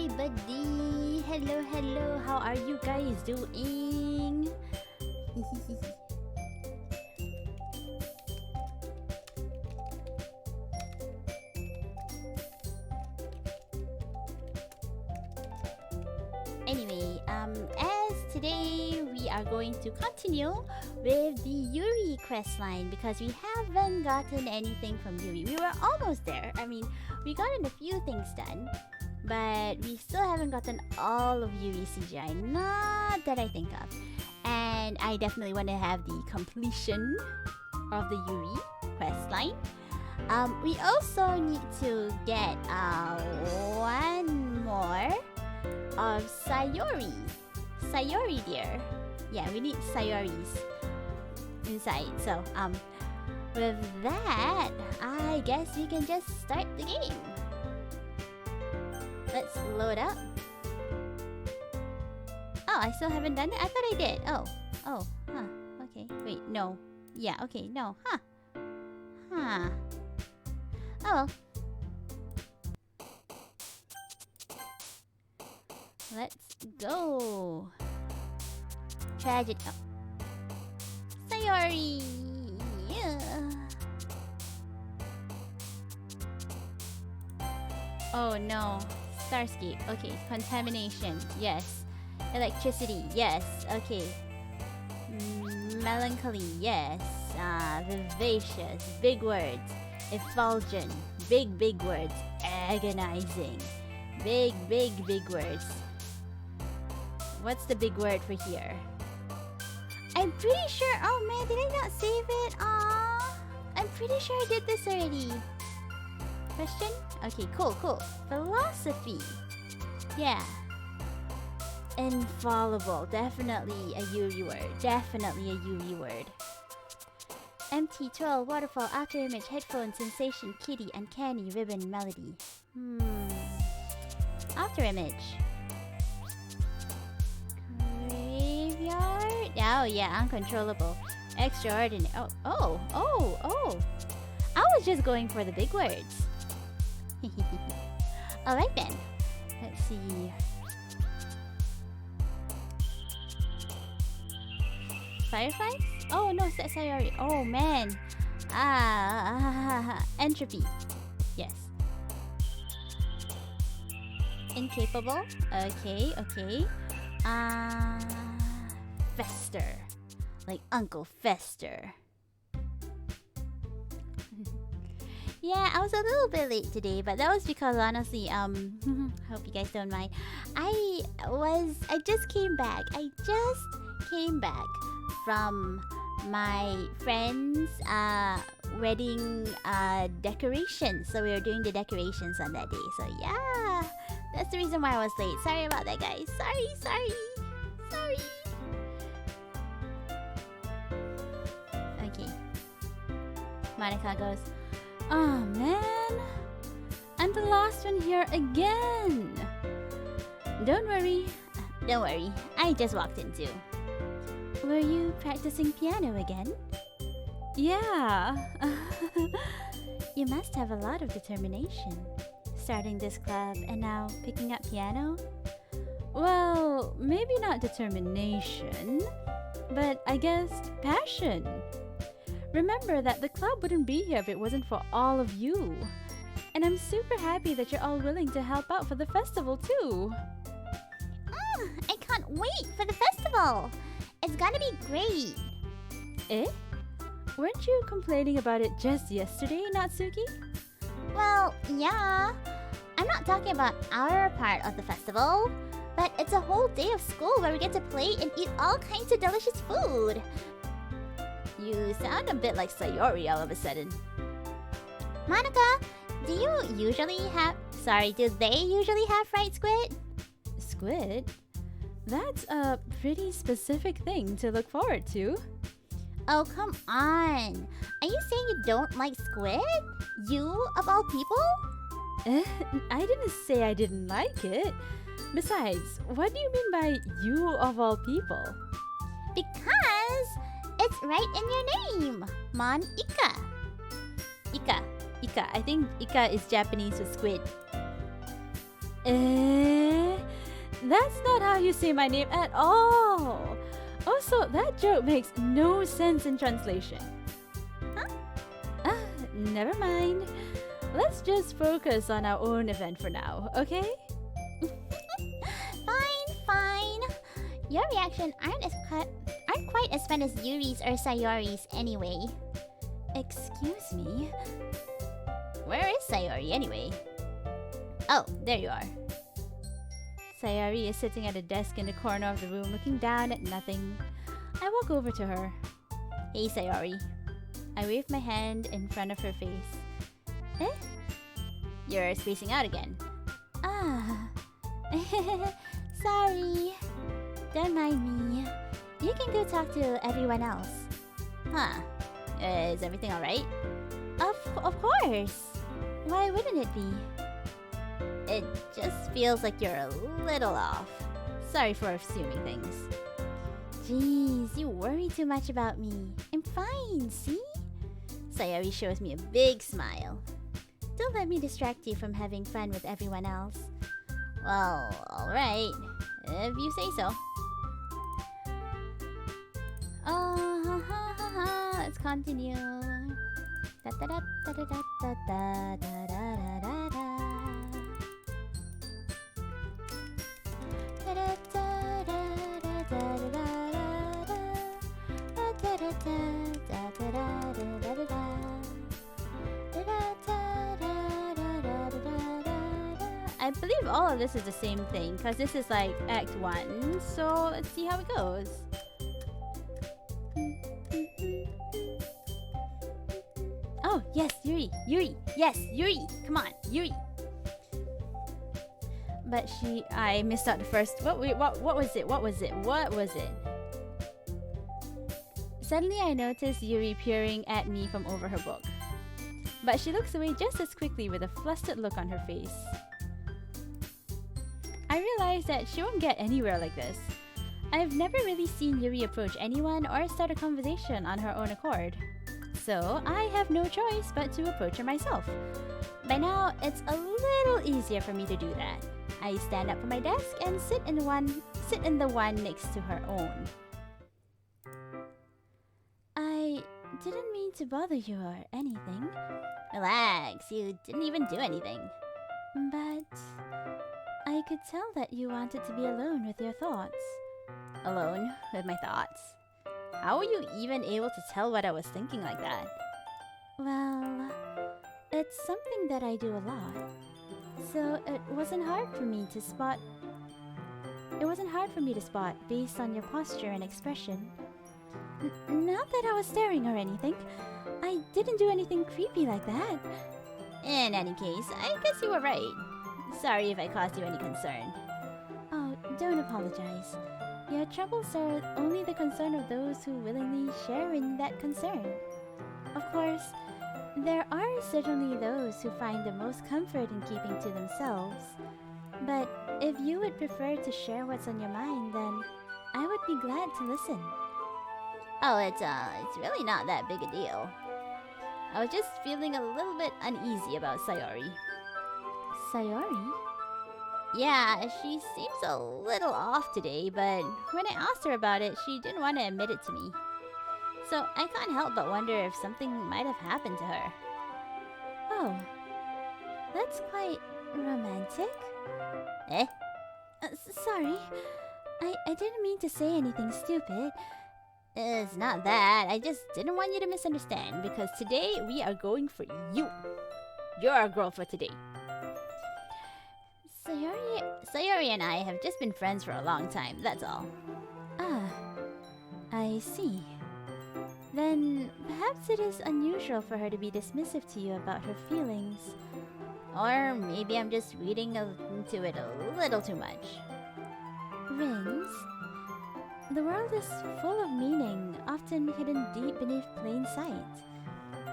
everybody! Hello, hello! How are you guys doing? Anyway, as today we are going to continue with the Yuri quest line because we haven't gotten anything from Yuri. We were almost there. I mean, we gotten a few things done, but we still haven't gotten all of Yuri CGI. Not that I think of. And I definitely want to have the completion of the Yuri quest line. We also need to get one more of Sayori. Sayori dear. Yeah, we need Sayoris inside. So, with that, I guess we can just start the game. Let's load up. Oh, I still haven't done it? I thought I did. Oh, huh. Okay, wait, no. Yeah, okay, no, huh. Oh well. Let's go. Tragedy. Oh. Sayori. Yeah. Oh no. Starscape. Okay. Contamination. Yes. Electricity. Yes. Okay. Melancholy. Yes. Vivacious. Big words. Effulgent. Big words. Agonizing. Big words. What's the big word for here? I'm pretty sure... Oh man, did I not save it? Aww. I'm pretty sure I did this already. Question? Okay, cool. Philosophy. Yeah. Infallible. Definitely a Yuri word. Empty, twirl, waterfall, after image, headphone, sensation, kitty, uncanny, ribbon, melody. After image. Graveyard? Oh yeah, uncontrollable. Extraordinary. Oh. I was just going for the big words. Alright then. Let's see. Fireflies? Oh no, that's Sayori. Oh man. Entropy. Yes. Incapable. Okay. Fester. Like Uncle Fester. Yeah, I was a little bit late today, but that was because honestly, hope you guys don't mind. I just came back. From my friend's wedding decorations. So we were doing the decorations on that day. So yeah, that's the reason why I was late. Sorry about that, guys. Sorry. Okay. Monica goes, oh man, I'm the last one here again. Don't worry. I just walked in too. Were you practicing piano again? Yeah. You must have a lot of determination. Starting this club and now picking up piano? Well, maybe not determination, but I guess passion. Remember that the club wouldn't be here if it wasn't for all of you. And I'm super happy that you're all willing to help out for the festival too. I can't wait for the festival. It's gonna be great. Eh? Weren't you complaining about it just yesterday, Natsuki? Well, yeah. I'm not talking about our part of the festival, but it's a whole day of school where we get to play and eat all kinds of delicious food. You sound a bit like Sayori all of a sudden. Monica, do they usually have fried squid? Squid? That's a pretty specific thing to look forward to. Oh, come on. Are you saying you don't like squid? You, of all people? I didn't say I didn't like it. Besides, what do you mean by you of all people? Because it's right in your name. Mon Ika. Ika. I think Ika is Japanese for squid. Eh? That's not how you say my name at all. Also, that joke makes no sense in translation. Huh? Never mind. Let's just focus on our own event for now, okay? Fine. Your reaction aren't quite as fun as Yuri's or Sayori's anyway. Excuse me? Where is Sayori anyway? Oh, there you are. Sayori is sitting at a desk in the corner of the room looking down at nothing. I walk over to her. Hey Sayori. I wave my hand in front of her face. Eh? You're spacing out again. Ah. Sorry. Don't mind me. You can go talk to everyone else. Huh. Is everything alright? Of course. Why wouldn't it be? It just feels like you're a little off. Sorry for assuming things. Jeez, you worry too much about me. I'm fine, see? Sayori shows me a big smile. Don't let me distract you from having fun with everyone else. Well, alright. If you say so. Let's continue. Da da da da da da da da da da da da. I believe all of this is the same thing, because this is like Act 1, so let's see how it goes. Oh, yes, Yuri, yes, Yuri, come on, Yuri. But I missed out the first, what was it? Suddenly I noticed Yuri peering at me from over her book. But she looks away just as quickly with a flustered look on her face. I realized that she won't get anywhere like this. I've never really seen Yuri approach anyone or start a conversation on her own accord. So I have no choice but to approach her myself. By now, it's a little easier for me to do that. I stand up from my desk and sit in the one next to her own. I didn't mean to bother you or anything. Relax, you didn't even do anything. But I could tell that you wanted to be alone with your thoughts. Alone with my thoughts? How were you even able to tell what I was thinking like that? Well, it's something that I do a lot. So it wasn't hard for me to spot based on your posture and expression. Not that I was staring or anything. I didn't do anything creepy like that. In any case, I guess you were right. Sorry if I caused you any concern. Oh, don't apologize. Your troubles are only the concern of those who willingly share in that concern. Of course, there are certainly those who find the most comfort in keeping to themselves. But if you would prefer to share what's on your mind, then I would be glad to listen. Oh, it's really not that big a deal. I was just feeling a little bit uneasy about Sayori. Sayori? Yeah, she seems a little off today, but when I asked her about it, she didn't want to admit it to me. So I can't help but wonder if something might have happened to her. Oh, that's quite romantic. Eh? Sorry, I didn't mean to say anything stupid. It's not that. I just didn't want you to misunderstand, because today we are going for you. You're our girl for today. Sayori and I have just been friends for a long time, that's all. Ah, I see. Then perhaps it is unusual for her to be dismissive to you about her feelings. Or maybe I'm just reading into it a little too much. Rins, the world is full of meaning, often hidden deep beneath plain sight.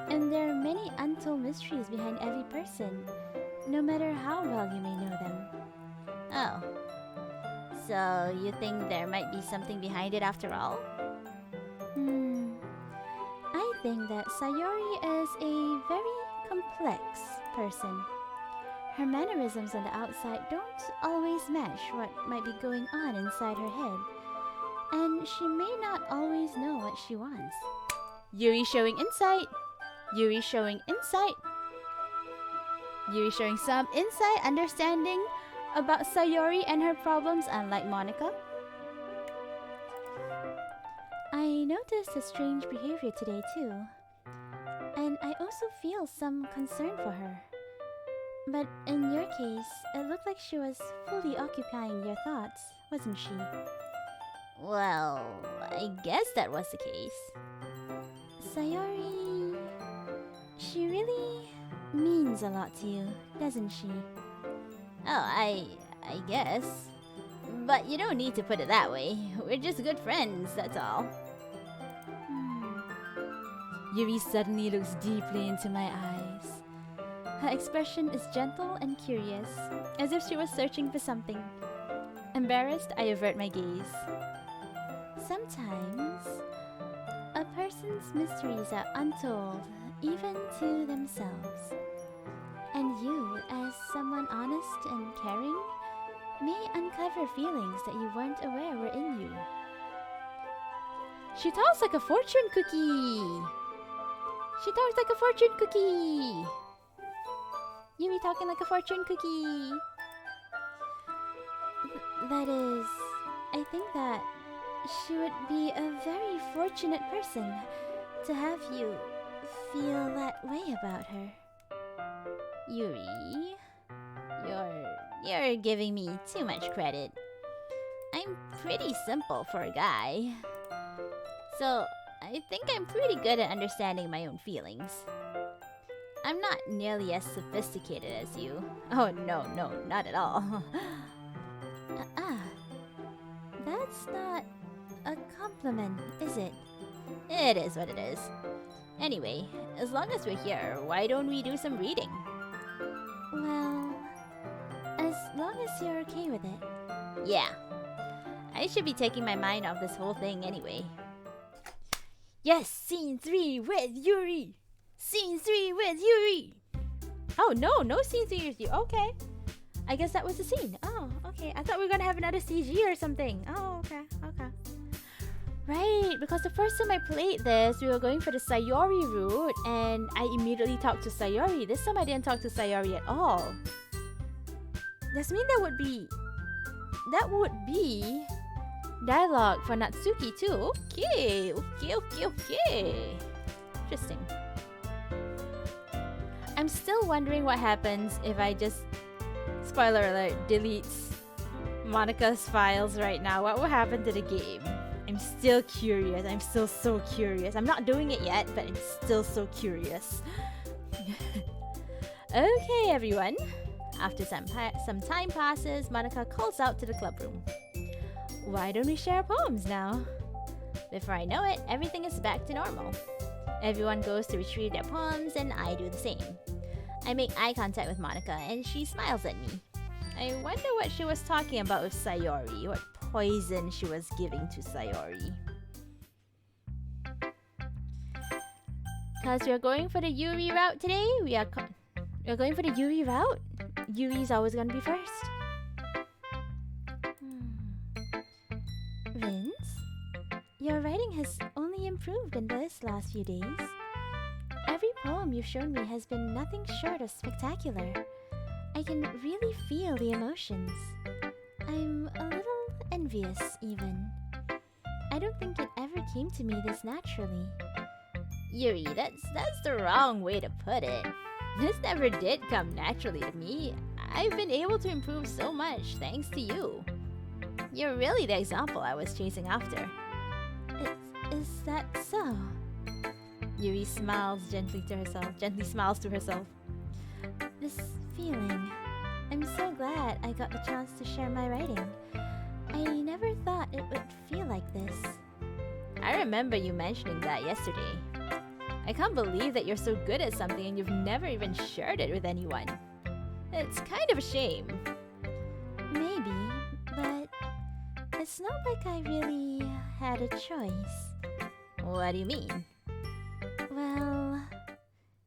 And there are many untold mysteries behind every person, no matter how well you may know them. Oh. So you think there might be something behind it after all? I think that Sayori is a very complex person. Her mannerisms on the outside don't always match what might be going on inside her head, and she may not always know what she wants. Yuri showing insight. Yuri showing insight. Yuri showing some insight, understanding about Sayori and her problems, unlike Monica. I noticed a strange behavior today too, and I also feel some concern for her. But in your case, it looked like she was fully occupying your thoughts, wasn't she? Well, I guess that was the case. Sayori... she really means a lot to you, doesn't she? Oh, I guess. But you don't need to put it that way. We're just good friends, that's all. Yuri suddenly looks deeply into my eyes. Her expression is gentle and curious, as if she was searching for something. Embarrassed, I avert my gaze. Sometimes, a person's mysteries are untold, even to themselves. And you, as someone honest and caring, may uncover feelings that you weren't aware were in you. She talks like a fortune cookie! She talks like a fortune cookie! Yuri talking like a fortune cookie! That is, I think that she would be a very fortunate person to have you feel that way about her. Yuri, you're giving me too much credit. I'm pretty simple for a guy. So, I think I'm pretty good at understanding my own feelings. I'm not nearly as sophisticated as you. Oh, no, not at all. That's not a compliment, is it? It is what it is. Anyway, as long as we're here, why don't we do some reading? Well, as long as you're okay with it. Yeah. I should be taking my mind off this whole thing anyway. Yes, scene 3 with Yuri! Scene 3 with Yuri! Oh, no scene 3 with you. Okay. I guess that was the scene. Oh, okay. I thought we were gonna have another CG or something. Oh, okay. Right, because the first time I played this, we were going for the Sayori route, and I immediately talked to Sayori. This time I didn't talk to Sayori at all. Does mean that would be dialogue for Natsuki too. Okay. Interesting. I'm still wondering what happens if I just, spoiler alert, deletes Monica's files right now. What will happen to the game? I'm still curious. I'm still so curious. I'm not doing it yet, but I'm still so curious. Okay, everyone. After some time passes, Monica calls out to the club room. Why don't we share poems now? Before I know it, everything is back to normal. Everyone goes to retrieve their poems, and I do the same. I make eye contact with Monica, and she smiles at me. I wonder what she was talking about with Sayori, what poison she was giving to Sayori. Because we're going for the Yuri route today, we're going for the Yuri route? Yuri's always gonna be first. Vince, your writing has only improved in this last few days. Every poem you've shown me has been nothing short of spectacular. I can really feel the emotions. I'm a little envious, even. I don't think it ever came to me this naturally. Yuri, that's the wrong way to put it. This never did come naturally to me. I've been able to improve so much thanks to you. You're really the example I was chasing after. Is that so? Yuri smiles gently smiles to herself. This feeling. I'm so glad I got the chance to share my writing. I never thought it would feel like this. I remember you mentioning that yesterday. I can't believe that you're so good at something and you've never even shared it with anyone. It's kind of a shame. Maybe, but it's not like I really had a choice. What do you mean? Well...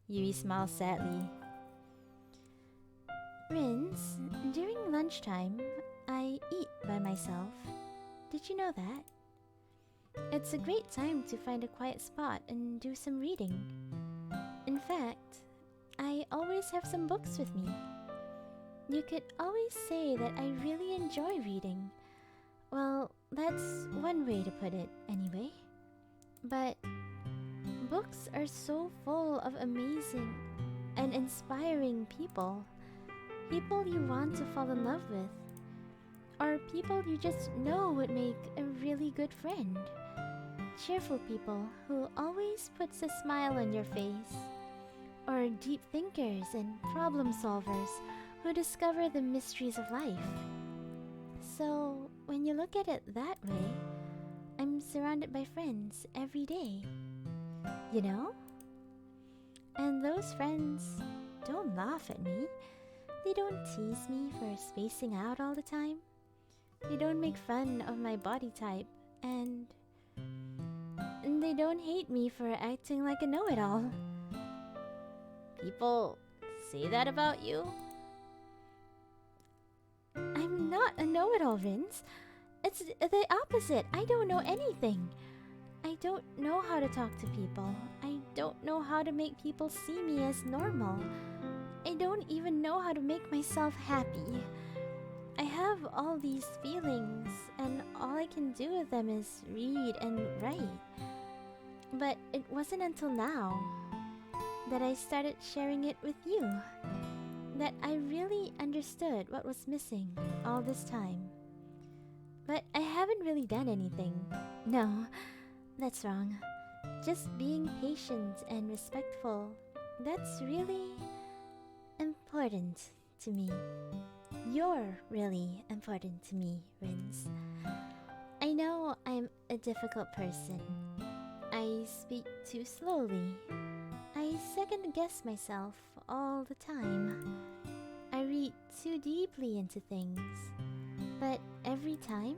Yuri smiles sadly. Rince, during lunchtime, I eat by myself. Did you know that? It's a great time to find a quiet spot and do some reading. In fact, I always have some books with me. You could always say that I really enjoy reading. Well, that's one way to put it, anyway. But books are so full of amazing and inspiring people. People you want to fall in love with. Or people you just know would make a really good friend. Cheerful people who always puts a smile on your face. Or deep thinkers and problem solvers who discover the mysteries of life. So, when you look at it that way, I'm surrounded by friends every day. You know? And those friends don't laugh at me. They don't tease me for spacing out all the time. They don't make fun of my body type. And they don't hate me for acting like a know-it-all. People say that about you? I'm not a know-it-all, Rince. It's the opposite. I don't know anything. I don't know how to talk to people. I don't know how to make people see me as normal. I don't even know how to make myself happy. I have all these feelings, and all I can do with them is read and write. But it wasn't until now that I started sharing it with you that I really understood what was missing all this time. But I haven't really done anything. No, that's wrong. Just being patient and respectful. That's really important to me. You're really important to me, Rince. I know I'm a difficult person. I speak too slowly. I second guess myself all the time. I read too deeply into things. But every time,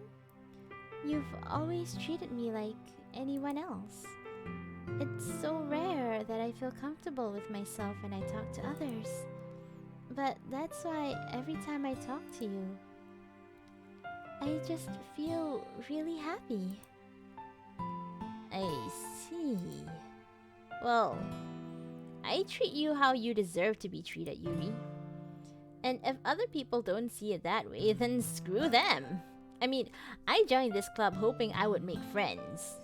you've always treated me like anyone else. It's so rare that I feel comfortable with myself when I talk to others. But that's why every time I talk to you, I just feel really happy. I see. Well, I treat you how you deserve to be treated, Yuri. And if other people don't see it that way, then screw them. I mean, I joined this club hoping I would make friends.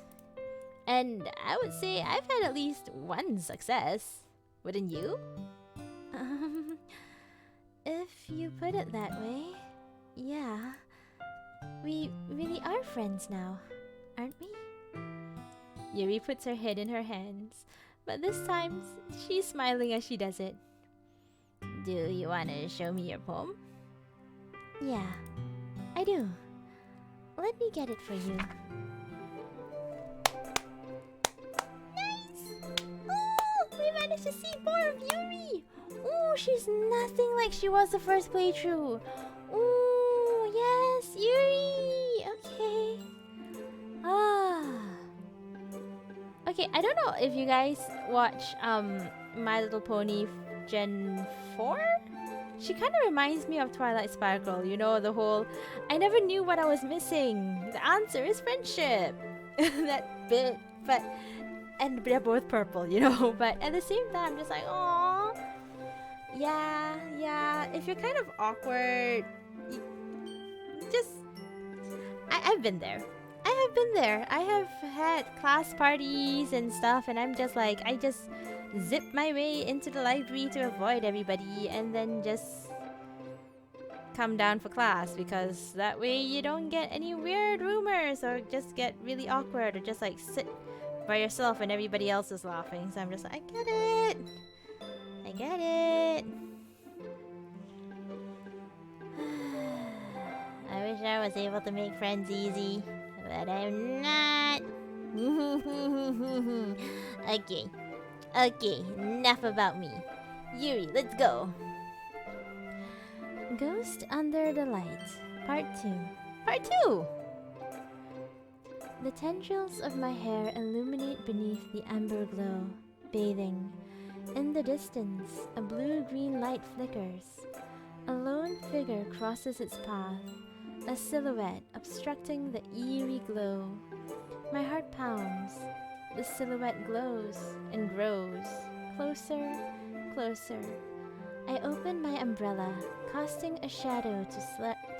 And I would say I've had at least one success. Wouldn't you? If you put it that way, yeah. We really are friends now, aren't we? Yuri puts her head in her hands, but this time she's smiling as she does it. Do you want to show me your poem? Yeah, I do. Let me get it for you. Nice! Oh, we managed to see more of Yuri! Oh, she's nothing like she was the first playthrough. Oh, yes, Yuri! Okay. Okay, I don't know if you guys watch My Little Pony Gen 4? She kind of reminds me of Twilight Sparkle, you know, the whole I never knew what I was missing. The answer is friendship. That bit, but and they're both purple, you know, but at the same time I'm just like, oh, yeah, if you're kind of awkward, just I've been there. I have been there. I have had class parties and stuff, and I'm just like, I just zip my way into the library to avoid everybody and then just come down for class, because that way you don't get any weird rumors or just get really awkward or just like sit by yourself and everybody else is laughing. So I'm just like, I get it. I wish I was able to make friends easy, but I'm not. Okay, enough about me. Yuri, let's go. Ghost Under the Light, Part 2. Part 2! The tendrils of my hair illuminate beneath the amber glow, bathing. In the distance, a blue-green light flickers. A lone figure crosses its path, a silhouette obstructing the eerie glow. My heart pounds. The silhouette glows and grows. Closer, closer. I open my umbrella, casting a shadow to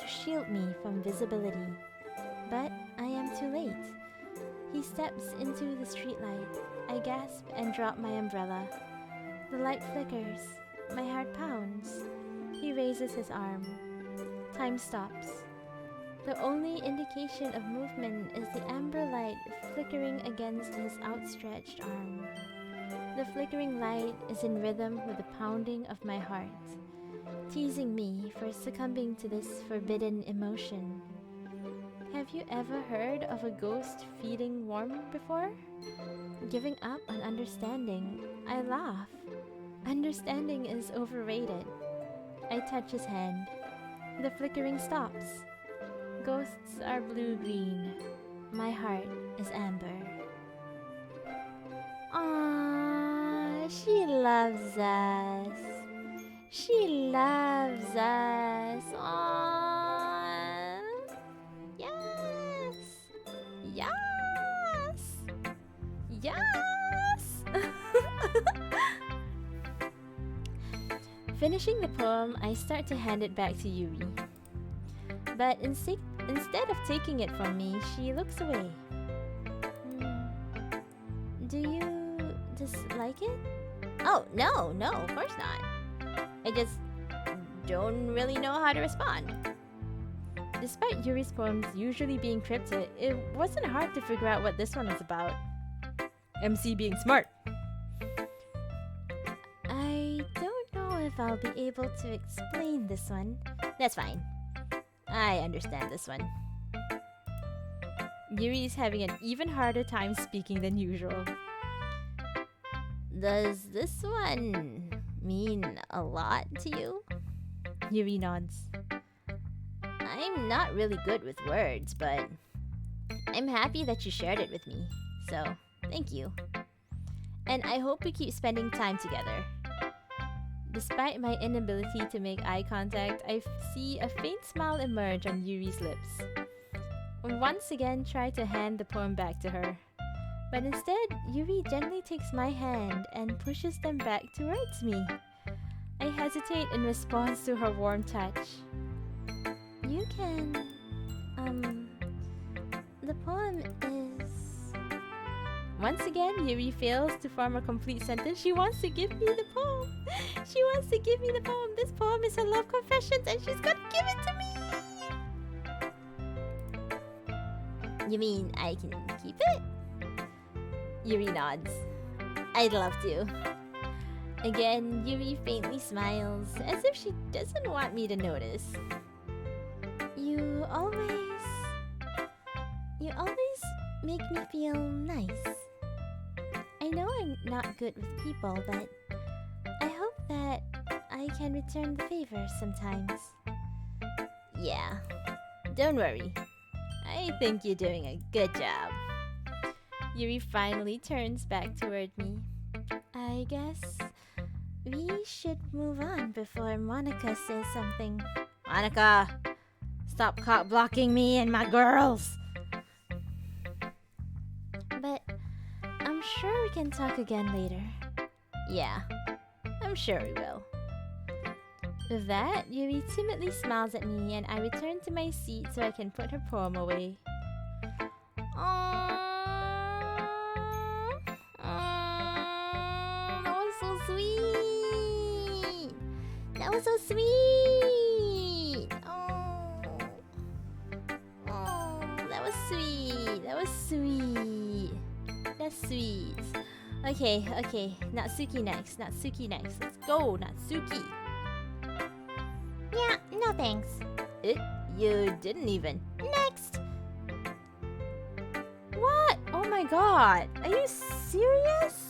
shield me from visibility. But I am too late. He steps into the streetlight. I gasp and drop my umbrella. The light flickers. My heart pounds. He raises his arm. Time stops. The only indication of movement is the amber light flickering against his outstretched arm. The flickering light is in rhythm with the pounding of my heart, teasing me for succumbing to this forbidden emotion. Have you ever heard of a ghost feeding warm before? Giving up on understanding, I laugh. Understanding is overrated. I touch his hand. The flickering stops. Ghosts are blue-green. My heart is amber. Aww, she loves us. She loves us. Aww. Yes. Yes. Yes. Finishing the poem, I start to hand it back to Yuri. But instead of taking it from me, she looks away. Do you dislike it? Oh, no, of course not. I just don't really know how to respond. Despite Yuri's poems usually being cryptic, it wasn't hard to figure out what this one was about. MC being smart. I don't know if I'll be able to explain this one. That's fine. I understand this one. Yuri is having an even harder time speaking than usual. Does this one mean a lot to you? Yuri nods. I'm not really good with words, but I'm happy that you shared it with me. So, thank you. And I hope we keep spending time together. Despite my inability to make eye contact, I see a faint smile emerge on Yuri's lips. Once again, try to hand the poem back to her. But instead, Yuri gently takes my hand and pushes them back towards me. I hesitate in response to her warm touch. You can... The poem is... Once again, Yuri fails to form a complete sentence. She wants to give me the poem. She wants to give me the poem. This poem is her love confessions and she's gonna give it to me. You mean I can keep it? Yuri nods. I'd love to. Again, Yuri faintly smiles, as if she doesn't want me to notice. You always make me feel nice. I know I'm not good with people, but I hope that I can return the favor sometimes. Yeah, don't worry. I think you're doing a good job. Yuri finally turns back toward me. I guess we should move on before Monica says something. Monica, stop cock blocking me and my girls. But I'm sure we can talk again later. Yeah, I'm sure we will. With that, Yuri timidly smiles at me and I return to my seat so I can put her poem away. That was so sweet! That was so sweet! That was sweet! That was sweet! That's sweet. Okay. Natsuki next. Let's go, Natsuki. Yeah, no thanks. You didn't even. Next! What? Oh my god. Are you serious?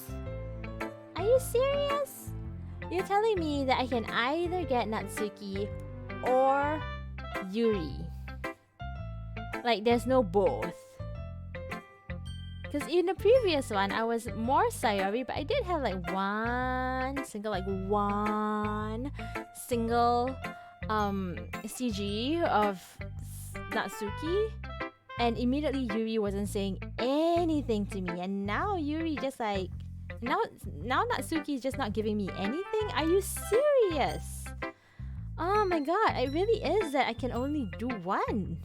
You're telling me that I can either get Natsuki or Yuri. Like, there's no both. Because in the previous one, I was more Sayori, but I did have like one single CG of Natsuki, and immediately Yuri wasn't saying anything to me, and now Yuri just like now Natsuki is just not giving me anything. Are you serious? Oh my god, it really is that I can only do one.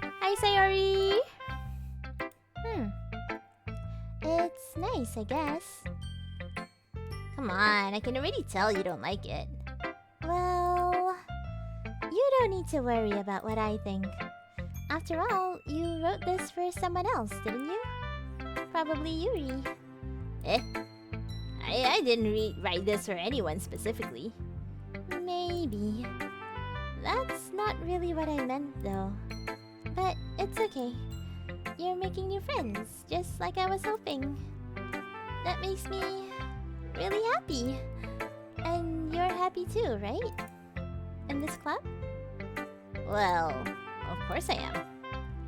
Hi, Sayori! It's nice, I guess. Come on, I can already tell you don't like it. Well, you don't need to worry about what I think. After all, you wrote this for someone else, didn't you? Probably Yuri. I didn't write this for anyone specifically. Maybe. That's not really what I meant, though. But it's okay. You're making new friends, just like I was hoping. That makes me really happy. And you're happy too, right? In this club? Well, of course I am.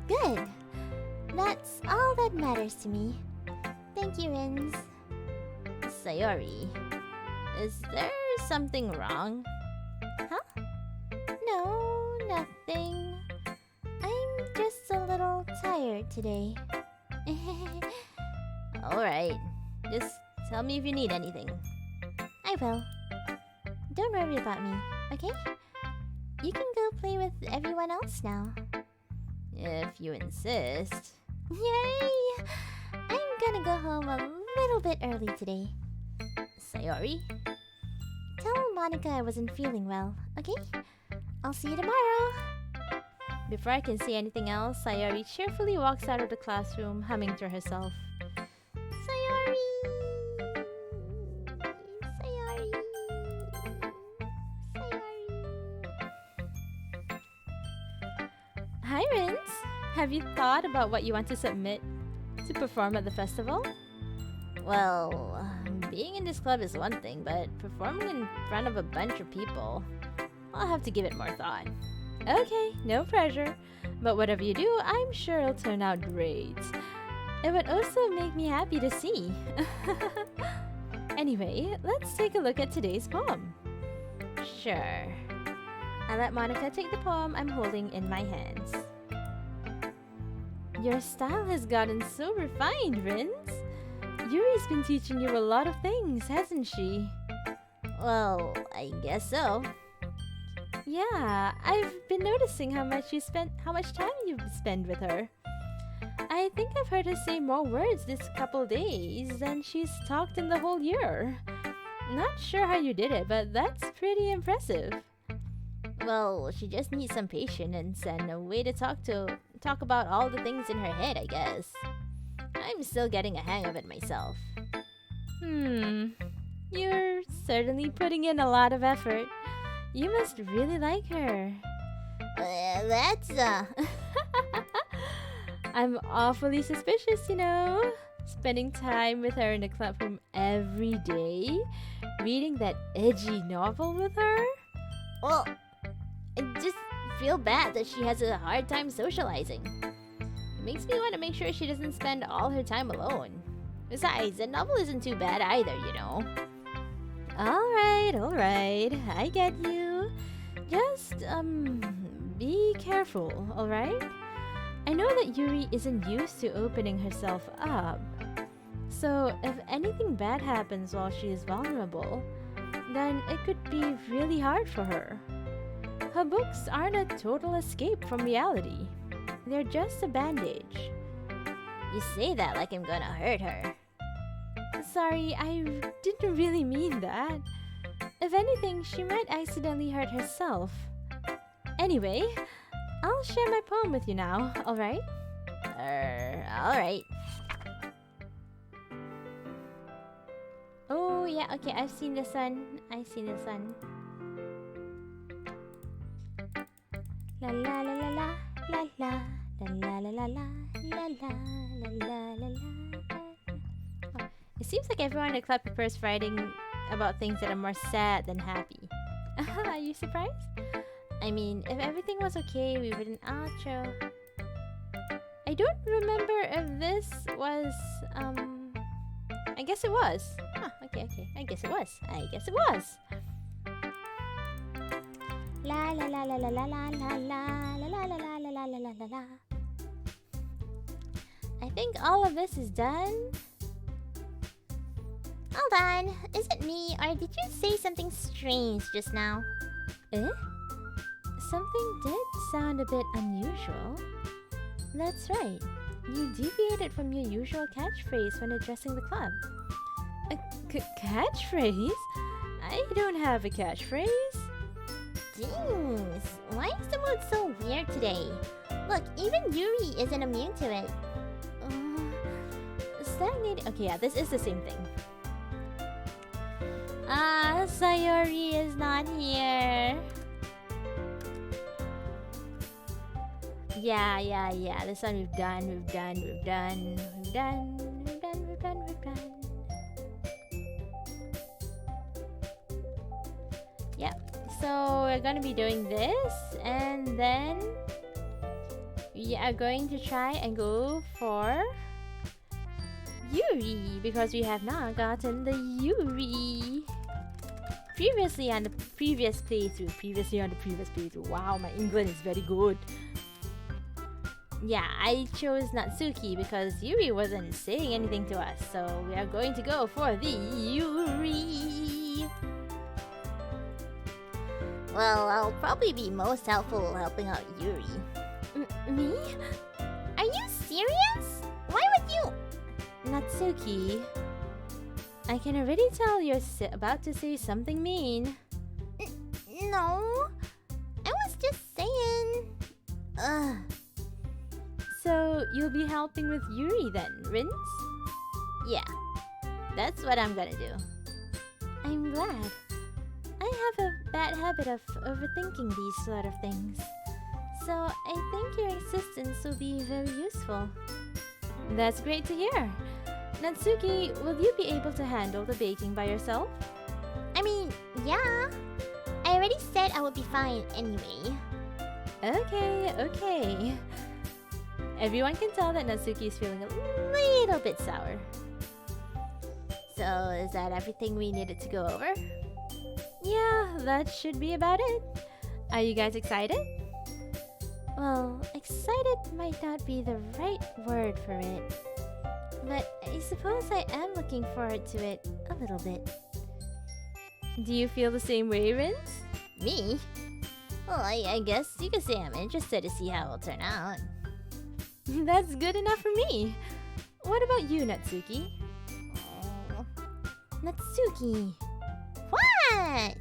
Good. That's all that matters to me. Thank you, Rins. Sayori, is there something wrong? Huh? No, nothing. I'm just a little tired today. Alright, just tell me if you need anything. I will. Don't worry about me, okay? You can go play with everyone else now. If you insist. Yay! I'm gonna go home a little bit early today. Sayori? Tell Monica I wasn't feeling well, okay? I'll see you tomorrow. Before I can say anything else, Sayori cheerfully walks out of the classroom, humming to herself. Sayori! Sayori! Sayori! Hi, Rins! Have you thought about what you want to submit to perform at the festival? Well, being in this club is one thing, but performing in front of a bunch of people, I'll have to give it more thought. Okay, no pressure. But whatever you do, I'm sure it'll turn out great. It would also make me happy to see. Anyway, let's take a look at today's poem. Sure. I let Monica take the poem I'm holding in my hands. Your style has gotten so refined, Rins. Yuri's been teaching you a lot of things, hasn't she? Well, I guess so. Yeah, I've been noticing how much time you spend with her. I think I've heard her say more words this couple days than she's talked in the whole year. Not sure how you did it, but that's pretty impressive. Well, she just needs some patience and a way to talk about all the things in her head, I guess. I'm still getting a hang of it myself. You're certainly putting in a lot of effort. You must really like her. I'm awfully suspicious, you know. Spending time with her in the clubroom every day, reading that edgy novel with her. Well, I just feel bad that she has a hard time socializing. It makes me want to make sure she doesn't spend all her time alone. Besides, the novel isn't too bad either, you know. Alright, I get you. Just, be careful, alright? I know that Yuri isn't used to opening herself up. So, if anything bad happens while she is vulnerable, then it could be really hard for her. Her books aren't a total escape from reality. They're just a bandage. You say that like I'm gonna hurt her. Sorry, I didn't really mean that. If anything, she might accidentally hurt herself. Anyway, I'll share my poem with you now, alright? Alright. Oh, yeah, okay, I've seen this one. La la la la la la la la la la la la la la la la. It seems like everyone in the club prefers writing about things that are more sad than happy. Are you surprised? I mean, if everything was okay, we would an outro. I don't remember if this was, I guess it was. Huh, okay. I guess it was. La la la la la la la la la la la la la la la la la la. I think all of this is done. Hold on, is it me or did you say something strange just now? Eh? Something did sound a bit unusual. That's right. You deviated from your usual catchphrase when addressing the club. A catchphrase? I don't have a catchphrase. Jeez, why is the mood so weird today? Look, even Yuri isn't immune to it. Stagnating. Okay, yeah, this is the same thing. Sayori is not here. Yeah. This one we've done. Yep. So we're gonna be doing this, and then we are going to try and go for Yuri because we have not gotten the Yuri. Previously on the previous playthrough. Wow, my English is very good. Yeah, I chose Natsuki because Yuri wasn't saying anything to us, so we are going to go for the Yuri. Well, I'll probably be most helpful helping out Yuri. Me? Are you serious? Why would you? Natsuki, I can already tell you're about to say something mean. No, I was just saying. So you'll be helping with Yuri then, Rince? Yeah, that's what I'm gonna do. I'm glad. I have a bad habit of overthinking these sort of things. So I think your assistance will be very useful. That's great to hear. Natsuki, will you be able to handle the baking by yourself? I mean, yeah. I already said I would be fine anyway. Okay. Everyone can tell that Natsuki is feeling a little bit sour. So, is that everything we needed to go over? Yeah, that should be about it. Are you guys excited? Well, excited might not be the right word for it. But I suppose I am looking forward to it a little bit. Do you feel the same way, Rince? Me? Well, I guess you could say I'm interested to see how it'll turn out. That's good enough for me. What about you, Natsuki? Natsuki! What?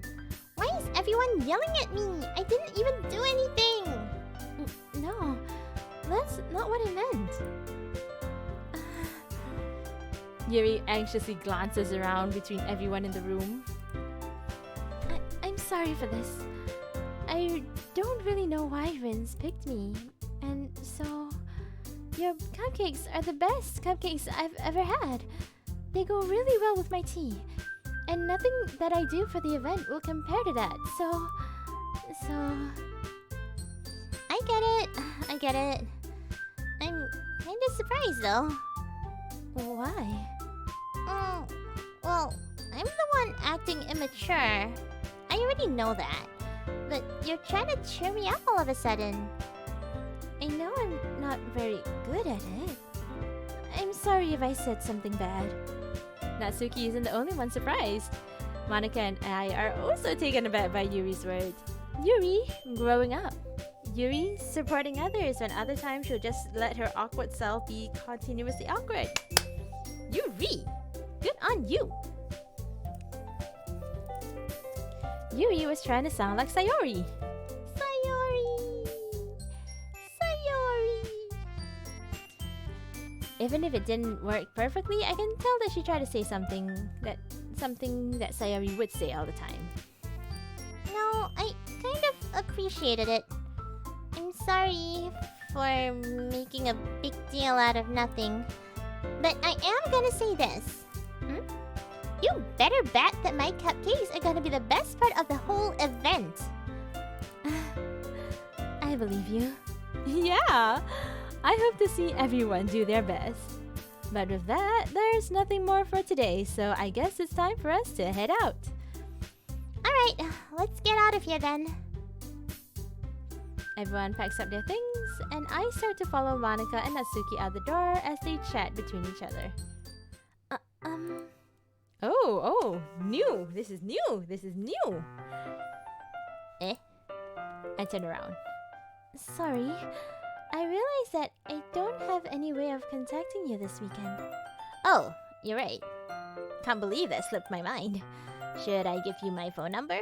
Why is everyone yelling at me? I didn't even do anything! No, that's not what I meant. Yuri anxiously glances around between everyone in the room. I'm sorry for this. I don't really know why Rince picked me. And so, your cupcakes are the best cupcakes I've ever had. They go really well with my tea. And nothing that I do for the event will compare to that. So... I get it. I'm kinda surprised though. Why? Well, I'm the one acting immature. I already know that. But you're trying to cheer me up all of a sudden. I know I'm not very good at it. I'm sorry if I said something bad. Natsuki isn't the only one surprised. Monica and I are also taken aback by Yuri's words. Yuri, growing up. Yuri, supporting others when other times she'll just let her awkward self be continuously awkward. Yuri! Good on you! Yuri was trying to sound like Sayori. Sayori! Even if it didn't work perfectly, I can tell that she tried to say something that Sayori would say all the time. No, I kind of appreciated it. I'm sorry for making a big deal out of nothing. But I am gonna say this. You better bet that my cupcakes are gonna be the best part of the whole event. I believe you. Yeah! I hope to see everyone do their best. But with that, there's nothing more for today, so I guess it's time for us to head out. Alright, let's get out of here then. Everyone packs up their things, and I start to follow Monica and Natsuki out the door as they chat between each other. Oh, new! This is new! Eh? I turn around. Sorry, I realized that I don't have any way of contacting you this weekend. Oh, you're right. Can't believe that slipped my mind. Should I give you my phone number?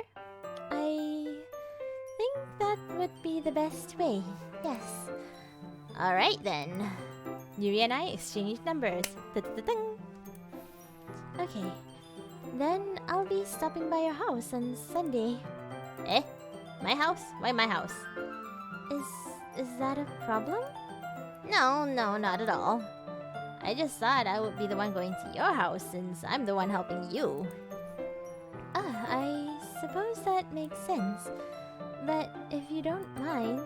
I think that would be the best way, yes. Alright then. Yuri and I exchanged numbers. Ta-ta-ta-ting. Okay, then I'll be stopping by your house on Sunday. Eh? My house? Why my house? Is that a problem? No, not at all. I just thought I would be the one going to your house since I'm the one helping you. I suppose that makes sense. But if you don't mind,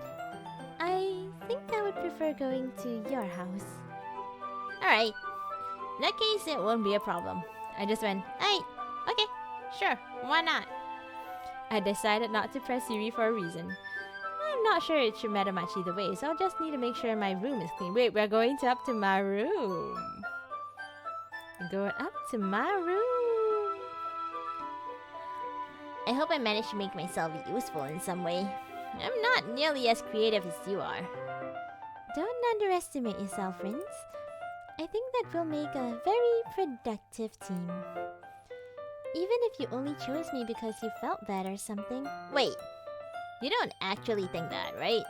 I think I would prefer going to your house. Alright. In that case, it won't be a problem. I just went, hey, okay, sure, why not? I decided not to press Yuri for a reason. I'm not sure it should matter much either way, so I'll just need to make sure my room is clean. Wait, we're going up to my room. Going up to my room. I hope I managed to make myself useful in some way. I'm not nearly as creative as you are. Don't underestimate yourself, Rince. I think that we'll make a very productive team. Even if you only chose me because you felt bad or something. Wait, you don't actually think that, right?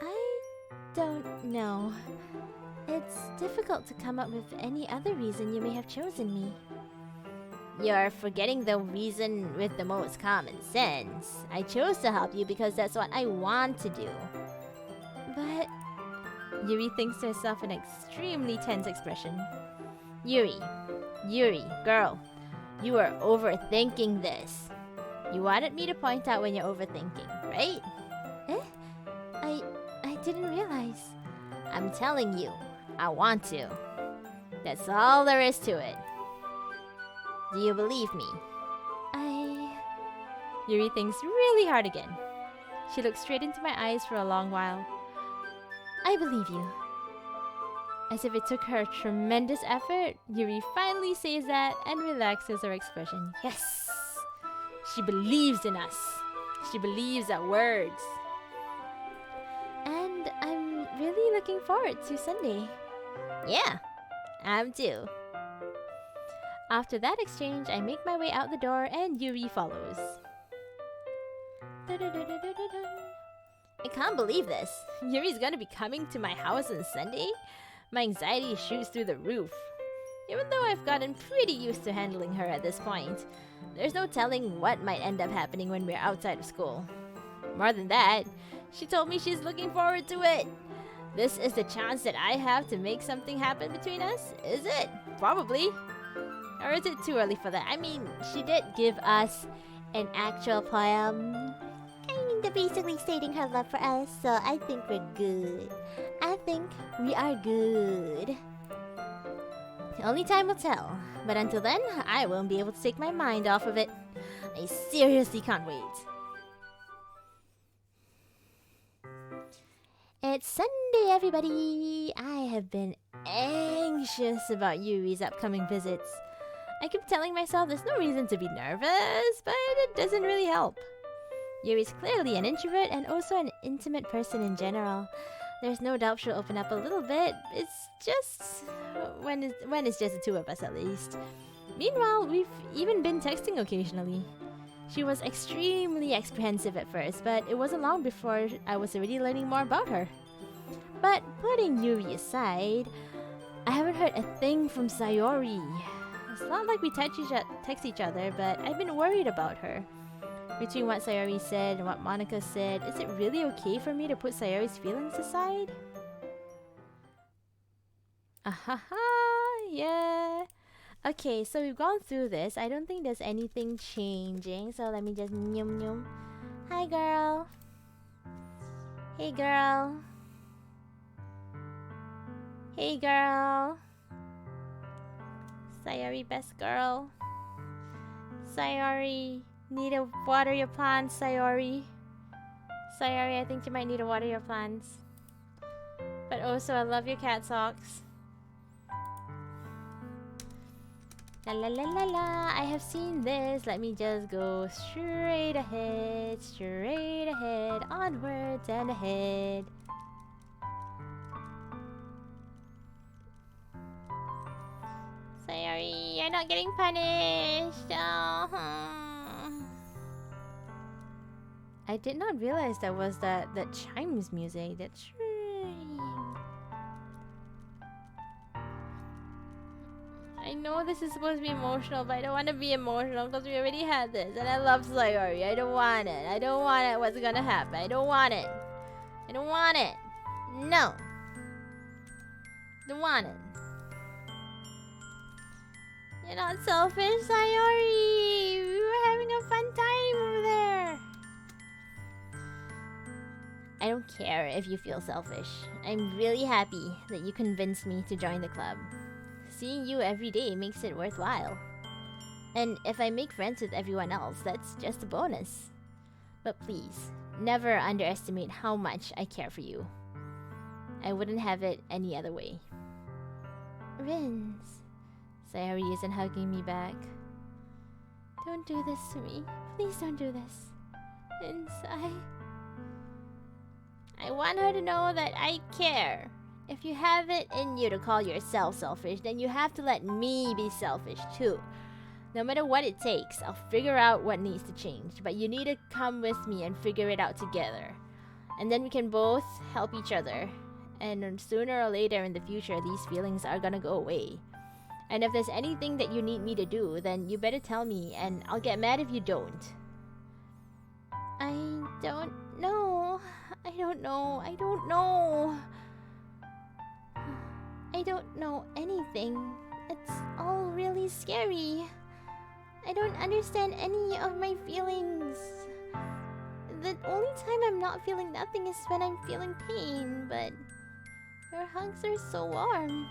I don't know. It's difficult to come up with any other reason you may have chosen me. You're forgetting the reason with the most common sense. I chose to help you because that's what I want to do. But... Yuri thinks to herself an extremely tense expression. Yuri, girl, you are overthinking this. You wanted me to point out when you're overthinking, right? Eh? I didn't realize. I'm telling you, I want to. That's all there is to it. Do you believe me? Yuri thinks really hard again. She looks straight into my eyes for a long while. I believe you. As if it took her tremendous effort, Yuri finally says that and relaxes her expression. Yes! She believes in us. She believes our words. And I'm really looking forward to Sunday. Yeah, I'm too. After that exchange, I make my way out the door and Yuri follows. I can't believe this. Yuri's gonna be coming to my house on Sunday? My anxiety shoots through the roof. Even though I've gotten pretty used to handling her at this point, there's no telling what might end up happening when we're outside of school. More than that, she told me she's looking forward to it. This is the chance that I have to make something happen between us, is it? Probably. Or is it too early for that? I mean, she did give us an actual poem, kind of basically stating her love for us, so I think we're good. I think we are good. Only time will tell, but until then, I won't be able to take my mind off of it. I seriously can't wait. It's Sunday, everybody! I have been anxious about Yuri's upcoming visits. I keep telling myself there's no reason to be nervous, but it doesn't really help. Yuri's clearly an introvert and also an intimate person in general. There's no doubt she'll open up a little bit. It's just... when it's just the two of us at least. Meanwhile, we've even been texting occasionally. She was extremely apprehensive at first, but it wasn't long before I was already learning more about her. But putting Yuri aside, I haven't heard a thing from Sayori. It's not like we text each other, but I've been worried about her. Between what Sayori said and what Monica said, is it really okay for me to put Sayori's feelings aside? Yeah. Okay, so we've gone through this. I don't think there's anything changing, so let me just nyum. Hi, girl. Hey, girl. Hey, girl. Sayori, best girl. Sayori, need to water your plants, Sayori. Sayori, I think you might need to water your plants. But also, I love your cat socks. La la la la la, I have seen this. Let me just go straight ahead, onwards and ahead. Sayori, you're not getting punished. I did not realize that was that chimes music. That chime. I know this is supposed to be emotional, but I don't want to be emotional because we already had this, and I love Sayori. I don't want it. I don't want it. What's gonna happen? I don't want it. I don't want it. No. Don't want it. You're not selfish, Sayori. We were having a fun time over there. I don't care if you feel selfish. I'm really happy that you convinced me to join the club. Seeing you every day makes it worthwhile. And if I make friends with everyone else, that's just a bonus. But please, never underestimate how much I care for you. I wouldn't have it any other way. Rins. Sayori isn't hugging me back. Don't do this to me. Please don't do this. Rins, I want her to know that I care. If you have it in you to call yourself selfish, then you have to let me be selfish too. No matter what it takes, I'll figure out what needs to change. But you need to come with me and figure it out together. And then we can both help each other. And sooner or later in the future, these feelings are gonna go away. And if there's anything that you need me to do, then you better tell me, and I'll get mad if you don't. I don't know. I don't know. I don't know. I don't know anything. It's all really scary. I don't understand any of my feelings. The only time I'm not feeling nothing is when I'm feeling pain, but your hugs are so warm.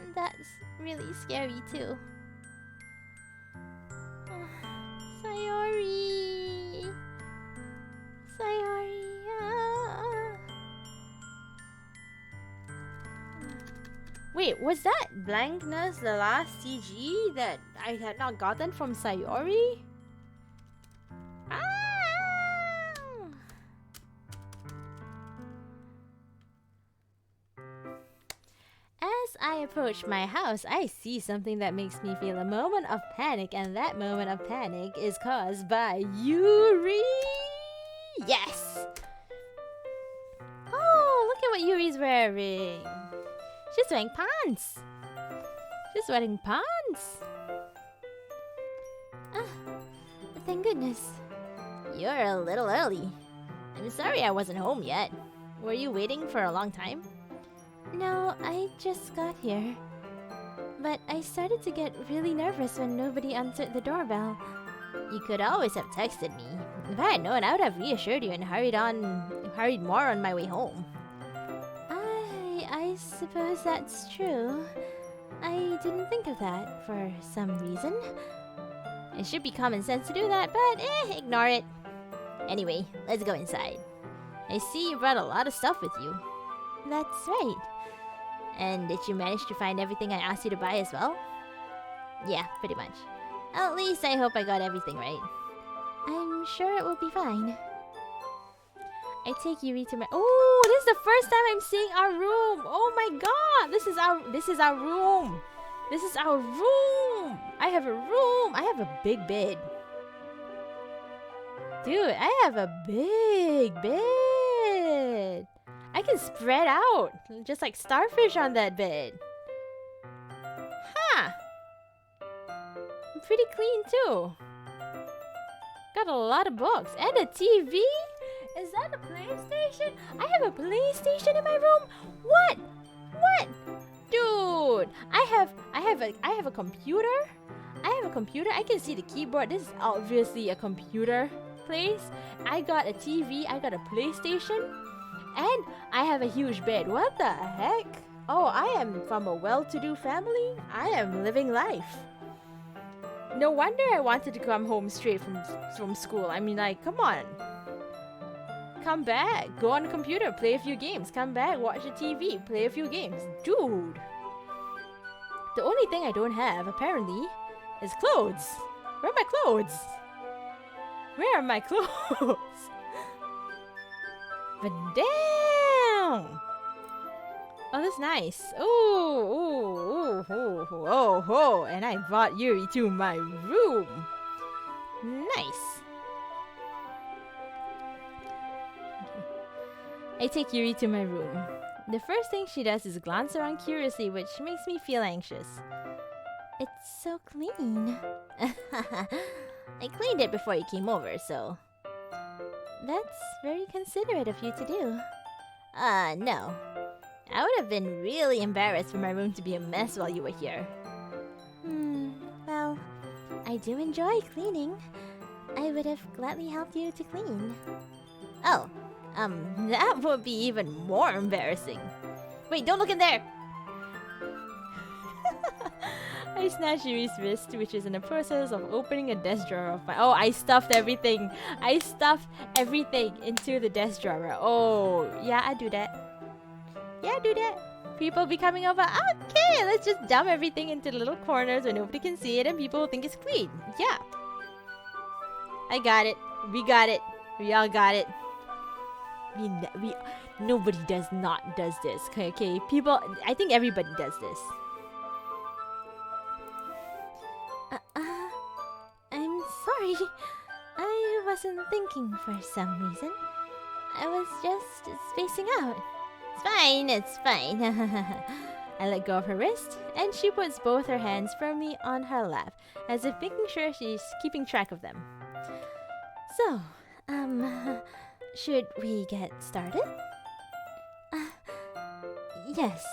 And that's really scary too. Sayori. Sayori. Wait, was that blankness the last CG that I had not gotten from Sayori? As I approach my house, I see something that makes me feel a moment of panic, and that moment of panic is caused by Yuri! Yes! Oh, look at what Yuri's wearing! She's wearing pants! She's wearing pants! Ah, thank goodness. You're a little early. I'm sorry I wasn't home yet. Were you waiting for a long time? No, I just got here. But I started to get really nervous when nobody answered the doorbell. You could always have texted me. If I had known, I would have reassured you and hurried more on my way home. I suppose that's true. I didn't think of that for some reason. It should be common sense to do that, but ignore it. Anyway, let's go inside. I see you brought a lot of stuff with you. That's right. And did you manage to find everything I asked you to buy as well? Yeah, pretty much. At least I hope I got everything right. I'm sure it will be fine. I take Yuri to my— Oh, this is the first time I'm seeing our room. Oh my god, this is our room. This is our room. I have a room. I have a big bed. Dude, I have a big bed. I can spread out just like starfish on that bed. Huh. Pretty clean too. Got a lot of books and a TV. Is that a PlayStation? I have a PlayStation in my room. What? What? Dude, I have a computer. I have a computer. I can see the keyboard. This is obviously a computer place. I got a TV. I got a PlayStation. And I have a huge bed. What the heck? Oh, I am from a well-to-do family. I am living life. No wonder I wanted to come home straight from school. I mean, like, come on. come back, go on the computer, play a few games, come back, watch the TV, play a few games. Dude! The only thing I don't have, apparently, is clothes. Where are my clothes? Where are my clothes? But damn! Oh, that's nice. Oh, and I brought Yuri to my room. Nice. I take Yuri to my room. The first thing she does is glance around curiously, which makes me feel anxious. It's so clean. I cleaned it before you came over, so... That's very considerate of you to do. No. I would have been really embarrassed for my room to be a mess while you were here. Well, I do enjoy cleaning. I would have gladly helped you to clean. Oh, that would be even more embarrassing. Wait, don't look in there! I snatched Yuri's wrist, which is in the process of opening a desk drawer of my... Oh, I stuffed everything! I stuffed everything into the desk drawer. Oh, yeah, I do that. Yeah, do that. People be coming over. Okay, let's just dump everything into the little corners where nobody can see it and people will think it's clean. Yeah. I got it. We got it. We all got it. Nobody does this. Okay, people, I think everybody does this. I'm sorry. I wasn't thinking for some reason. I was just spacing out. It's fine. I let go of her wrist, and she puts both her hands firmly on her lap, as if making sure she's keeping track of them. So, should we get started? Yes.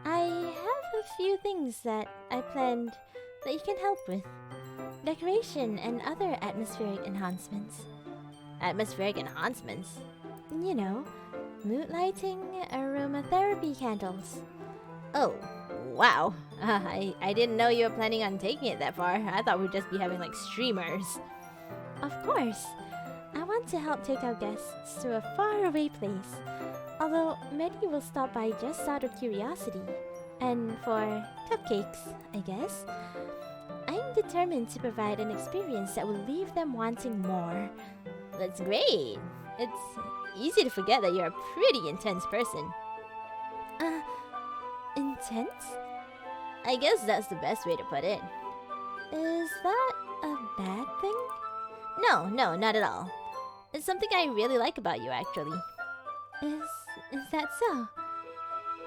I have a few things that I planned that you can help with. Decoration and other atmospheric enhancements. Atmospheric enhancements? You know, mood lighting, aromatherapy candles. Oh, wow. I didn't know you were planning on taking it that far. I thought we'd just be having like streamers. Of course. I want to help take our guests to a faraway place. Although many will stop by just out of curiosity. And for cupcakes, I guess. I'm determined to provide an experience that will leave them wanting more. That's great. It's easy to forget that you're a pretty intense person. Intense? I guess that's the best way to put it. Is that a bad thing? No, not at all. It's something I really like about you, actually. Is that so?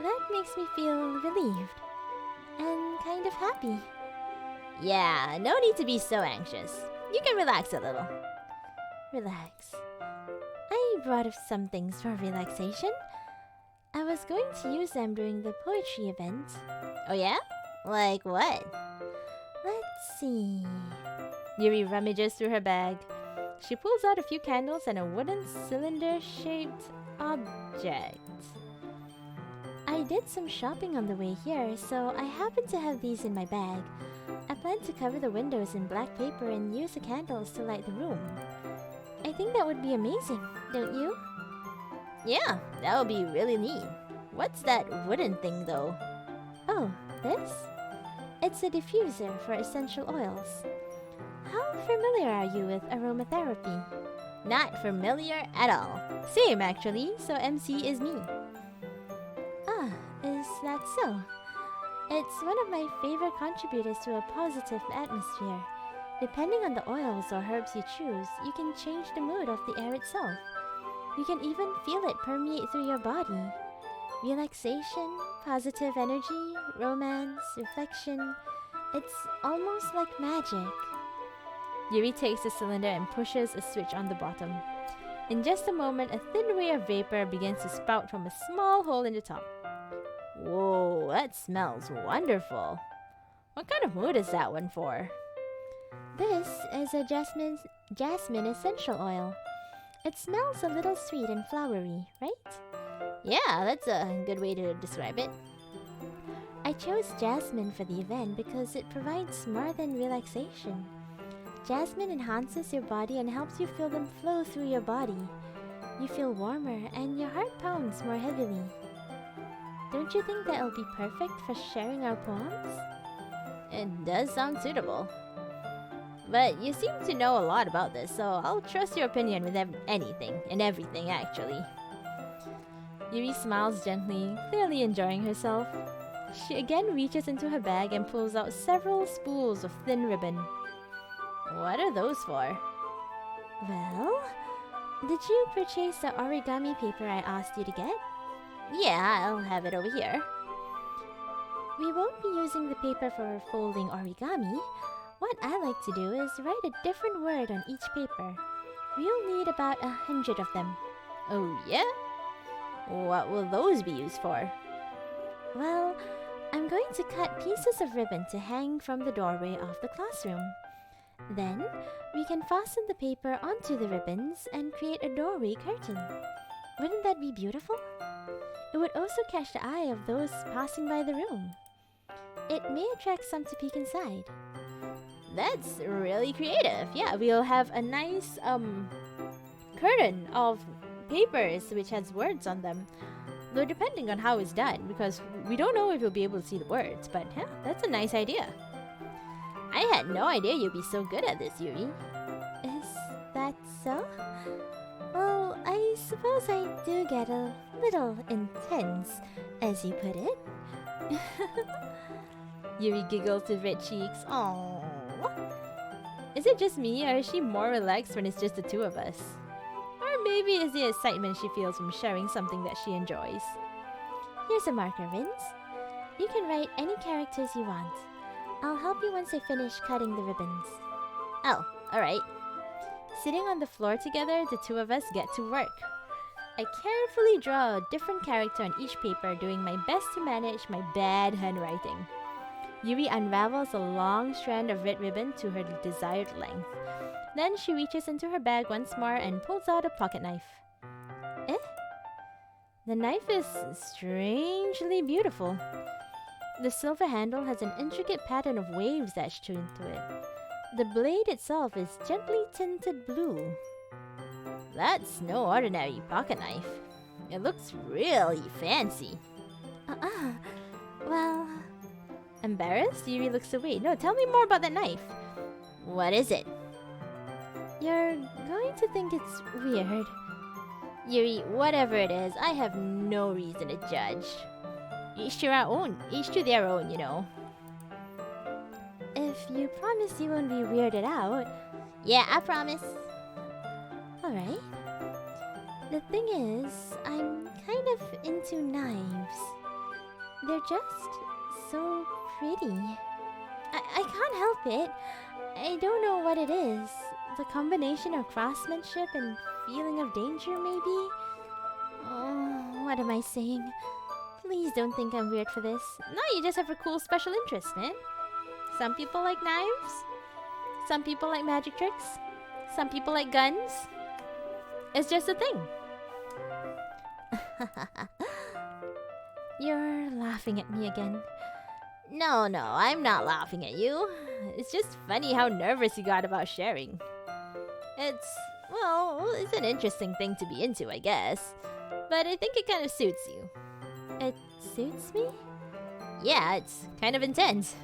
That makes me feel relieved. And kind of happy. Yeah, no need to be so anxious. You can relax a little. Relax. I brought up some things for relaxation. I was going to use them during the poetry event. Oh yeah? Like what? Let's see... Yuri rummages through her bag. She pulls out a few candles and a wooden cylinder-shaped object. I did some shopping on the way here, so I happen to have these in my bag. I plan to cover the windows in black paper and use the candles to light the room. I think that would be amazing, don't you? Yeah, that would be really neat. What's that wooden thing, though? Oh, this? It's a diffuser for essential oils. How familiar are you with aromatherapy? Not familiar at all. Same, actually, so MC is me. Ah, is that so? It's one of my favorite contributors to a positive atmosphere. Depending on the oils or herbs you choose, you can change the mood of the air itself. You can even feel it permeate through your body. Relaxation, positive energy, romance, reflection. It's almost like magic. Yuri takes the cylinder and pushes a switch on the bottom. In just a moment, a thin ray of vapor begins to spout from a small hole in the top. Whoa, that smells wonderful. What kind of mood is that one for? This is a jasmine essential oil. It smells a little sweet and flowery, right? Yeah, that's a good way to describe it. I chose jasmine for the event because it provides more than relaxation. Jasmine enhances your body and helps you feel them flow through your body. You feel warmer and your heart pounds more heavily. Don't you think that it'll be perfect for sharing our poems? It does sound suitable. But you seem to know a lot about this, so I'll trust your opinion with anything and everything, actually. Yuri smiles gently, clearly enjoying herself. She again reaches into her bag and pulls out several spools of thin ribbon. What are those for? Well, did you purchase the origami paper I asked you to get? Yeah, I'll have it over here. We won't be using the paper for folding origami. What I like to do is write a different word on each paper. We'll need about 100 of them. Oh yeah? What will those be used for? Well, I'm going to cut pieces of ribbon to hang from the doorway of the classroom. Then, we can fasten the paper onto the ribbons and create a doorway curtain. Wouldn't that be beautiful? It would also catch the eye of those passing by the room. It may attract some to peek inside. That's really creative. Yeah, we'll have a nice curtain of papers which has words on them. Though depending on how it's done, because we don't know if we'll be able to see the words, but yeah, that's a nice idea. I had no idea you'd be so good at this, Yuri. Is that so? Well, I suppose I do get a little intense, as you put it. Yuri giggles with red cheeks. Aww. Is it just me, or is she more relaxed when it's just the two of us? Or maybe it's the excitement she feels from sharing something that she enjoys. Here's a marker, Rins. You can write any characters you want. I'll help you once I finish cutting the ribbons. Oh, alright. Sitting on the floor together, the two of us get to work. I carefully draw a different character on each paper, doing my best to manage my bad handwriting. Yuri unravels a long strand of red ribbon to her desired length. Then she reaches into her bag once more and pulls out a pocket knife. Eh? The knife is strangely beautiful. The silver handle has an intricate pattern of waves etched into it. The blade itself is gently tinted blue. That's no ordinary pocket knife. It looks really fancy. Well... Embarrassed, Yuri looks away. No, tell me more about that knife. What is it? You're going to think it's weird. Yuri, whatever it is, I have no reason to judge. Each to our own. Each to their own, you know. If you promise you won't be weirded out... Yeah, I promise. Alright. The thing is, I'm kind of into knives. They're just so pretty. I can't help it. I don't know what it is. The combination of craftsmanship and feeling of danger, maybe? Oh, what am I saying? Please don't think I'm weird for this. No, you just have a cool special interest, man. Some people like knives. Some people like magic tricks. Some people like guns. It's just a thing. You're laughing at me again. No, I'm not laughing at you. It's just funny how nervous you got about sharing. It's an interesting thing to be into, I guess. But I think it kind of suits you. It suits me? Yeah, it's kind of intense.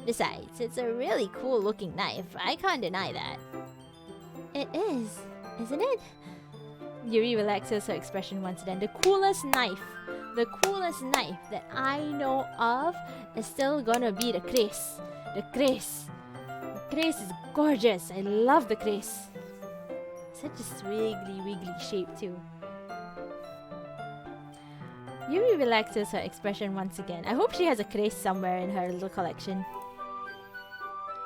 Besides, it's a really cool looking knife. I can't deny that. It is, isn't it? Yuri relaxes her expression once again. The coolest knife that I know of is still gonna be the Chris. The Chris is gorgeous. I love the Chris. Such a wiggly shape too. Yuri relaxes her expression once again. I hope she has a Chris somewhere in her little collection.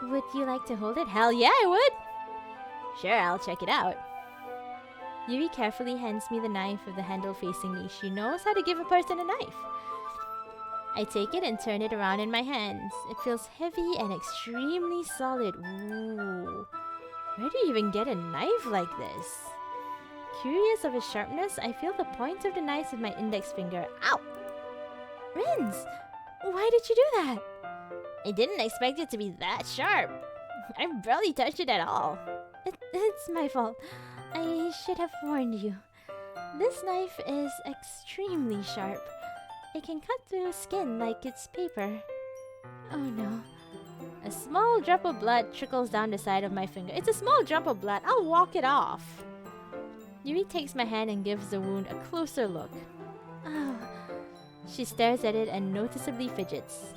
Would you like to hold it? Hell yeah, I would! Sure, I'll check it out. Yuri carefully hands me the knife with the handle facing me. She knows how to give a person a knife. I take it and turn it around in my hands. It feels heavy and extremely solid. Ooh. Where do you even get a knife like this? Curious of its sharpness, I feel the point of the knife with my index finger. Ow! Rins! Why did you do that? I didn't expect it to be that sharp. I barely touched it at all. It's my fault. I should have warned you. This knife is extremely sharp. It can cut through skin like it's paper. Oh no. A small drop of blood trickles down the side of my finger. It's a small drop of blood. I'll walk it off. Yuri takes my hand and gives the wound a closer look. Oh. She stares at it and noticeably fidgets.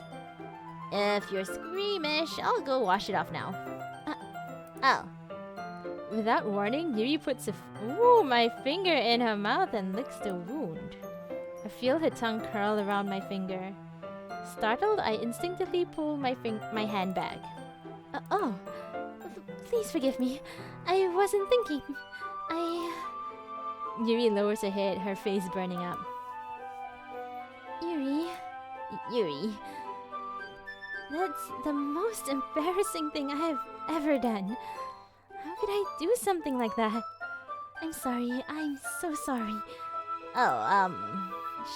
If you're squeamish, I'll go wash it off now. Oh. Without warning, Yuri puts my finger in her mouth and licks the wound. I feel her tongue curl around my finger. Startled, I instinctively pull my hand back. Please forgive me. I wasn't thinking. Yuri lowers her head, her face burning up. Yuri. That's the most embarrassing thing I have ever done. How could I do something like that? I'm sorry. I'm so sorry.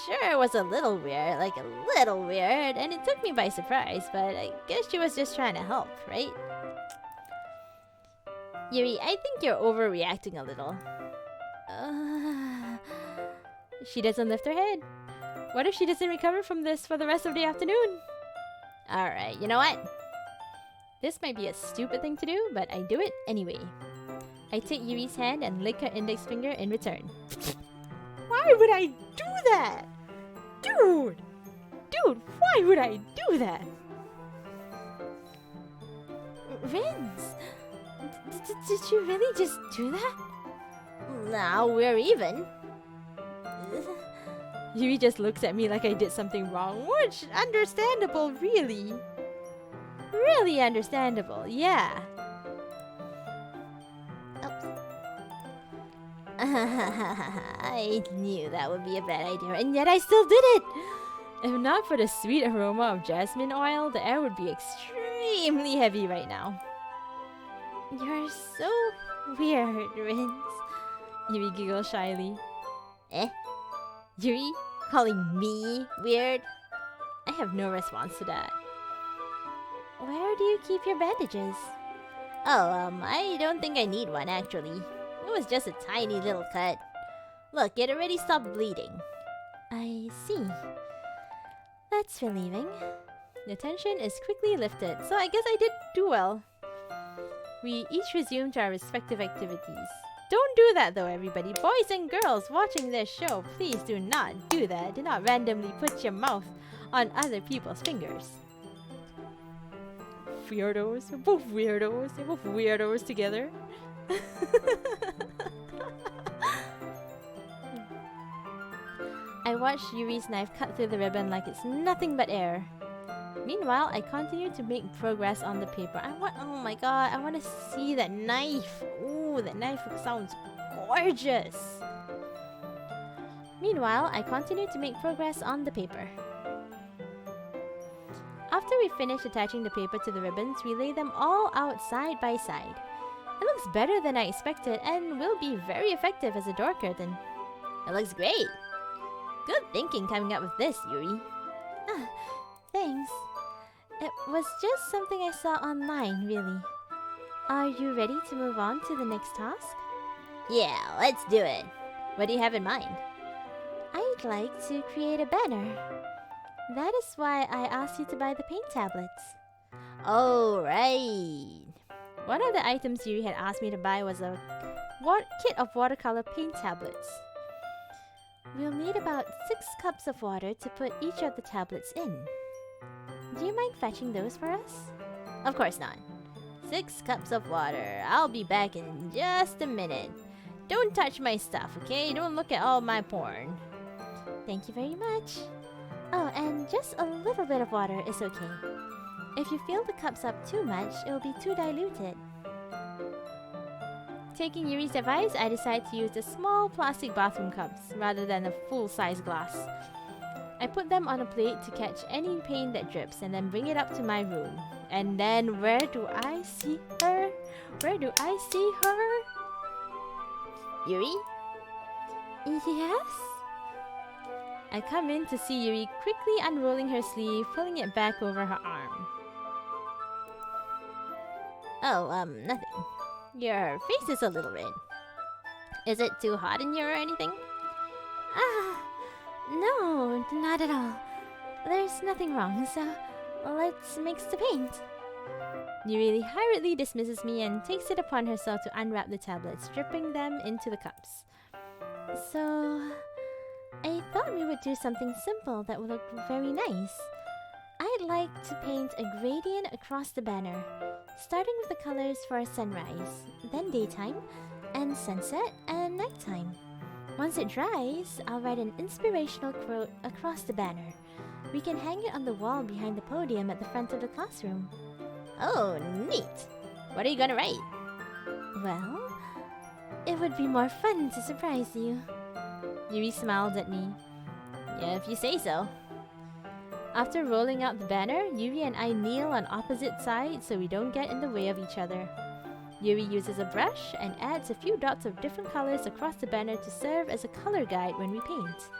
Sure, it was a little weird, and it took me by surprise, but I guess she was just trying to help, right? Yuri, I think you're overreacting a little. She doesn't lift her head. What if she doesn't recover from this for the rest of the afternoon? Alright, you know what? This might be a stupid thing to do, but I do it anyway. I take Yuri's hand and lick her index finger in return. Why would I do that? Dude, why would I do that? Rins, did you really just do that? Now we're even. Yuri just looks at me like I did something wrong, which understandable, really. Really understandable, yeah. I knew that would be a bad idea, and yet I still did it! If not for the sweet aroma of jasmine oil, the air would be extremely heavy right now. You're so weird, Rins. Yuri giggles shyly. Yuri? Calling me weird? I have no response to that. Where do you keep your bandages? I don't think I need one, actually. It was just a tiny little cut. Look, it already stopped bleeding. I see. That's relieving. The tension is quickly lifted, so I guess I did do well. We each resumed our respective activities. Don't do that though, everybody. Boys and girls watching this show, please do not do that. Do not randomly put your mouth on other people's fingers. Weirdos. We're both weirdos. We're both weirdos together. I watched Yuri's knife cut through the ribbon like it's nothing but air. Meanwhile, I continue to make progress on the paper. Oh my god, I want to see that knife. Ooh, that knife sounds gorgeous. Meanwhile, I continue to make progress on the paper. After we finish attaching the paper to the ribbons, we lay them all out side by side. It looks better than I expected and will be very effective as a door curtain. It looks great. Good thinking coming up with this, Yuri. Thanks. It was just something I saw online, really. Are you ready to move on to the next task? Yeah, let's do it. What do you have in mind? I'd like to create a banner. That is why I asked you to buy the paint tablets. Oh, right. One of the items Yuri had asked me to buy was a kit of watercolor paint tablets. We'll need about 6 cups of water to put each of the tablets in. Do you mind fetching those for us? Of course not. 6 cups of water. I'll be back in just a minute. Don't touch my stuff, okay? Don't look at all my porn. Thank you very much. Oh, and just a little bit of water is okay. If you fill the cups up too much, it'll be too diluted. Taking Yuri's advice, I decided to use the small plastic bathroom cups rather than a full-size glass. I put them on a plate to catch any paint that drips and then bring it up to my room. And then where do I see her? Where do I see her? Yuri? Yes? I come in to see Yuri quickly unrolling her sleeve, pulling it back over her arm. Oh, nothing. Your face is a little red. Is it too hot in here or anything? Ah, no, not at all. There's nothing wrong, so let's mix the paint. Yuri hurriedly dismisses me and takes it upon herself to unwrap the tablets, dripping them into the cups. So, I thought we would do something simple that would look very nice. I'd like to paint a gradient across the banner, starting with the colors for sunrise, then daytime, and sunset and nighttime. Once it dries, I'll write an inspirational quote across the banner. We can hang it on the wall behind the podium at the front of the classroom. Oh, neat! What are you gonna write? Well, it would be more fun to surprise you. Yuri smiled at me. Yeah, if you say so. After rolling out the banner, Yuri and I kneel on opposite sides so we don't get in the way of each other. Yuri uses a brush and adds a few dots of different colors across the banner to serve as a color guide when we paint.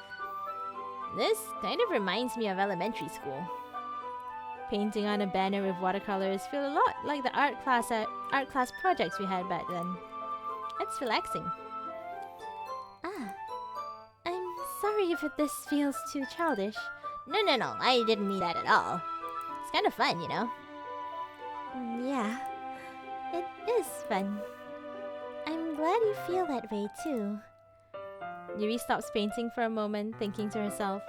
This kind of reminds me of elementary school. Painting on a banner with watercolors feel a lot like the art class projects we had back then. It's relaxing. Ah, I'm sorry if this feels too childish. No, I didn't mean that at all. It's kind of fun, you know? Yeah, it is fun. I'm glad you feel that way too. Yuri stops painting for a moment, thinking to herself.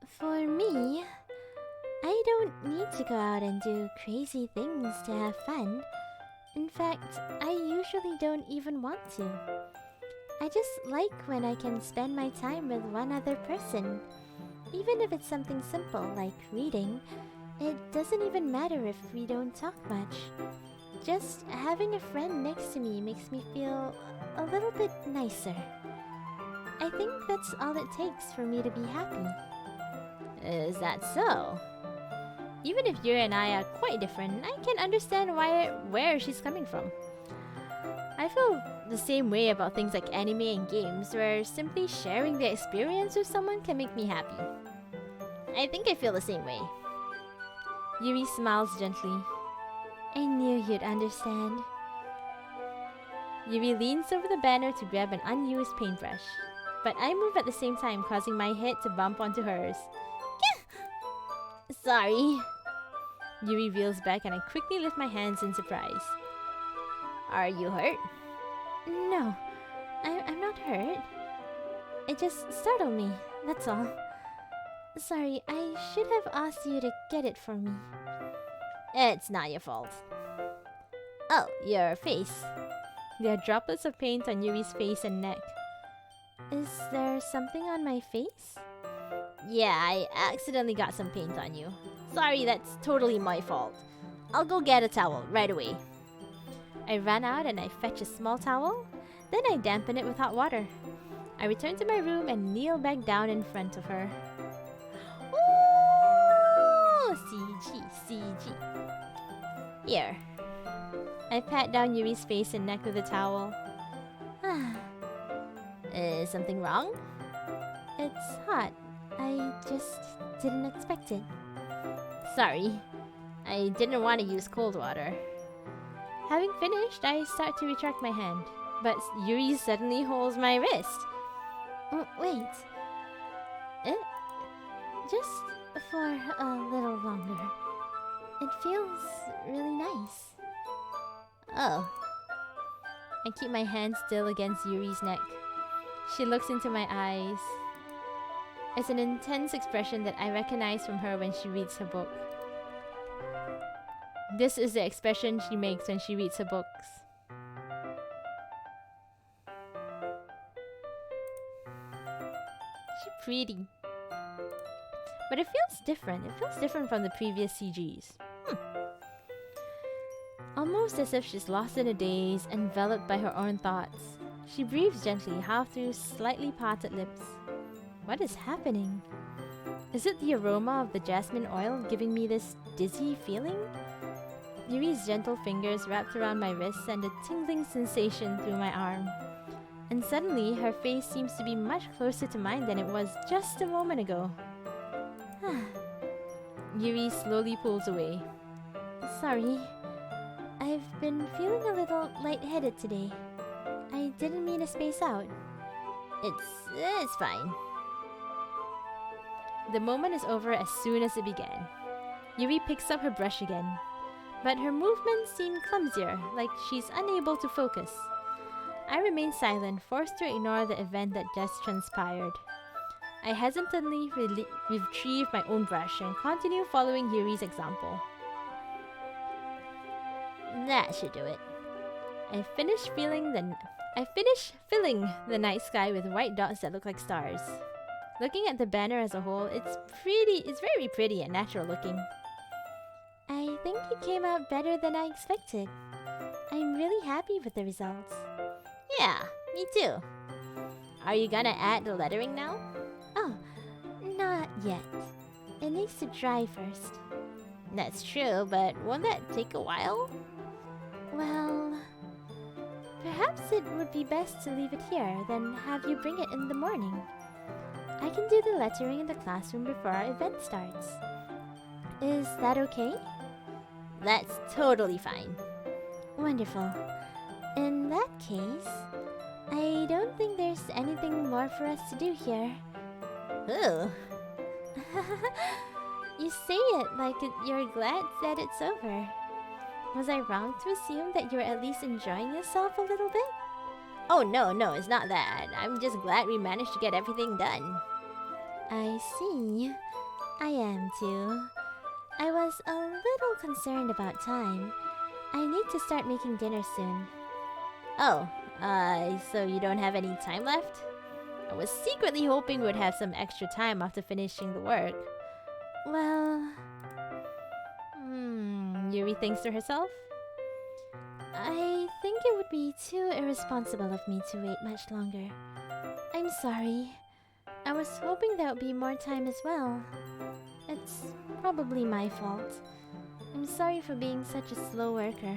For me, I don't need to go out and do crazy things to have fun. In fact, I usually don't even want to. I just like when I can spend my time with one other person. Even if it's something simple like reading, it doesn't even matter if we don't talk much. Just having a friend next to me makes me feel a little bit nicer. I think that's all it takes for me to be happy. Is that so? Even if Yuri and I are quite different, I can understand where she's coming from. I feel the same way about things like anime and games, where simply sharing the experience with someone can make me happy. I think I feel the same way. Yuri smiles gently. I knew you'd understand. Yuri leans over the banner to grab an unused paintbrush, but I move at the same time, causing my head to bump onto hers. Sorry. Yuri reels back and I quickly lift my hands in surprise. Are you hurt? No, I'm not hurt. It just startled me, that's all. Sorry, I should have asked you to get it for me. It's not your fault. Oh, your face. There are droplets of paint on Yuri's face and neck. Is there something on my face? Yeah, I accidentally got some paint on you. Sorry, that's totally my fault. I'll go get a towel right away. I run out and I fetch a small towel. Then I dampen it with hot water. I return to my room and kneel back down in front of her. Ooh, CG. Here. I pat down Yuri's face and neck with a towel. Is something wrong? It's hot. I just didn't expect it. Sorry. I didn't want to use cold water. Having finished, I start to retract my hand, but Yuri suddenly holds my wrist. Wait. Just for a little longer. It feels really nice. Oh. I keep my hand still against Yuri's neck. She looks into my eyes. It's an intense expression that I recognize from her when she reads her book. This is the expression she makes when she reads her books. She's pretty. But it feels different. It feels different from the previous CGs. Almost as if she's lost in a daze, enveloped by her own thoughts. She breathes gently, half through slightly parted lips. What is happening? Is it the aroma of the jasmine oil giving me this dizzy feeling? Yuri's gentle fingers wrapped around my wrist send a tingling sensation through my arm. And suddenly, her face seems to be much closer to mine than it was just a moment ago. Yuri slowly pulls away. Sorry. I've been feeling a little lightheaded today. I didn't mean to space out. It's fine. The moment is over as soon as it began. Yuri picks up her brush again, but her movements seem clumsier, like she's unable to focus. I remain silent, forced to ignore the event that just transpired. I hesitantly retrieve my own brush and continue following Yuri's example. That should do it. I finish filling the night sky with white dots that look like stars. Looking at the banner as a whole, it's very pretty and natural looking. I think it came out better than I expected. I'm really happy with the results. Yeah, me too. Are you gonna add the lettering now? Oh, not yet. It needs to dry first. That's true, but won't that take a while? Well, perhaps it would be best to leave it here, then have you bring it in the morning. I can do the lettering in the classroom before our event starts. Is that okay? That's totally fine. Wonderful. In that case, I don't think there's anything more for us to do here. Ooh. You say it like you're glad that it's over. Was I wrong to assume that you're at least enjoying yourself a little bit? Oh no, it's not that. I'm just glad we managed to get everything done. I see. I am too. I was a little concerned about time. I need to start making dinner soon. Oh, so you don't have any time left? I was secretly hoping we would have some extra time after finishing the work. Well... Yuri thinks to herself. I think it would be too irresponsible of me to wait much longer. I'm sorry. I was hoping there would be more time as well. It's probably my fault. I'm sorry for being such a slow worker.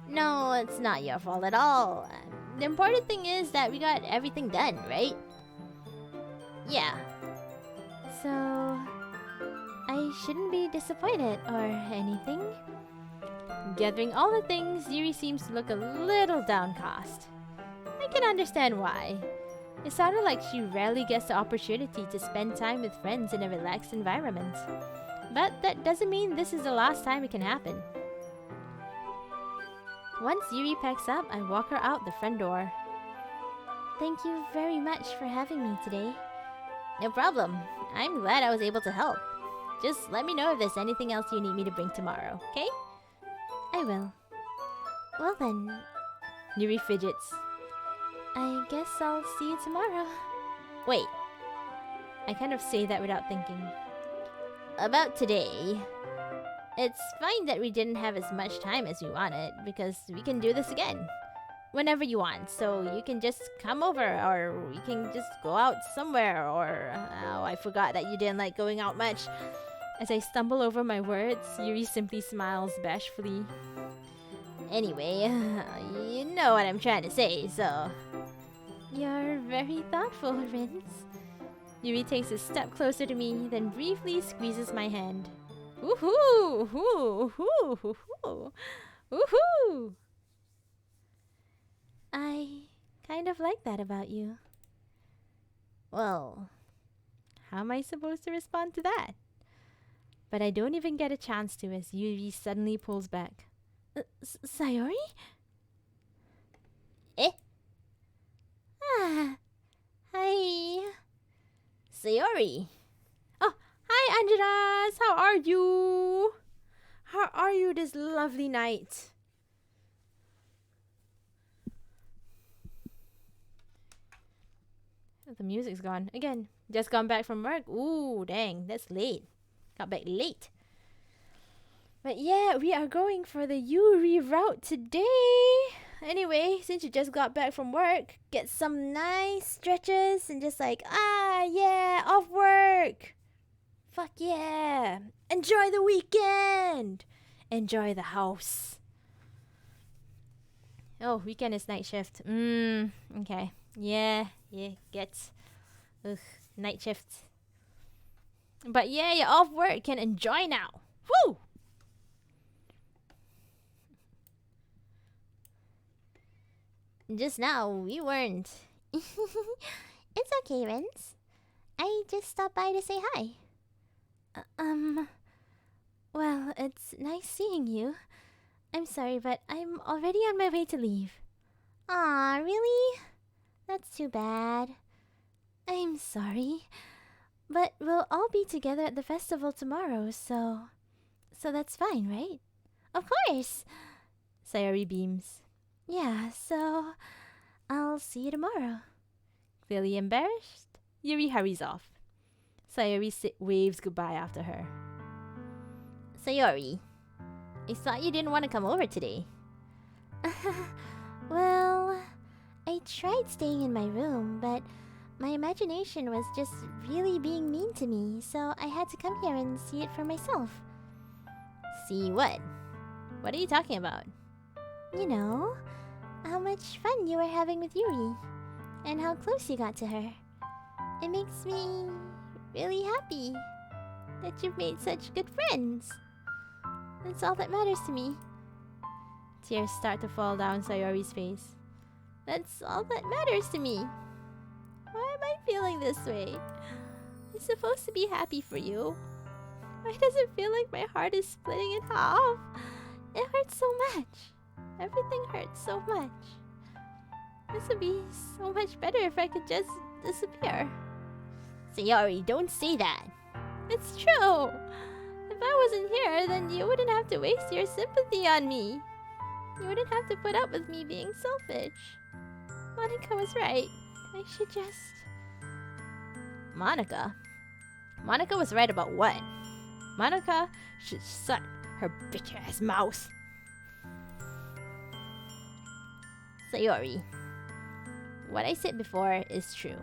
No, it's not your fault at all. The important thing is that we got everything done, right? Yeah. So... I shouldn't be disappointed or anything? Gathering all the things, Yuri seems to look a little downcast. I can understand why. It sounded like she rarely gets the opportunity to spend time with friends in a relaxed environment. But that doesn't mean this is the last time it can happen. Once Yuri packs up, I walk her out the front door. Thank you very much for having me today. No problem. I'm glad I was able to help. Just let me know if there's anything else you need me to bring tomorrow, okay? I will. Well then... Yuri fidgets. I guess I'll see you tomorrow. Wait. I kind of say that without thinking. About today... It's fine that we didn't have as much time as we wanted, because we can do this again. Whenever you want, so you can just come over, or we can just go out somewhere, or... Oh, I forgot that you didn't like going out much. As I stumble over my words, Yuri simply smiles bashfully. Anyway, you know what I'm trying to say, so... You're very thoughtful, Rince. Yuri takes a step closer to me, then briefly squeezes my hand. Woohoo! Woohoo! Woohoo! Woohoo! Woohoo! I kind of like that about you. Well, how am I supposed to respond to that? But I don't even get a chance to as Yuri suddenly pulls back. Sayori? Eh? Ah, hi. Sayori! Oh, hi Anjanas! How are you? How are you this lovely night? The music's gone. Again, just gone back from work. Ooh, dang, that's late. Got back late. But yeah, we are going for the Yuri route today. Anyway, since you just got back from work, get some nice stretches and just like, yeah, off work. Fuck yeah. Enjoy the weekend. Enjoy the house. Oh, weekend is night shift. Okay. Yeah, gets night shifts. But yeah, you're off work, can enjoy now. Woo! Just now, we weren't. It's okay, Rins. I just stopped by to say hi. Well, it's nice seeing you. I'm sorry, but I'm already on my way to leave. Aw, really? That's too bad. I'm sorry. But we'll all be together at the festival tomorrow, so that's fine, right? Of course! Sayori beams. Yeah, so I'll see you tomorrow. Clearly embarrassed, Yuri hurries off. Sayori waves goodbye after her. Sayori, I thought you didn't want to come over today. Well, I tried staying in my room, but my imagination was just really being mean to me, so I had to come here and see it for myself. See what? What are you talking about? You know, how much fun you were having with Yuri, and how close you got to her. It makes me really happy that you've made such good friends. That's all that matters to me. Tears start to fall down Sayori's face. That's all that matters to me. Why am I feeling this way? I'm supposed to be happy for you. Why does it feel like my heart is splitting in half? It hurts so much. Everything hurts so much. This would be so much better if I could just disappear. Sayori, don't say that. It's true. If I wasn't here, then you wouldn't have to waste your sympathy on me. You wouldn't have to put up with me being selfish. Monica was right. I should just... Monica? Monica was right about what? Monica should shut her bitch-ass mouth. Sayori, what I said before is true.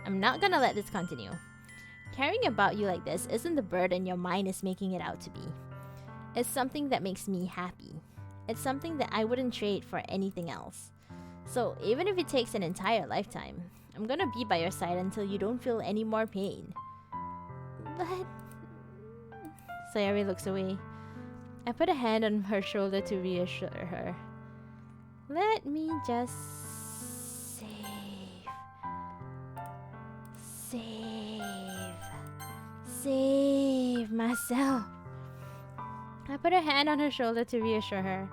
I'm not gonna let this continue. Caring about you like this isn't the burden your mind is making it out to be. It's something that makes me happy. It's something that I wouldn't trade for anything else. So even if it takes an entire lifetime, I'm gonna be by your side until you don't feel any more pain. But... Sayori looks away. I put a hand on her shoulder to reassure her. Let me just save myself. I put a hand on her shoulder to reassure her.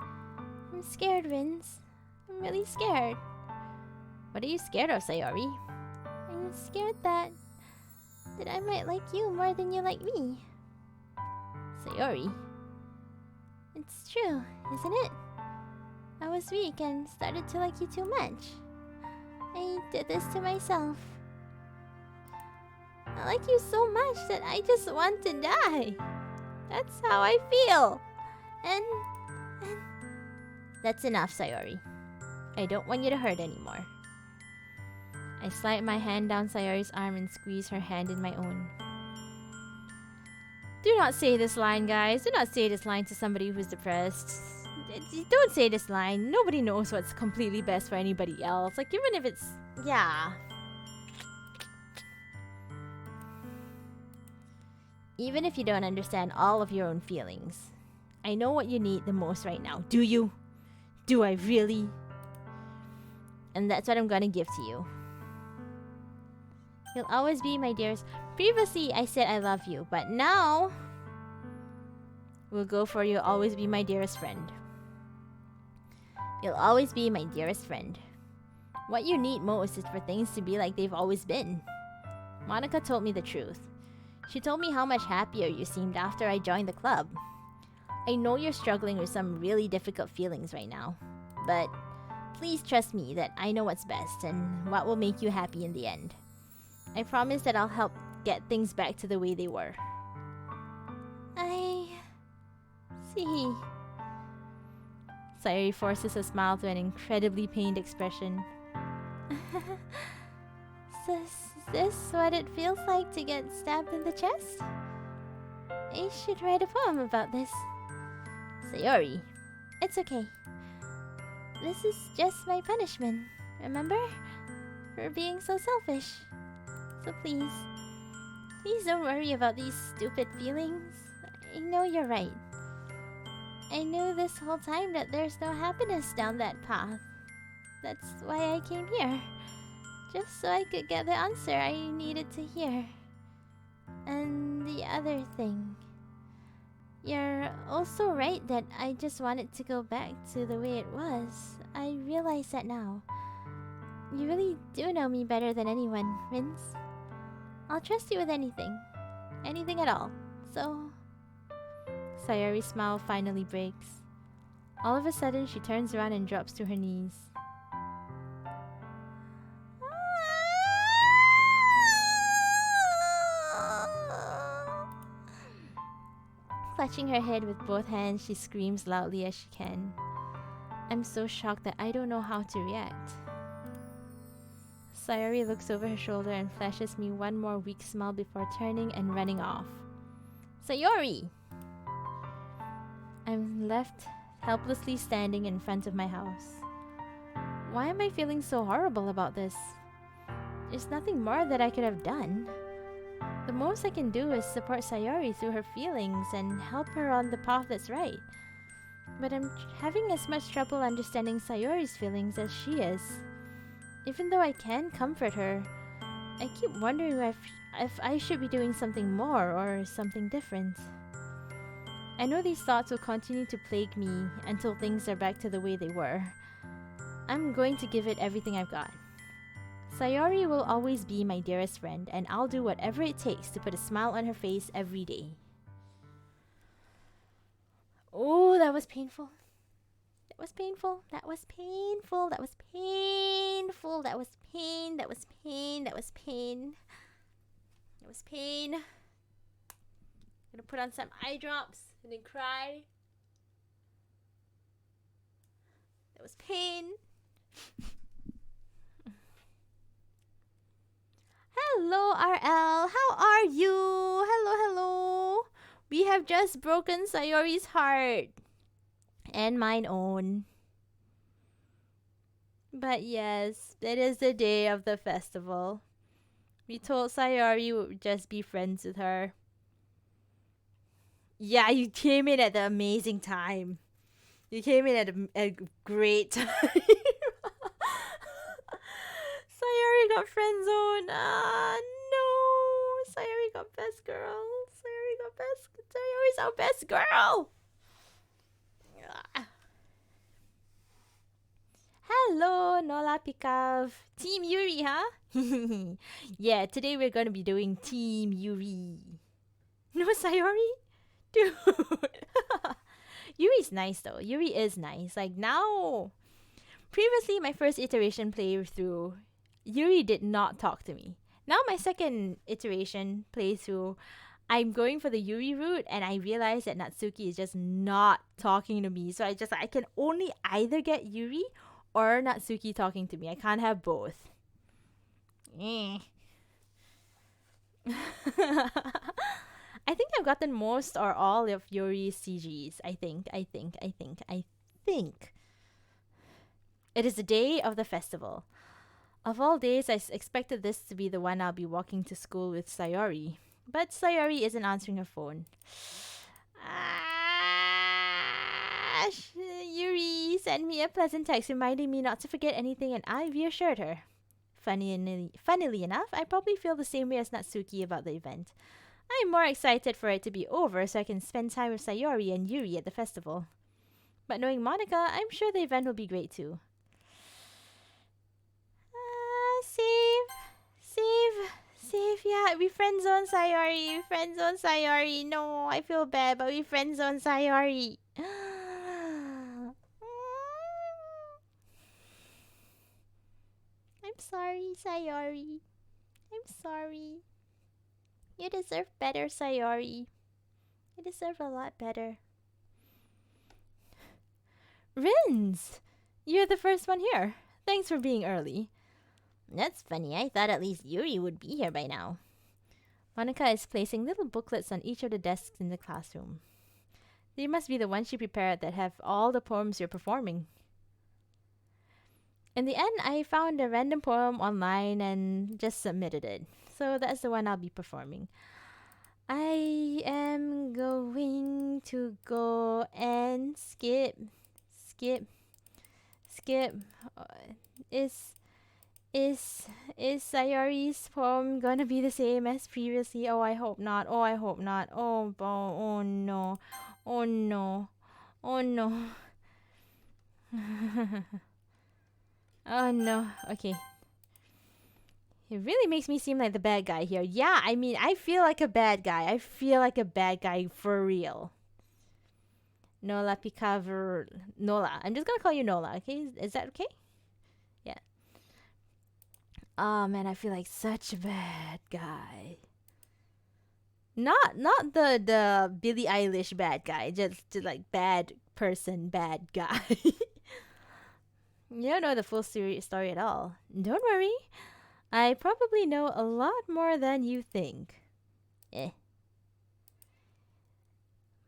I'm scared, Rins. I'm really scared. What are you scared of, Sayori? I'm scared that I might like you more than you like me. Sayori? It's true, isn't it? I was weak and started to like you too much. I did this to myself. I like you so much that I just want to die. That's how I feel. And... That's enough, Sayori. I don't want you to hurt anymore. I slide my hand down Sayori's arm and squeeze her hand in my own. Do not say this line, guys. Do not say this line to somebody who's depressed. Don't say this line. Nobody knows what's completely best for anybody else. Like, even if it's... Yeah. Even if you don't understand all of your own feelings, I know what you need the most right now. Do you? Do I really? And that's what I'm gonna give to you. You'll always be my dearest. Previously, I said I love you, but now... We'll go for you'll always be my dearest friend. You'll always be my dearest friend. What you need most is for things to be like they've always been. Monica told me the truth. She told me how much happier you seemed after I joined the club. I know you're struggling with some really difficult feelings right now, but please trust me that I know what's best and what will make you happy in the end. I promise that I'll help get things back to the way they were. I see. Sayori forces a smile to an incredibly pained expression. Is this what it feels like to get stabbed in the chest? I should write a poem about this. Sayori. It's okay. This is just my punishment, remember? For being so selfish. So please don't worry about these stupid feelings. I know you're right. I knew this whole time that there's no happiness down that path. That's why I came here. Just so I could get the answer I needed to hear. And the other thing. You're also right that I just wanted to go back to the way it was. I realize that now. You really do know me better than anyone, Vince. I'll trust you with anything. Anything at all. So... Sayori's smile finally breaks. All of a sudden, she turns around and drops to her knees. Clutching her head with both hands, she screams loudly as she can. I'm so shocked that I don't know how to react. Sayori looks over her shoulder and flashes me one more weak smile before turning and running off. Sayori! I'm left helplessly standing in front of my house. Why am I feeling so horrible about this? There's nothing more that I could have done. The most I can do is support Sayori through her feelings and help her on the path that's right. But I'm having as much trouble understanding Sayori's feelings as she is. Even though I can comfort her, I keep wondering if I should be doing something more or something different. I know these thoughts will continue to plague me until things are back to the way they were. I'm going to give it everything I've got. Sayori will always be my dearest friend, and I'll do whatever it takes to put a smile on her face every day. Oh, that was painful. That was painful. That was painful. That was painful. That was pain. That was pain. That was pain. That was pain. I'm gonna put on some eye drops and then cry. That was pain. Hello, RL. How are you? Hello, hello. We have just broken Sayori's heart. And mine own. But yes, it is the day of the festival. We told Sayori we would just be friends with her. Yeah, you came in at the amazing time. You came in at a great time. Sayori got friend zone. Ah, no. Sayori got best girl. Sayori's our best girl. Ah. Hello, Nola Pikav. Team Yuri, huh? Yeah, today we're gonna be doing Team Yuri. No Sayori? Dude. Yuri's nice though. Yuri is nice. Like now, previously my first iteration playthrough, Yuri did not talk to me. Now my second iteration playthrough, I'm going for the Yuri route and I realize that Natsuki is just not talking to me. So I can only either get Yuri or Natsuki talking to me. I can't have both. I think I've gotten most or all of Yuri's CGs. I think. It is the day of the festival. Of all days, I expected this to be the one I'll be walking to school with Sayori. But Sayori isn't answering her phone. Yuri sent me a pleasant text reminding me not to forget anything and I reassured her. Funnily enough, I probably feel the same way as Natsuki about the event. I'm more excited for it to be over so I can spend time with Sayori and Yuri at the festival. But knowing Monica, I'm sure the event will be great too. Save. Yeah, we friend zone Sayori. No, I feel bad, but we friend zone Sayori. I'm sorry, Sayori. I'm sorry. You deserve better, Sayori. You deserve a lot better. Rins! You're the first one here. Thanks for being early. That's funny. I thought at least Yuri would be here by now. Monica is placing little booklets on each of the desks in the classroom. They must be the ones she prepared that have all the poems you're performing. In the end, I found a random poem online and just submitted it. So that's the one I'll be performing. I am going to go and skip Is Sayori's poem gonna be the same as previously? Oh, I hope not. Oh, I hope not. Oh no. Oh no. Oh no. Oh no. Okay. It really makes me seem like the bad guy here. Yeah, I mean, I feel like a bad guy. I feel like a bad guy for real. Nola Picaver... Nola. I'm just gonna call you Nola, okay? Is that okay? Yeah. Oh man, I feel like such a bad guy. Not the Billie Eilish bad guy, just like bad person, bad guy. You don't know the full story at all. Don't worry. I probably know a lot more than you think.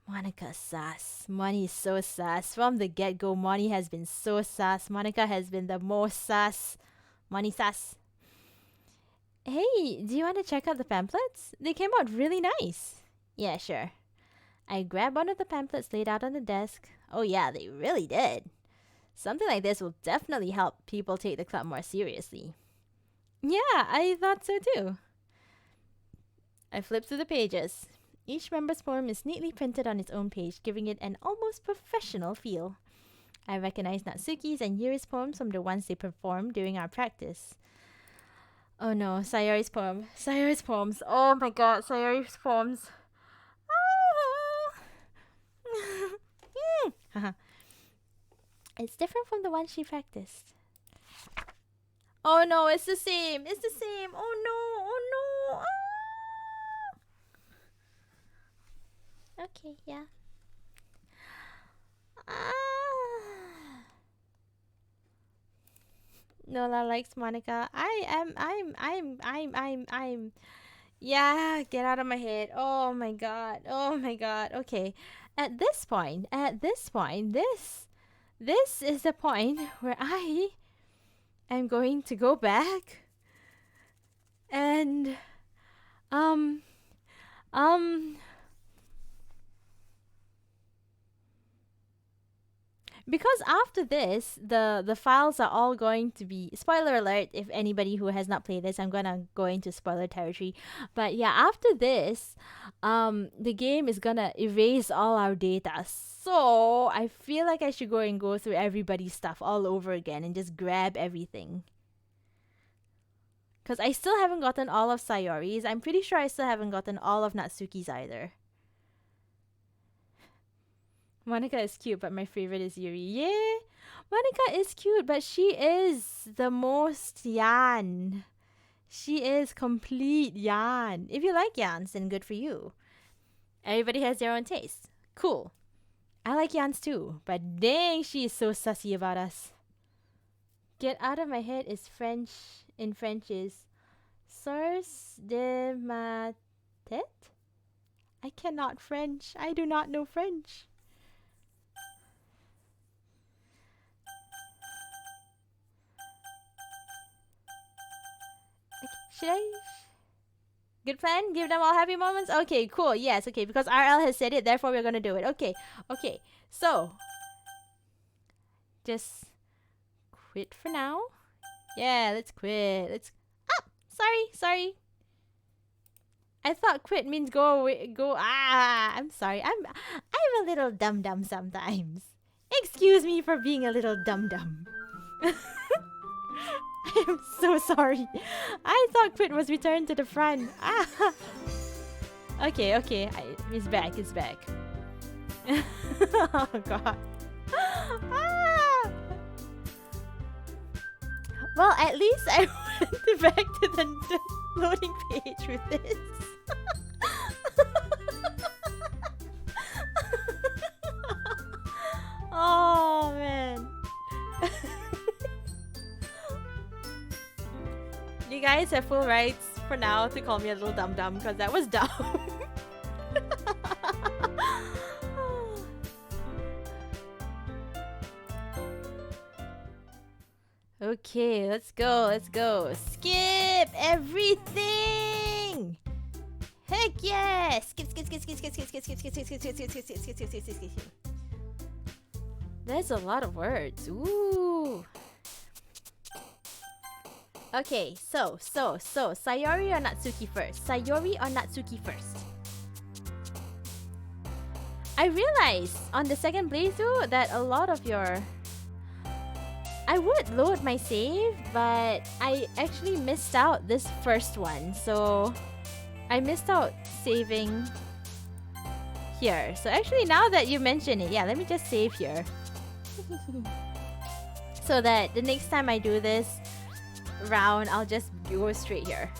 Monica sus. Moni is so sus. From the get-go, Moni has been so sus. Monica has been the most sus. Moni sus. Hey, do you want to check out the pamphlets? They came out really nice. Yeah, sure. I grabbed one of the pamphlets laid out on the desk. Oh yeah, they really did. Something like this will definitely help people take the club more seriously. Yeah, I thought so too. I flipped through the pages. Each member's poem is neatly printed on its own page, giving it an almost professional feel. I recognized Natsuki's and Yuri's poems from the ones they performed during our practice. Oh no, Sayori's poem. Sayori's poems. Oh my god, Sayori's poems. It's different from the one she practiced. Oh no, it's the same. It's the same. Oh no. Oh no. Ah. Okay, yeah. Nola likes Monica. I'm. Yeah, get out of my head. Oh my god. Oh my god. Okay. At this point, this is the point where I am going to go back and because after this, the files are all going to be, spoiler alert if anybody who has not played this, I'm gonna go into spoiler territory. But yeah, after this, the game is gonna erase all our data. So I feel like I should go through everybody's stuff all over again and just grab everything. Because I still haven't gotten all of Sayori's. I'm pretty sure I still haven't gotten all of Natsuki's either. Monica is cute, but my favorite is Yuri. Yeah, Monica is cute, but she is the most Yan. She is complete Yan. If you like Yans, then good for you. Everybody has their own taste. Cool. I like Yans too, but dang, she is so sussy about us. Get out of my head is French. In French is source de ma tête? I cannot French. I do not know French. Should I? Good plan? Give them all happy moments? Okay, cool. Yes, okay. Because RL has said it, therefore we're gonna do it. Okay, okay. So, just quit for now. Yeah, let's quit. Let's... Ah! Sorry. I thought quit means go away. Go... Ah! I'm sorry. I'm a little dum-dum sometimes. Excuse me for being a little dum-dum. I'm so sorry. I thought quit was return to the front. Ah. Okay. It's back. Oh god. Ah. Well, at least I went back to the loading page with this. Oh man. You guys have full rights for now to call me a little dum-dum because that was dumb. Okay, let's go. Skip everything! Heck yeah! Skip. There's a lot of words. Ooh. Okay, so, Sayori or Natsuki first? Sayori or Natsuki first? I realized on the second playthrough that a lot of your... I would load my save, but I actually missed out this first one. So, I missed out saving here. So actually, now that you mention it, yeah, let me just save here. So that the next time I do this round, I'll just go straight here.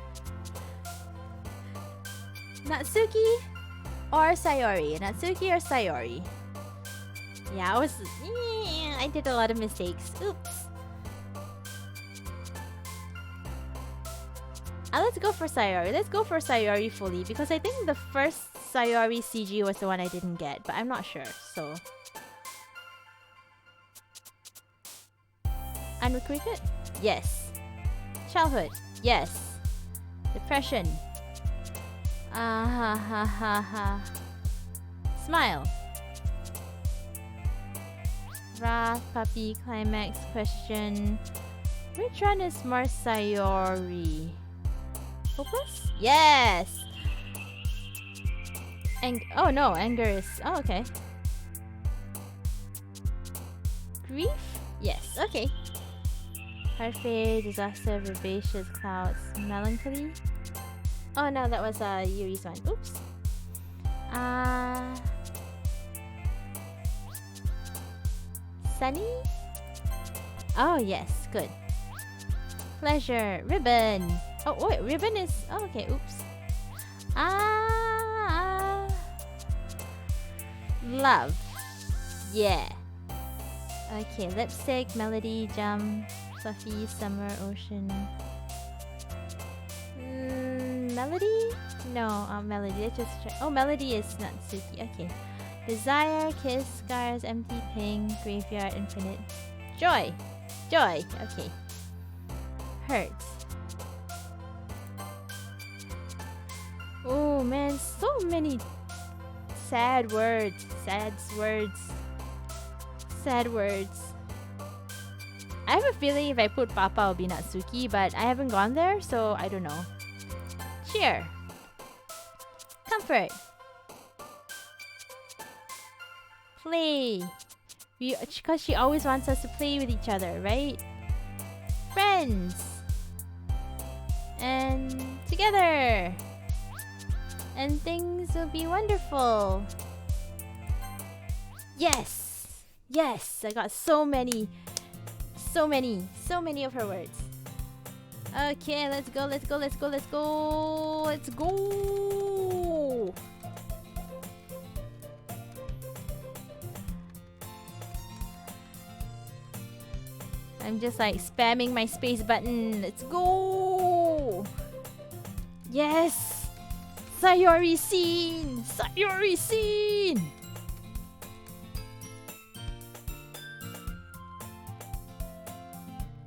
Natsuki or Sayori? Natsuki or Sayori? Yeah, I did a lot of mistakes. Oops. Let's go for Sayori. Let's go for Sayori fully because I think the first Sayori CG was the one I didn't get, but I'm not sure, so... Unrecruited? Yes. Childhood? Yes. Depression? Ha ha ha ha. Smile? Wrath, puppy, climax, question... Which one is more Sayori? Hopeless? Yes! Oh no, anger is... Oh, okay. Grief? Yes, okay. Parfait, disaster, vivacious, clouds, melancholy? Oh no, that was Yuri's one. Oops. Sunny? Oh yes, good. Pleasure, ribbon. Oh wait, ribbon is... Oh, okay, oops. Love. Yeah. Okay, lipstick, melody, jump, fluffy, summer, ocean. Melody? No, melody. Let's just try. Oh, melody is Natsuki. Okay. Desire, kiss, scars, empty, ping, graveyard, infinite. Joy. Joy. Okay. Hurt. Oh man, so many sad words. Sad words. Sad words. I have a feeling if I put Papa, it'll be Natsuki, but I haven't gone there, so I don't know. Cheer. Comfort. Play. Because she always wants us to play with each other, right? Friends. And together. And things will be wonderful. Yes. Yes, I got so many of her words. Okay, let's go. I'm just like spamming my space button. Let's go. Yes. Sayori scene.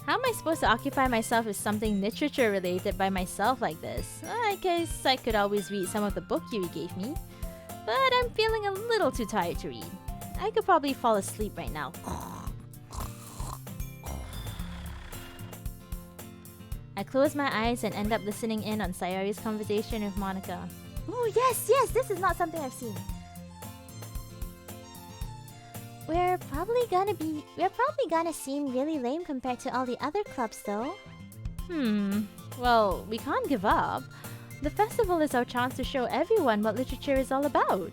How am I supposed to occupy myself with something literature related by myself like this? I guess I could always read some of the book Yuri gave me. But I'm feeling a little too tired to read. I could probably fall asleep right now. I close my eyes and end up listening in on Sayori's conversation with Monica. Oh yes, this is not something I've seen. We're probably gonna seem really lame compared to all the other clubs though. Well, we can't give up. The festival is our chance to show everyone what literature is all about.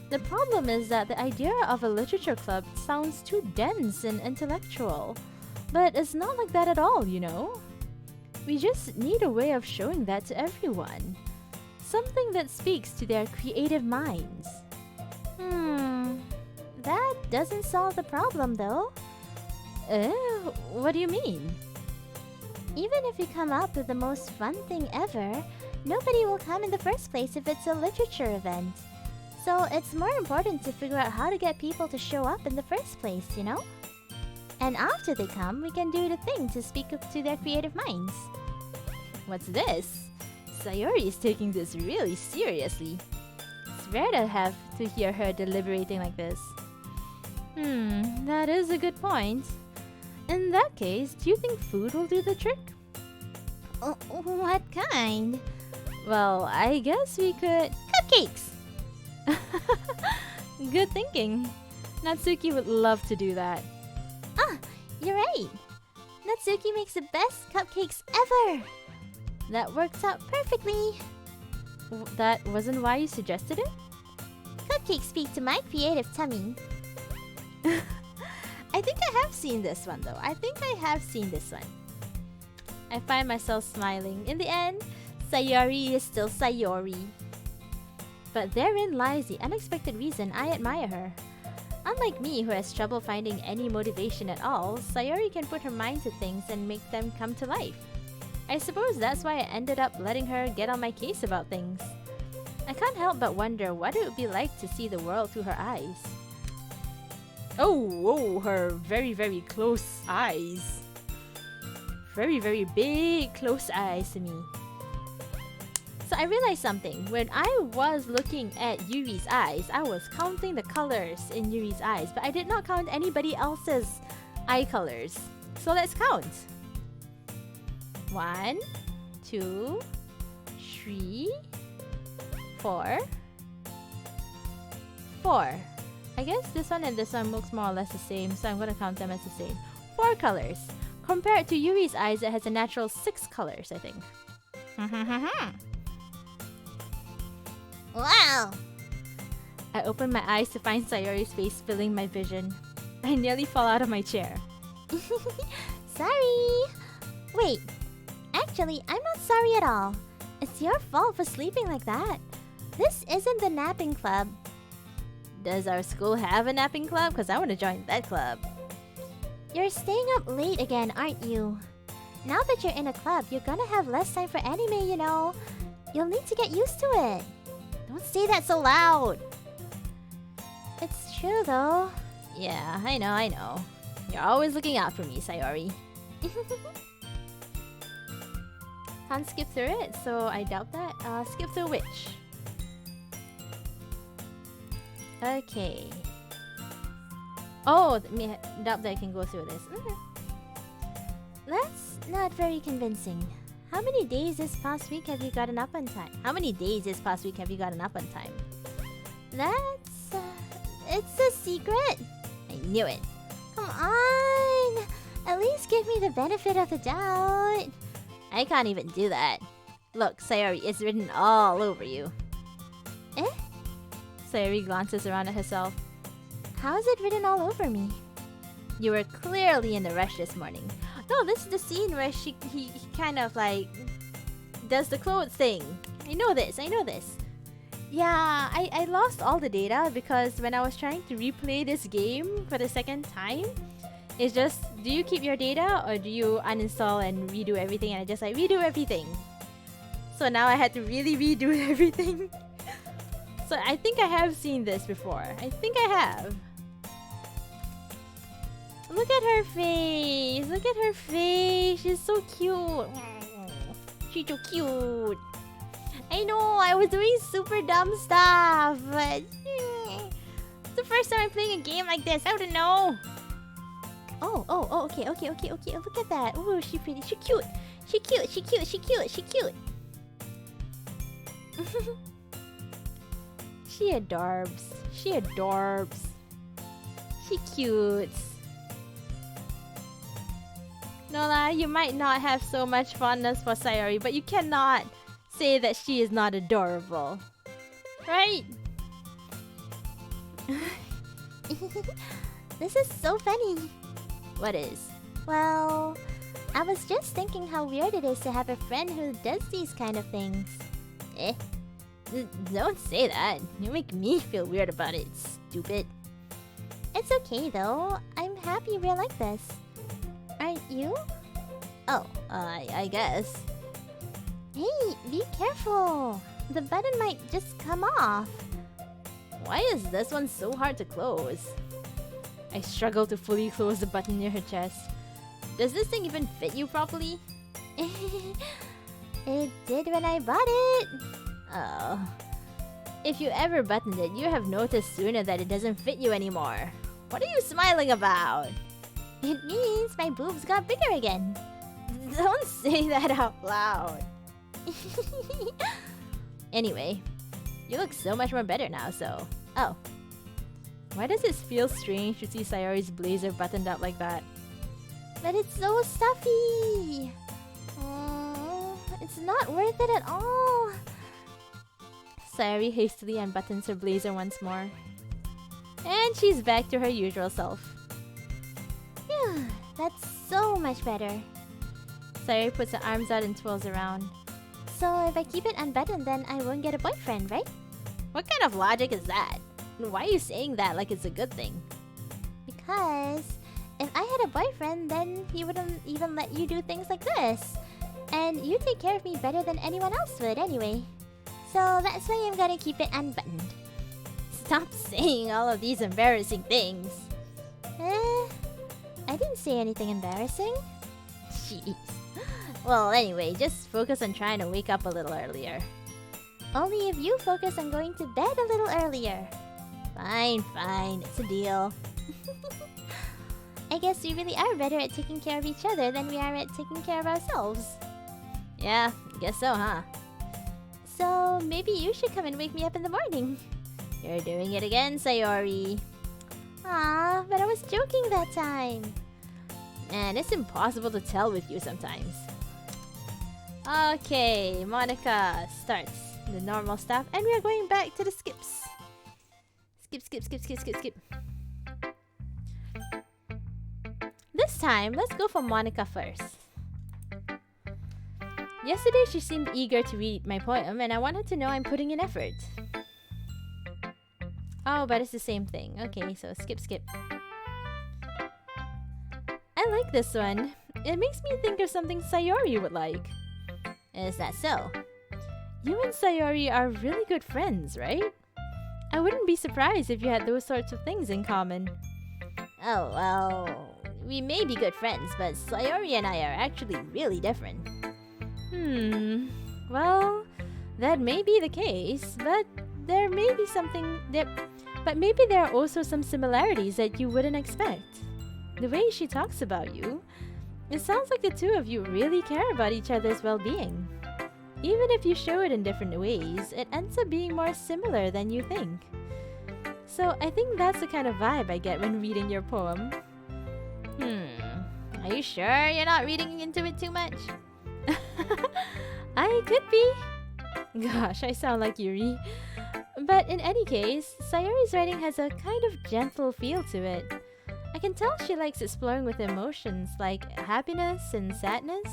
The problem is that the idea of a literature club sounds too dense and intellectual. But it's not like that at all, you know? We just need a way of showing that to everyone. Something that speaks to their creative minds. That doesn't solve the problem though. What do you mean? Even if you come up with the most fun thing ever, nobody will come in the first place if it's a literature event. So it's more important to figure out how to get people to show up in the first place, you know? And after they come, we can do the thing to speak up to their creative minds. What's this? Sayori is taking this really seriously. It's rare to hear her deliberating like this. That is a good point. In that case, do you think food will do the trick? What kind? Well, I guess we could... Cupcakes! Good thinking. Natsuki would love to do that. Ah, you're right. Natsuki makes the best cupcakes ever. That works out perfectly. That wasn't why you suggested it? Cupcakes speak to my creative tummy. I think I have seen this one though. I find myself smiling. In the end, Sayori is still Sayori. But therein lies the unexpected reason I admire her. Unlike me, who has trouble finding any motivation at all, Sayori can put her mind to things and make them come to life. I suppose that's why I ended up letting her get on my case about things. I can't help but wonder what it would be like to see the world through her eyes. Oh, her very, very close eyes. Very, very big, close eyes to me. So I realized something. When I was looking at Yuri's eyes, I was counting the colors in Yuri's eyes, but I did not count anybody else's eye colors. So let's count. 1, 2, 3, 4. 4. I guess this one and this one looks more or less the same, so I'm gonna count them as the same. 4 colors. Compared to Yuri's eyes, it has a natural 6 colors, I think. Wow! I open my eyes to find Sayori's face filling my vision. I nearly fall out of my chair. Sorry! Wait, actually, I'm not sorry at all. It's your fault for sleeping like that. This isn't the napping club. Does our school have a napping club? Because I want to join that club. You're staying up late again, aren't you? Now that you're in a club, you're gonna have less time for anime, you know. You'll need to get used to it. Don't say that so loud. It's true, though. Yeah, I know. You're always looking out for me, Sayori. Can't skip through it, so I doubt that. Skip through which? Okay. Oh, doubt that I can go through this. That's not very convincing. How many days this past week have you gotten up on time? That's... it's a secret? I knew it. Come on! At least give me the benefit of the doubt. I can't even do that. Look, Sayori, it's written all over you. Eh? Sayori glances around at herself. How is it written all over me? You were clearly in a rush this morning. No, this is the scene where he kind of like does the clothes thing. I know this. Yeah, I lost all the data because when I was trying to replay this game for the second time, it's just, do you keep your data or do you uninstall and redo everything? And I just like redo everything. So now I had to really redo everything. So I think I have seen this before. I think I have. Look at her face. She's so cute. She's so cute. I know, I was doing super dumb stuff, but it's the first time I'm playing a game like this. I don't know. Oh, okay. Look at that. Ooh, she's pretty. She's cute. She adorbs. She cute. Nola, you might not have so much fondness for Sayori, but you cannot say that she is not adorable. Right? This is so funny. What is? Well, I was just thinking how weird it is to have a friend who does these kind of things. Don't say that. You make me feel weird about it, stupid. It's okay though. I'm happy we're like this. Aren't you? Oh, I guess. Hey, be careful. The button might just come off. Why is this one so hard to close? I struggle to fully close the button near her chest. Does this thing even fit you properly? It did when I bought it. Oh. If you ever buttoned it, you have noticed sooner that it doesn't fit you anymore. What are you smiling about? It means my boobs got bigger again. Don't say that out loud. Anyway, you look so much more better now, so... Oh. Why does it feel strange to see Sayori's blazer buttoned up like that? But it's so stuffy. Oh, it's not worth it at all. Sayori hastily unbuttons her blazer once more. And she's back to her usual self. Phew, that's so much better. Sayori puts her arms out and twirls around. So if I keep it unbuttoned, then I won't get a boyfriend, right? What kind of logic is that? And why are you saying that like it's a good thing? Because if I had a boyfriend, then he wouldn't even let you do things like this. And you take care of me better than anyone else would anyway. So that's why I'm gonna keep it unbuttoned. Stop saying all of these embarrassing things. I didn't say anything embarrassing. Jeez. Well, anyway, just focus on trying to wake up a little earlier. Only if you focus on going to bed a little earlier. Fine, fine. It's a deal. I guess we really are better at taking care of each other than we are at taking care of ourselves. Yeah, guess so, huh? So maybe you should come and wake me up in the morning. You're doing it again, Sayori. Ah, but I was joking that time. And it's impossible to tell with you sometimes. Okay, Monica starts the normal stuff, and we are going back to the skips. Skip, skip, skip, skip, skip, skip. This time, let's go for Monica first. Yesterday, she seemed eager to read my poem, and I want her to know I'm putting in effort. Oh, but it's the same thing. Okay, so skip, skip. I like this one. It makes me think of something Sayori would like. Is that so? You and Sayori are really good friends, right? I wouldn't be surprised if you had those sorts of things in common. Oh, well, we may be good friends, but Sayori and I are actually really different. Well, that may be the case, but there may be something that... But maybe there are also some similarities that you wouldn't expect. The way she talks about you, it sounds like the two of you really care about each other's well-being. Even if you show it in different ways, it ends up being more similar than you think. So I think that's the kind of vibe I get when reading your poem. Are you sure you're not reading into it too much? I could be. Gosh, I sound like Yuri. But in any case, Sayori's writing has a kind of gentle feel to it. I can tell she likes exploring with emotions like happiness and sadness.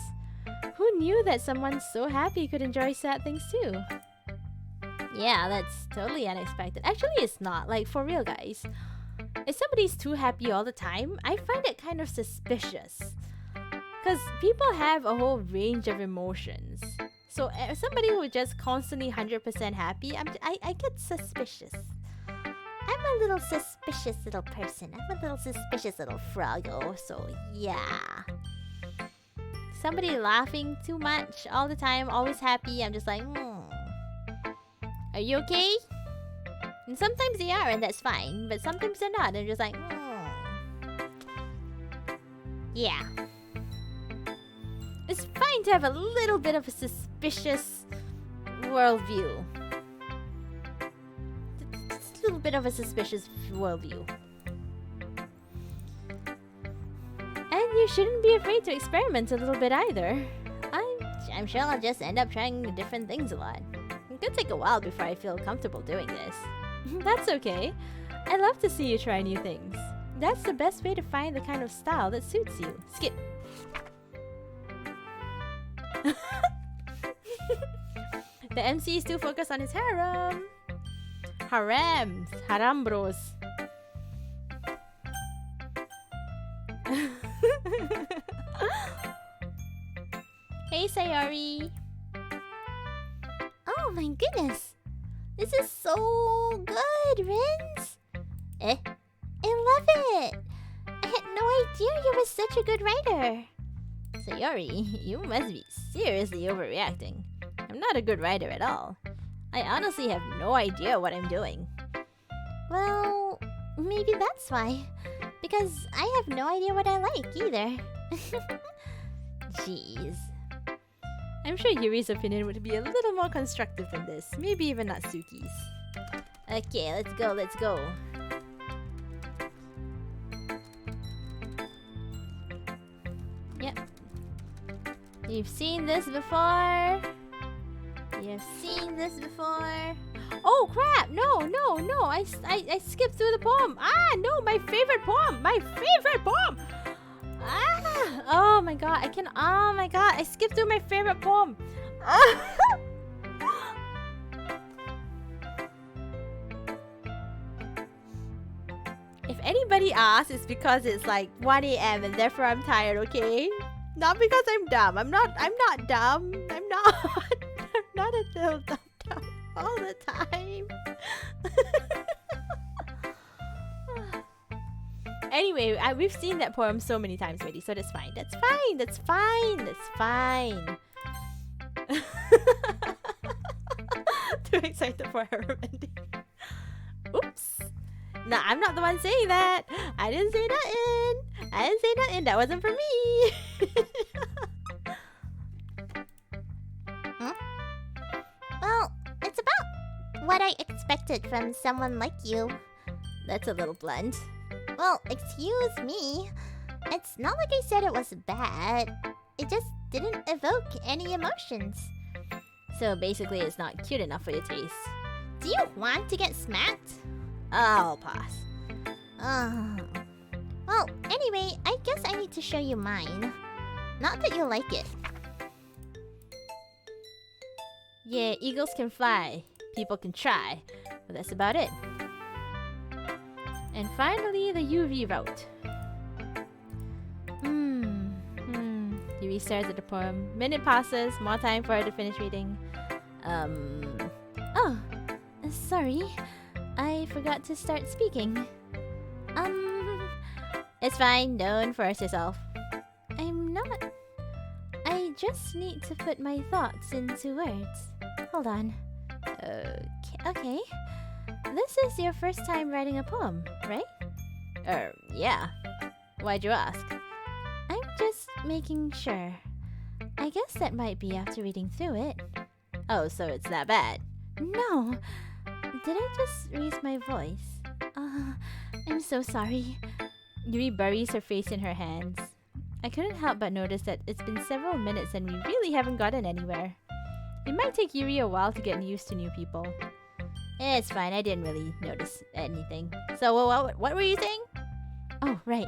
Who knew that someone so happy could enjoy sad things too? Yeah, that's totally unexpected. Actually, it's not. Like, for real, guys. If somebody's too happy all the time, I find it kind of suspicious. Because people have a whole range of emotions. So somebody who is just constantly 100% happy, I get suspicious. I'm a little suspicious little person. I'm a little suspicious little froggo, so yeah. Somebody laughing too much all the time, always happy, I'm just like, Are you okay? And sometimes they are, and that's fine. But sometimes they're not, and I'm just like, Yeah. It's fine to have a little bit of a suspicious worldview. Just a little bit of a suspicious worldview. And you shouldn't be afraid to experiment a little bit either. I'm sure I'll just end up trying different things a lot. It could take a while before I feel comfortable doing this. That's okay. I love to see you try new things. That's the best way to find the kind of style that suits you. Skip. The MC is too focused on his harem. Haram bros. Hey Sayori. Oh my goodness! This is so good, Rins! I love it! I had no idea you were such a good writer! Sayori, you must be seriously overreacting. I'm not a good writer at all. I honestly have no idea what I'm doing. Well, maybe that's why. Because I have no idea what I like either. Jeez. I'm sure Yuri's opinion would be a little more constructive than this. Maybe even Natsuki's. Okay, let's go, let's go. Yep. You've seen this before. You've seen this before. Oh crap! No, no, no! I skipped through the poem. Ah, no! My favorite poem! My favorite poem! Ah! Oh my god! Oh my god! I skipped through my favorite poem. If anybody asks, it's because it's like 1 a.m. and therefore I'm tired. Okay? Not because I'm dumb. I'm not dumb. I'm not. I'm not a little dumb all the time. Anyway, we've seen that poem so many times already, so that's fine. That's fine. That's fine. That's fine. Too excited for her ending. Oops. No, I'm not the one saying that. I didn't say nothing. I didn't say nothing. That wasn't for me. Well, it's about what I expected from someone like you. That's a little blunt. Well, excuse me. It's not like I said it was bad. It just didn't evoke any emotions. So basically, it's not cute enough for your taste. Do you want to get smacked? I'll pass. Well, anyway, I guess I need to show you mine. Not that you'll like it. Yeah, eagles can fly. People can try. But that's about it. And finally, the UV route. Yuri stares at the poem. Minute passes. More time for her to finish reading. Oh, sorry. I forgot to start speaking. It's fine. Don't force yourself. I'm not. I just need to put my thoughts into words. Hold on. Okay. This is your first time writing a poem, right? Yeah. Why'd you ask? I'm just making sure. I guess that might be after reading through it. Oh, so it's that bad? No. Did I just raise my voice? I'm so sorry. Yuri buries her face in her hands. I couldn't help but notice that it's been several minutes and we really haven't gotten anywhere. It might take Yuri a while to get used to new people. It's fine, I didn't really notice anything. So, what were you saying? Oh, right.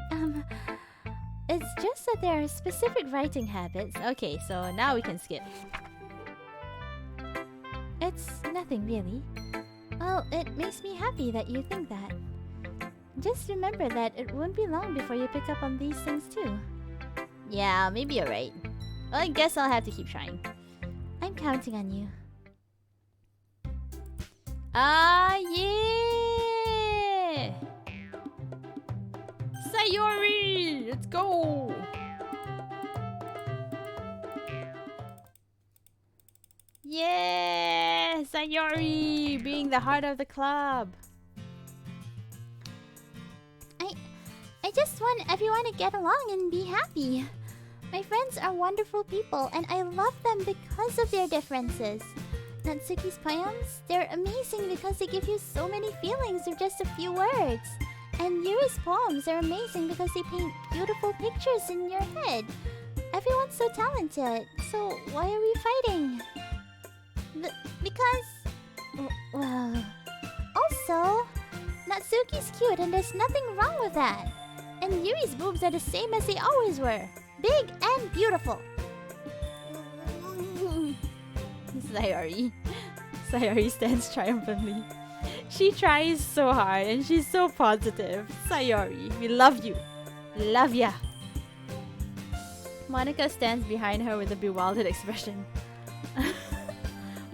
It's just that there are specific writing habits. Okay, so now we can skip. It's nothing really. Well, it makes me happy that you think that. Just remember that it won't be long before you pick up on these things too. Yeah, maybe you're right. Well, I guess I'll have to keep trying. I'm counting on you. Ah, yeah! Sayori! Let's go! Yeah! Sayori! Being the heart of the club. I just want everyone to get along and be happy. My friends are wonderful people and I love them because of their differences. Natsuki's poems, they're amazing because they give you so many feelings with just a few words. And Yuri's poems are amazing because they paint beautiful pictures in your head. Everyone's so talented, so why are we fighting? Because... well... Also, Natsuki's cute and there's nothing wrong with that. And Yuri's boobs are the same as they always were. Big and beautiful. Sayori. Sayori stands triumphantly. She tries so hard and she's so positive. Sayori, we love you. Love ya. Monica stands behind her with a bewildered expression.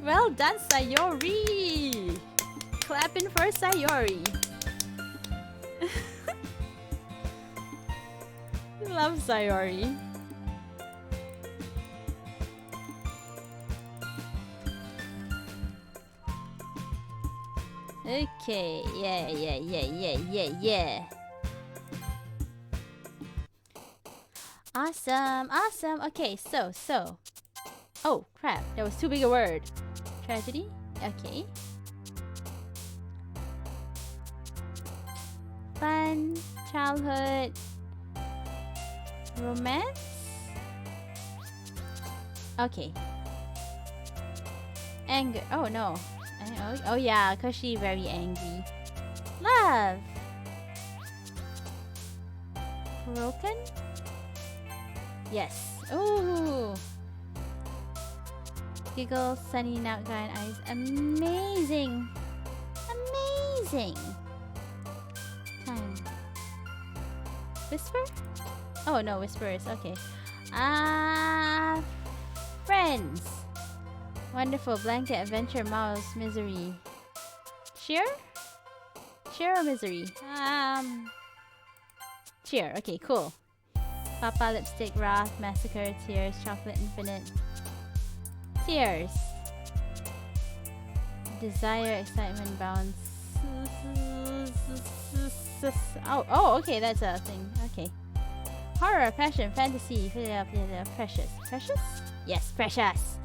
Well done, Sayori! Clapping for Sayori. Love Sayori. Okay, yeah. Awesome, awesome. Okay, so. Oh, crap. That was too big a word. Tragedy? Okay. Fun, childhood, romance? Okay. Anger. Oh, no. Oh, yeah, because she's very angry. Love. Broken? Yes. Ooh. Giggle, sunny, outline eyes. Amazing. Amazing. Time. Whisper? Oh, no, whispers. Okay. Friends. Wonderful. Blanket, adventure, mouse, misery. Cheer? Cheer or misery? Cheer. Okay, cool. Papa, lipstick, wrath, massacre, tears, chocolate, infinite. Tears. Desire, excitement, bounce. Oh, okay, that's a thing. Okay. Horror, passion, fantasy, precious. Precious? Yes, precious.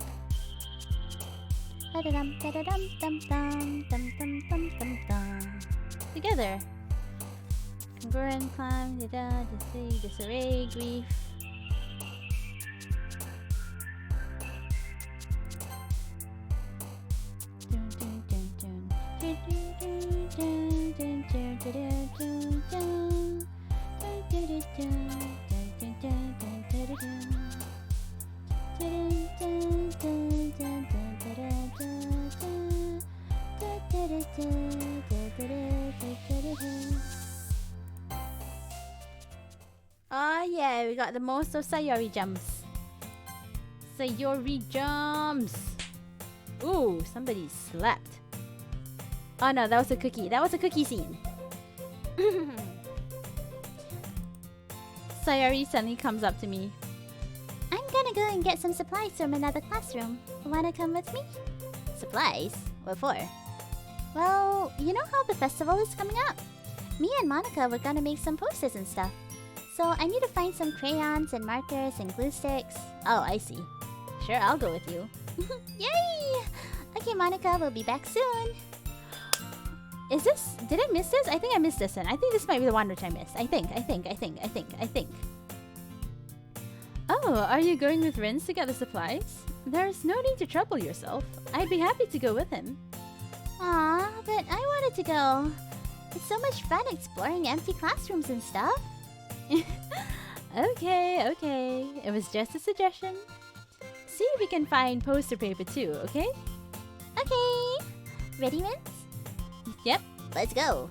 Together. Congruent, climb, disarray, grief. Oh yeah, we got the most of Sayori jumps. Sayori jumps. Ooh, somebody slept. Oh no, that was a cookie. That was a cookie scene. Sayori suddenly comes up to me. I'm gonna go and get some supplies from another classroom. Wanna come with me? Supplies? What for? Well, you know how the festival is coming up? Me and Monica were gonna make some posters and stuff. So I need to find some crayons and markers and glue sticks. Oh, I see. Sure, I'll go with you. Yay! Okay, Monica, we'll be back soon. Is this... Did I miss this? I think I missed this one. I think this might be the one which I missed. I think. Oh, are you going with Renz to get the supplies? There's no need to trouble yourself. I'd be happy to go with him. Aw, but I wanted to go. It's so much fun exploring empty classrooms and stuff. Okay. It was just a suggestion. See if we can find poster paper too, okay? Okay. Ready, Vince? Yep. Let's go.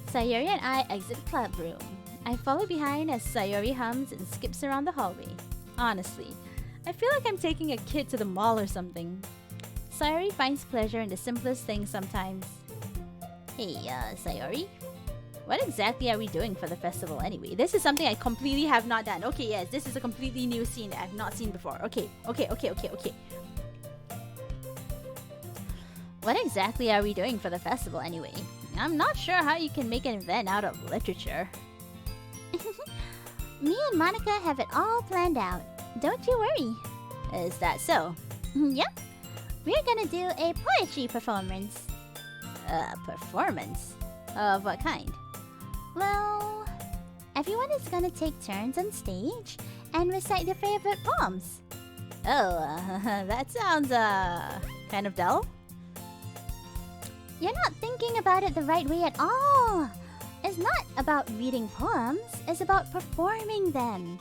Sayori and I exit the club room. I follow behind as Sayori hums and skips around the hallway. Honestly, I feel like I'm taking a kid to the mall or something. Sayori finds pleasure in the simplest things sometimes. Hey, Sayori? What exactly are we doing for the festival anyway? This is something I completely have not done. Okay, yes, this is a completely new scene that I've not seen before. Okay. What exactly are we doing for the festival anyway? I'm not sure how you can make an event out of literature. Me and Monica have it all planned out. Don't you worry. Is that so? Yep. We're gonna do a poetry performance. Performance? Of what kind? Well, everyone is gonna take turns on stage and recite their favorite poems. Oh, that sounds, kind of dull. You're not thinking about it the right way at all. It's not about reading poems, it's about performing them.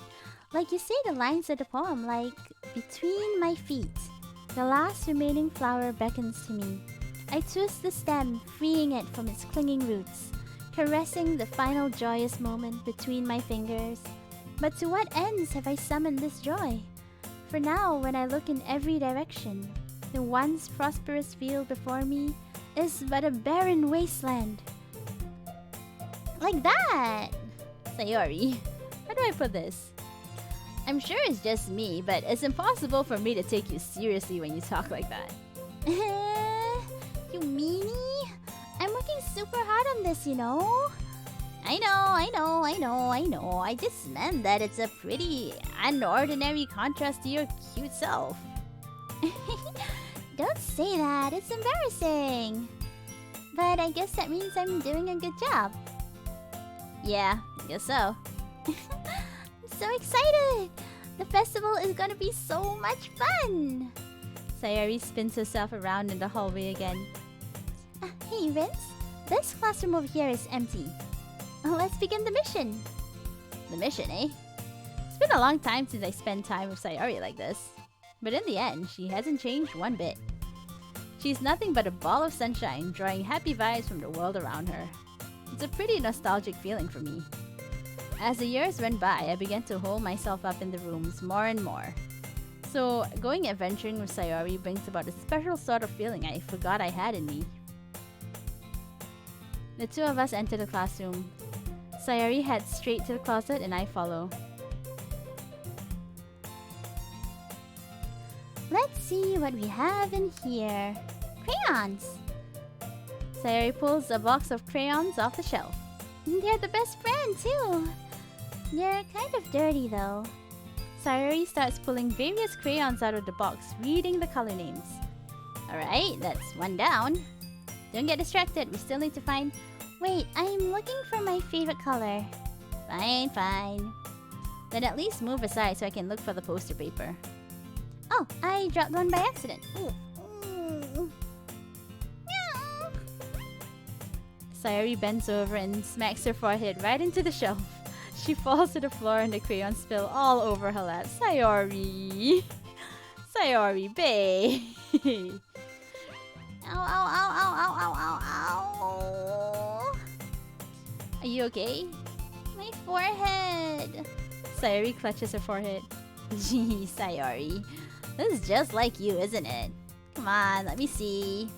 Like you say the lines of the poem, like, between my feet, the last remaining flower beckons to me. I twist the stem, freeing it from its clinging roots, caressing the final joyous moment between my fingers. But to what ends have I summoned this joy? For now, when I look in every direction, the once prosperous field before me is but a barren wasteland. Like that! Sayori, how do I put this? I'm sure it's just me, but it's impossible for me to take you seriously when you talk like that. You meanie? I'm working super hard on this, you know? I know. I just meant that it's a pretty unordinary contrast to your cute self. Don't say that. It's embarrassing. But I guess that means I'm doing a good job. Yeah, I guess so. I'm so excited! The festival is gonna be so much fun! Sayori spins herself around in the hallway again. Hey, Vince. This classroom over here is empty. Let's begin the mission. The mission, eh? It's been a long time since I spent time with Sayori like this. But in the end, she hasn't changed one bit. She's nothing but a ball of sunshine, drawing happy vibes from the world around her. It's a pretty nostalgic feeling for me. As the years went by, I began to hold myself up in the rooms more and more. So, going adventuring with Sayori brings about a special sort of feeling I forgot I had in me. The two of us enter the classroom. Sayori heads straight to the closet and I follow. Let's see what we have in here. Crayons! Sayori pulls a box of crayons off the shelf. They're the best friend, too. They're kind of dirty, though. Sayori starts pulling various crayons out of the box, reading the color names. Alright, that's one down. Don't get distracted, we still need to find... Wait, I'm looking for my favorite color. Fine. Then at least move aside so I can look for the poster paper. Oh, I dropped one by accident. Ooh. Sayori bends over and smacks her forehead right into the shelf. She falls to the floor and the crayons spill all over her lap. Sayori! Sayori, babe! Ow. Are you okay? My forehead. Sayori clutches her forehead. Gee, Sayori. This is just like you, isn't it? Come on, let me see.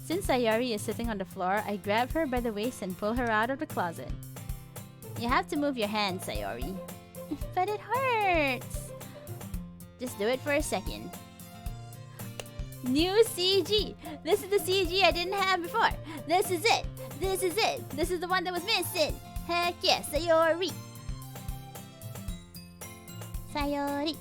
Since Sayori is sitting on the floor, I grab her by the waist and pull her out of the closet. You have to move your hand, Sayori. But it hurts. Just do it for a second. New CG! This is the CG I didn't have before. This is it. This is the one that was missing. Heck yes, Sayori. Sayori.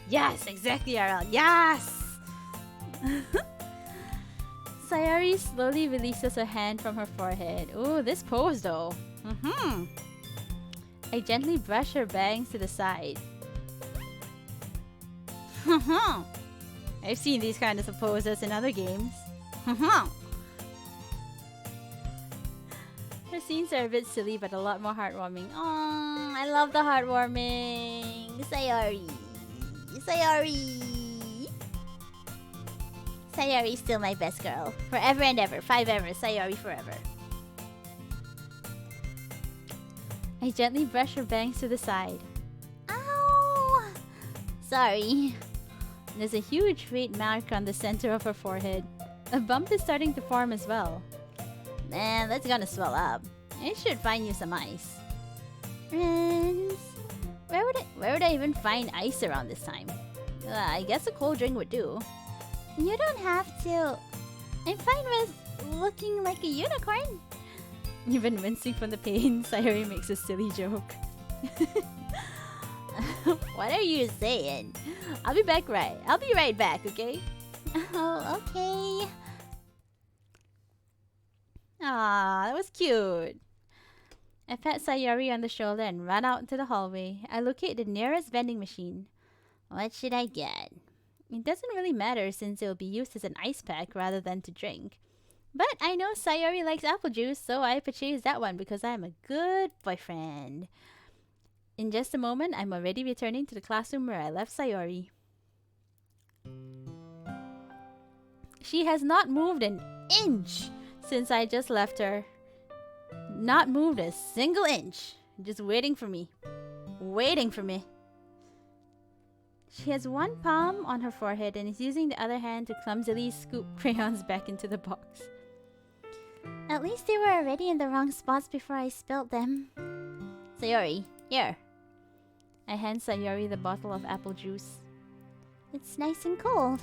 Yes, exactly, Aral. Yes! Sayori slowly releases her hand from her forehead. Ooh, this pose though. I gently brush her bangs to the side. I've seen these kinds of poses in other games. Her scenes are a bit silly but a lot more heartwarming. Oh, I love the heartwarming. Sayori's still my best girl. Forever and ever. 5 ever. Sayori forever. I gently brush her bangs to the side. Ow! Sorry. There's a huge red mark on the center of her forehead. A bump is starting to form as well. Man, that's gonna swell up. I should find you some ice. Friends. Where would I even find ice around this time? I guess a cold drink would do. You don't have to. I'm fine with looking like a unicorn. Even wincing from the pain, Sayori makes a silly joke. What are you saying? I'll be right back, okay? Oh, okay. Ah, that was cute. I pat Sayori on the shoulder and run out into the hallway. I locate the nearest vending machine. What should I get? It doesn't really matter since it will be used as an ice pack rather than to drink. But I know Sayori likes apple juice, so I purchased that one because I am a good boyfriend. In just a moment, I'm already returning to the classroom where I left Sayori. She has not moved an inch since I just left her. Not moved a single inch. Just waiting for me. She has one palm on her forehead and is using the other hand to clumsily scoop crayons back into the box. At least they were already in the wrong spots before I spilled them. Sayori, here. I hand Sayori the bottle of apple juice. It's nice and cold.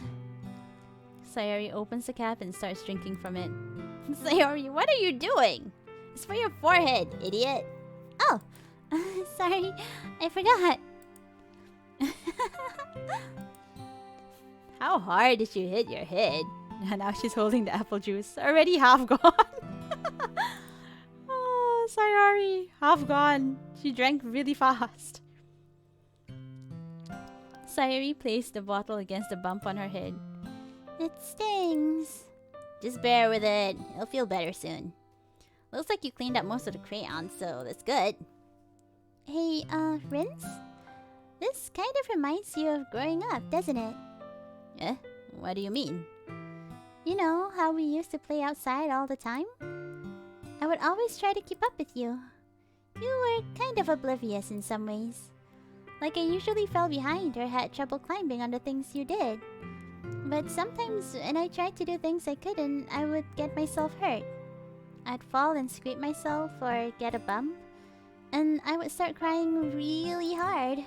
Sayori opens the cap and starts drinking from it. Sayori, what are you doing? It's for your forehead, idiot. Oh, sorry, I forgot. How hard did you hit your head? Now she's holding the apple juice. Already half gone. Oh, Sayori. Half gone. She drank really fast. Sayori placed the bottle against the bump on her head. It stings. Just bear with it. It'll feel better soon. Looks like you cleaned up most of the crayons, so that's good. Hey, Rince? This kind of reminds you of growing up, doesn't it? Eh? What do you mean? You know how we used to play outside all the time? I would always try to keep up with you. You were kind of oblivious in some ways. Like I usually fell behind or had trouble climbing on the things you did. But sometimes when I tried to do things I couldn't, I would get myself hurt. I'd fall and scrape myself or get a bump, and I would start crying really hard.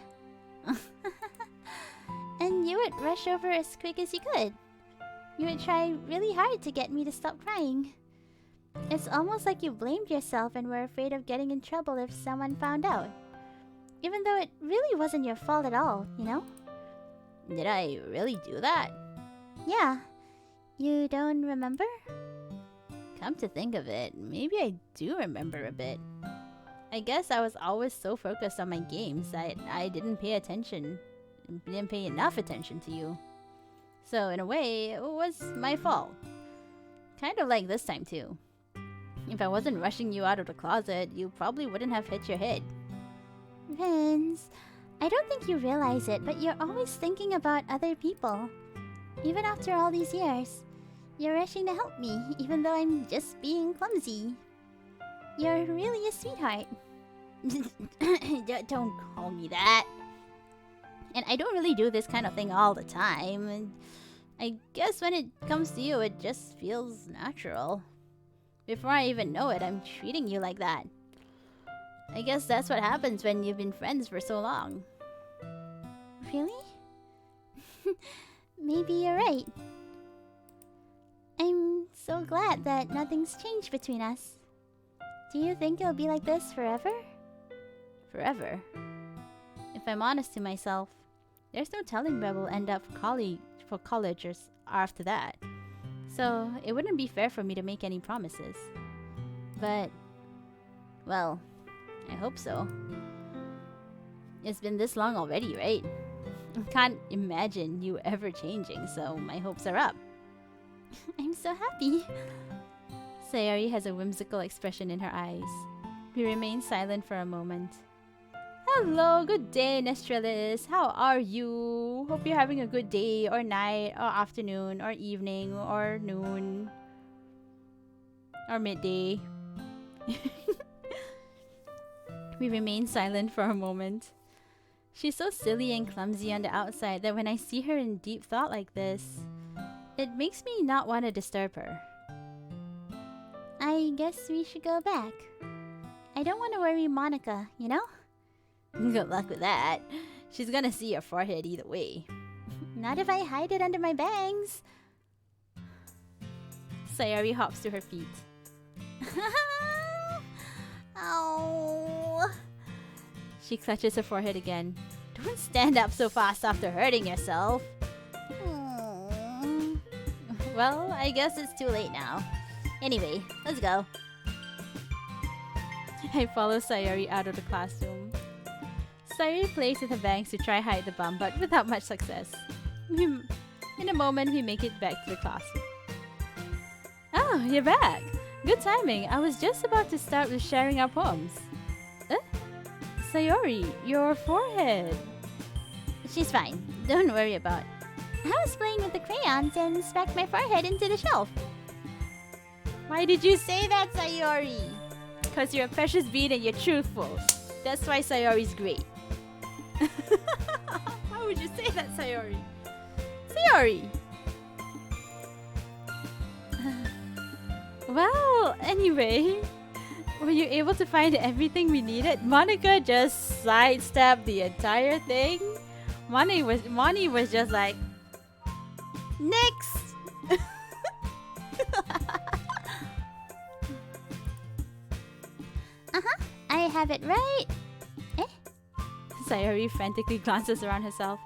And you would rush over as quick as you could. You would try really hard to get me to stop crying. It's almost like you blamed yourself and were afraid of getting in trouble if someone found out. Even though it really wasn't your fault at all, you know? Did I really do that? Yeah. You don't remember? Come to think of it, maybe I do remember a bit. I guess I was always so focused on my games that I didn't pay enough attention to you. So in a way, it was my fault. Kind of like this time too. If I wasn't rushing you out of the closet, you probably wouldn't have hit your head. Vince, I don't think you realize it, but you're always thinking about other people. Even after all these years, you're rushing to help me, even though I'm just being clumsy. You're really a sweetheart. Don't call me that. And I don't really do this kind of thing all the time. And I guess when it comes to you, it just feels natural. Before I even know it, I'm treating you like that. I guess that's what happens when you've been friends for so long. Really? Maybe you're right. I'm so glad that nothing's changed between us. Do you think it'll be like this forever? Forever? If I'm honest to myself, there's no telling where we'll end up for college or after that. So it wouldn't be fair for me to make any promises. But, well, I hope so. It's been this long already, right? I can't imagine you ever changing, so my hopes are up. I'm so happy. Sayori has a whimsical expression in her eyes. We remain silent for a moment. Hello, good day, Nestralis. How are you? Hope you're having a good day, or night, or afternoon, or evening, or noon, or midday. We remain silent for a moment. She's so silly and clumsy on the outside that when I see her in deep thought like this, it makes me not want to disturb her. I guess we should go back. I don't want to worry Monica, you know? Good luck with that. She's gonna see your forehead either way. Not if I hide it under my bangs. Sayori hops to her feet. Ow. She clutches her forehead again. Don't stand up so fast after hurting yourself. Well, I guess it's too late now. Anyway, let's go. I follow Sayori out of the classroom. Sayori plays with her bangs to try hide the bump, but without much success. In a moment, we make it back to the classroom. Oh, you're back! Good timing. I was just about to start with sharing our poems. Sayori, your forehead. She's fine. Don't worry about it. I was playing with the crayons and smacked my forehead into the shelf. Why did you say that, Sayori? Because you're a precious being and you're truthful. That's why Sayori's great. Why would you say that, Sayori? Sayori! Well, anyway, were you able to find everything we needed? Monica just sidestepped the entire thing. Moni was just like, Next! I have it right. Sayori frantically glances around herself.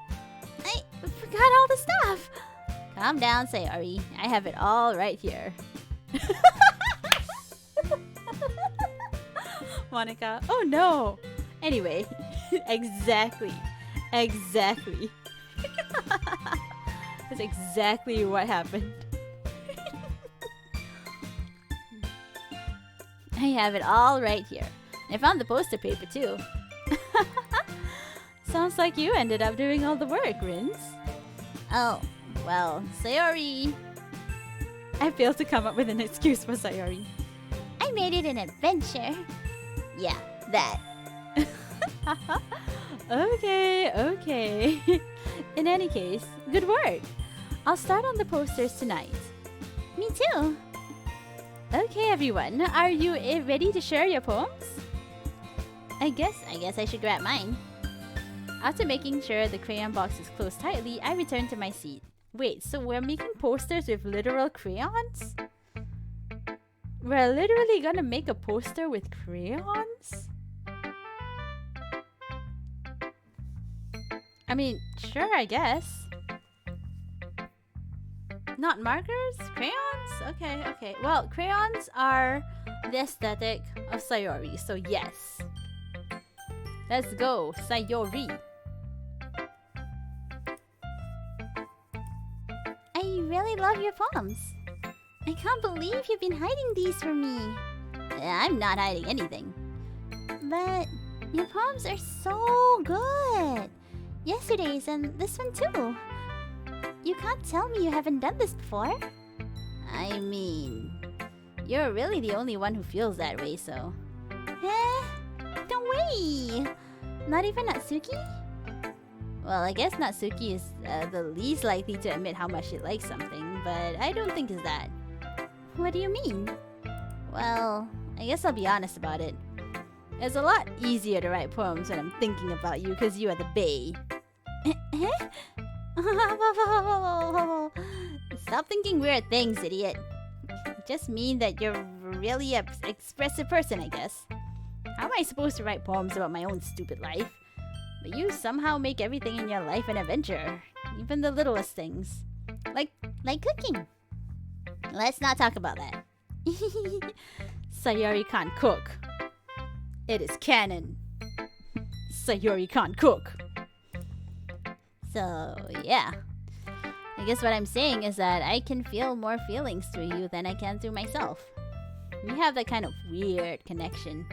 I forgot all the stuff. Calm down, Sayori. I have it all right here. Monica, oh no! Anyway, exactly. That's exactly what happened. I have it all right here. I found the poster paper too. Sounds like you ended up doing all the work, Rins. Oh, well, Sayori. I failed to come up with an excuse for Sayori. I made it an adventure. Yeah, that. Okay. In any case, good work. I'll start on the posters tonight. Me too. Okay, everyone, are you ready to share your poems? I guess I should grab mine. After making sure the crayon box is closed tightly, I returned to my seat. Wait, so we're making posters with literal crayons? We're literally gonna make a poster with crayons? I mean, sure, I guess. Not markers? Crayons? Okay. Well, crayons are the aesthetic of Sayori, so yes. Let's go, Sayori. I really love your poems. I can't believe you've been hiding these from me. I'm not hiding anything. But your poems are so good. Yesterday's and this one too. You can't tell me you haven't done this before. I mean, you're really the only one who feels that way, so. No way. Not even Natsuki? Well, I guess Natsuki is the least likely to admit how much she likes something, but I don't think it's that. What do you mean? Well, I guess I'll be honest about it. It's a lot easier to write poems when I'm thinking about you because you are the bae. Stop thinking weird things, idiot. Just mean that you're really an expressive person, I guess. How am I supposed to write poems about my own stupid life? But you somehow make everything in your life an adventure. Even the littlest things. Like cooking. Let's not talk about that. Sayori can't cook. It is canon. Sayori can't cook. So, yeah. I guess what I'm saying is that I can feel more feelings through you than I can through myself. We have that kind of weird connection.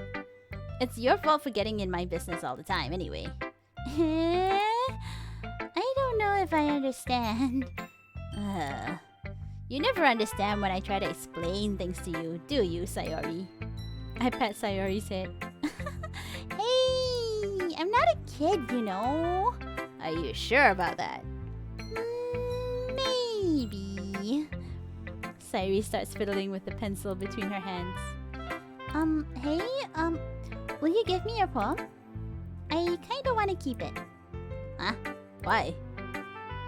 It's your fault for getting in my business all the time, anyway. I don't know if I understand. You never understand when I try to explain things to you, do you, Sayori? I pat Sayori's head. Hey, I'm not a kid, you know. Are you sure about that? Maybe. Sayori starts fiddling with the pencil between her hands. Hey, will you give me your poem? I kinda wanna keep it. Huh? Why?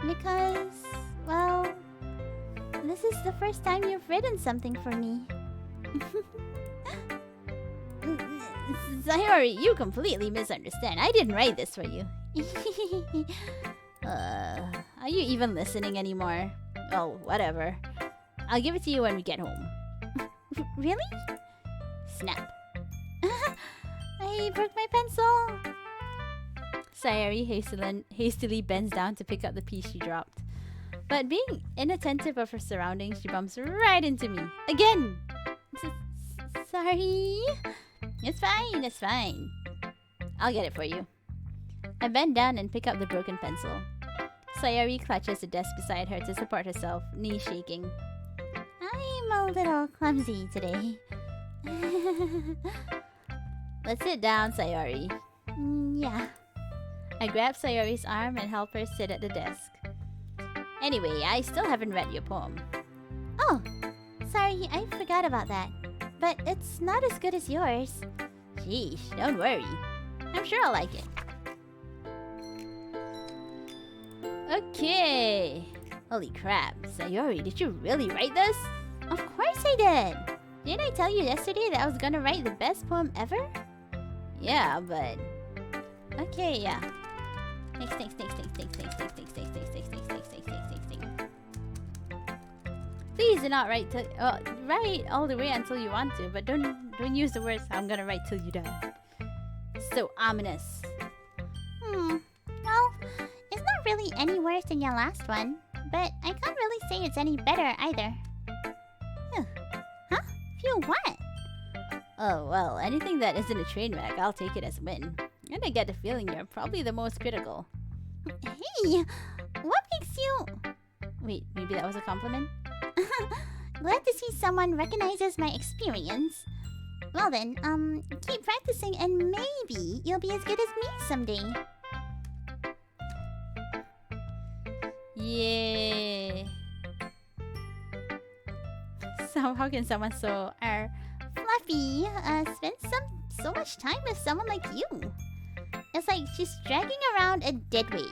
Because, well, this is the first time you've written something for me. Sayori, you completely misunderstand. I didn't write this for you. Are you even listening anymore? Oh, whatever. I'll give it to you when we get home. Really? Snap. I broke my pencil. Sayori hastily bends down to pick up the piece she dropped. But being inattentive of her surroundings, she bumps right into me. Again! Sorry. It's fine. I'll get it for you. I bend down and pick up the broken pencil. Sayori clutches the desk beside her to support herself, knees shaking. I'm a little clumsy today. Let's sit down, Sayori. Yeah. I grab Sayori's arm and help her sit at the desk. Anyway, I still haven't read your poem. Oh, sorry, I forgot about that. But it's not as good as yours. Sheesh, don't worry. I'm sure I'll like it. Okay. Holy crap, Sayori, did you really write this? Of course I did! Didn't I tell you yesterday that I was gonna write the best poem ever? Yeah, but... Okay, yeah. Next. Please do not write write all the way until you want to, but don't use the words I'm gonna write till you die. So ominous. Well, it's not really any worse than your last one, but I can't really say it's any better either. Phew. Huh? Phew what? Oh, well, anything that isn't a train wreck, I'll take it as a win. And I get the feeling you're probably the most critical. Hey! What makes you... Wait, maybe that was a compliment? Glad to see someone recognizes my experience. Well then, keep practicing and maybe you'll be as good as me someday. Yay! So how can someone so Fluffy, spend so much time with someone like you? It's like she's dragging around a dead weight.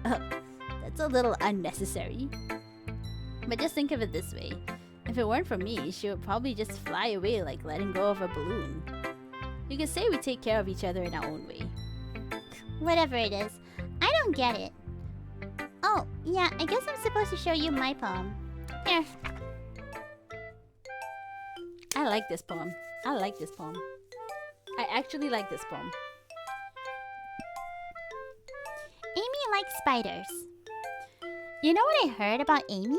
That's a little unnecessary. But just think of it this way. If it weren't for me, she would probably just fly away like letting go of a balloon. You could say we take care of each other in our own way. Whatever it is, I don't get it. Oh, yeah, I guess I'm supposed to show you my poem. Here. I like this poem. I actually like this poem. Amy likes spiders. You know what I heard about Amy?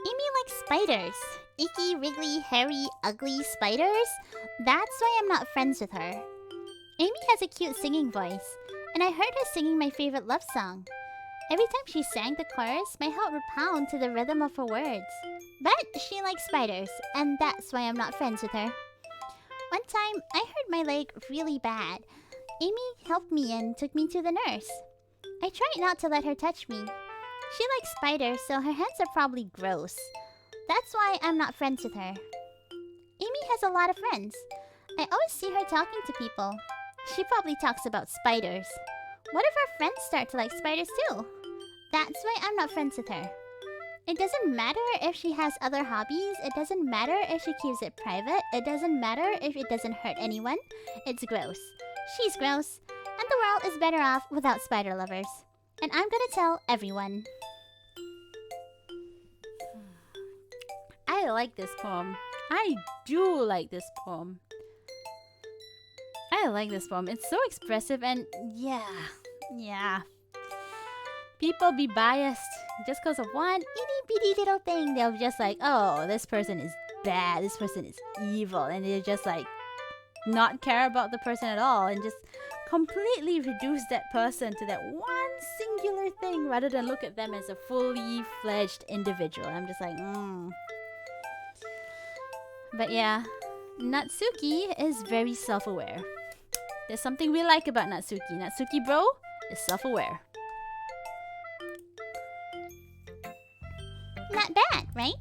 Amy likes spiders. Icky, wriggly, hairy, ugly spiders. That's why I'm not friends with her. Amy has a cute singing voice, and I heard her singing my favorite love song. Every time she sang the chorus, my heart would pound to the rhythm of her words. But she likes spiders, and that's why I'm not friends with her. One time, I hurt my leg really bad. Amy helped me and took me to the nurse. I tried not to let her touch me. She likes spiders, so her hands are probably gross. That's why I'm not friends with her. Amy has a lot of friends. I always see her talking to people. She probably talks about spiders. What if her friends start to like spiders too? That's why I'm not friends with her. It doesn't matter if she has other hobbies. It doesn't matter if she keeps it private. It doesn't matter if it doesn't hurt anyone. It's gross. She's gross. And the world is better off without spider lovers. And I'm gonna tell everyone. I like this poem. I do like this poem. I like this poem. It's so expressive and yeah. People be biased just because of one itty bitty little thing. They'll just like, oh, this person is bad. This person is evil. And they just like not care about the person at all and just completely reduce that person to that one singular thing rather than look at them as a fully fledged individual. I'm just like, But yeah, Natsuki is very self-aware. There's something we like about Natsuki. Natsuki bro is self-aware. Not bad, right?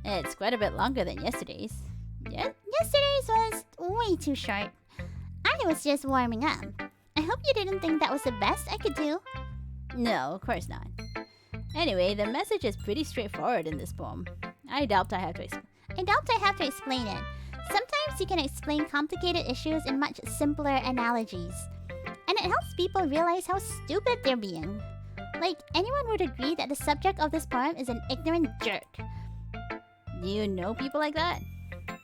It's quite a bit longer than yesterday's. Yeah? Yesterday's was way too short. I was just warming up. I hope you didn't think that was the best I could do. No, of course not. Anyway, the message is pretty straightforward in this poem. I doubt I have to explain it. Sometimes you can explain complicated issues in much simpler analogies. And it helps people realize how stupid they're being. Like, anyone would agree that the subject of this poem is an ignorant jerk. Do you know people like that?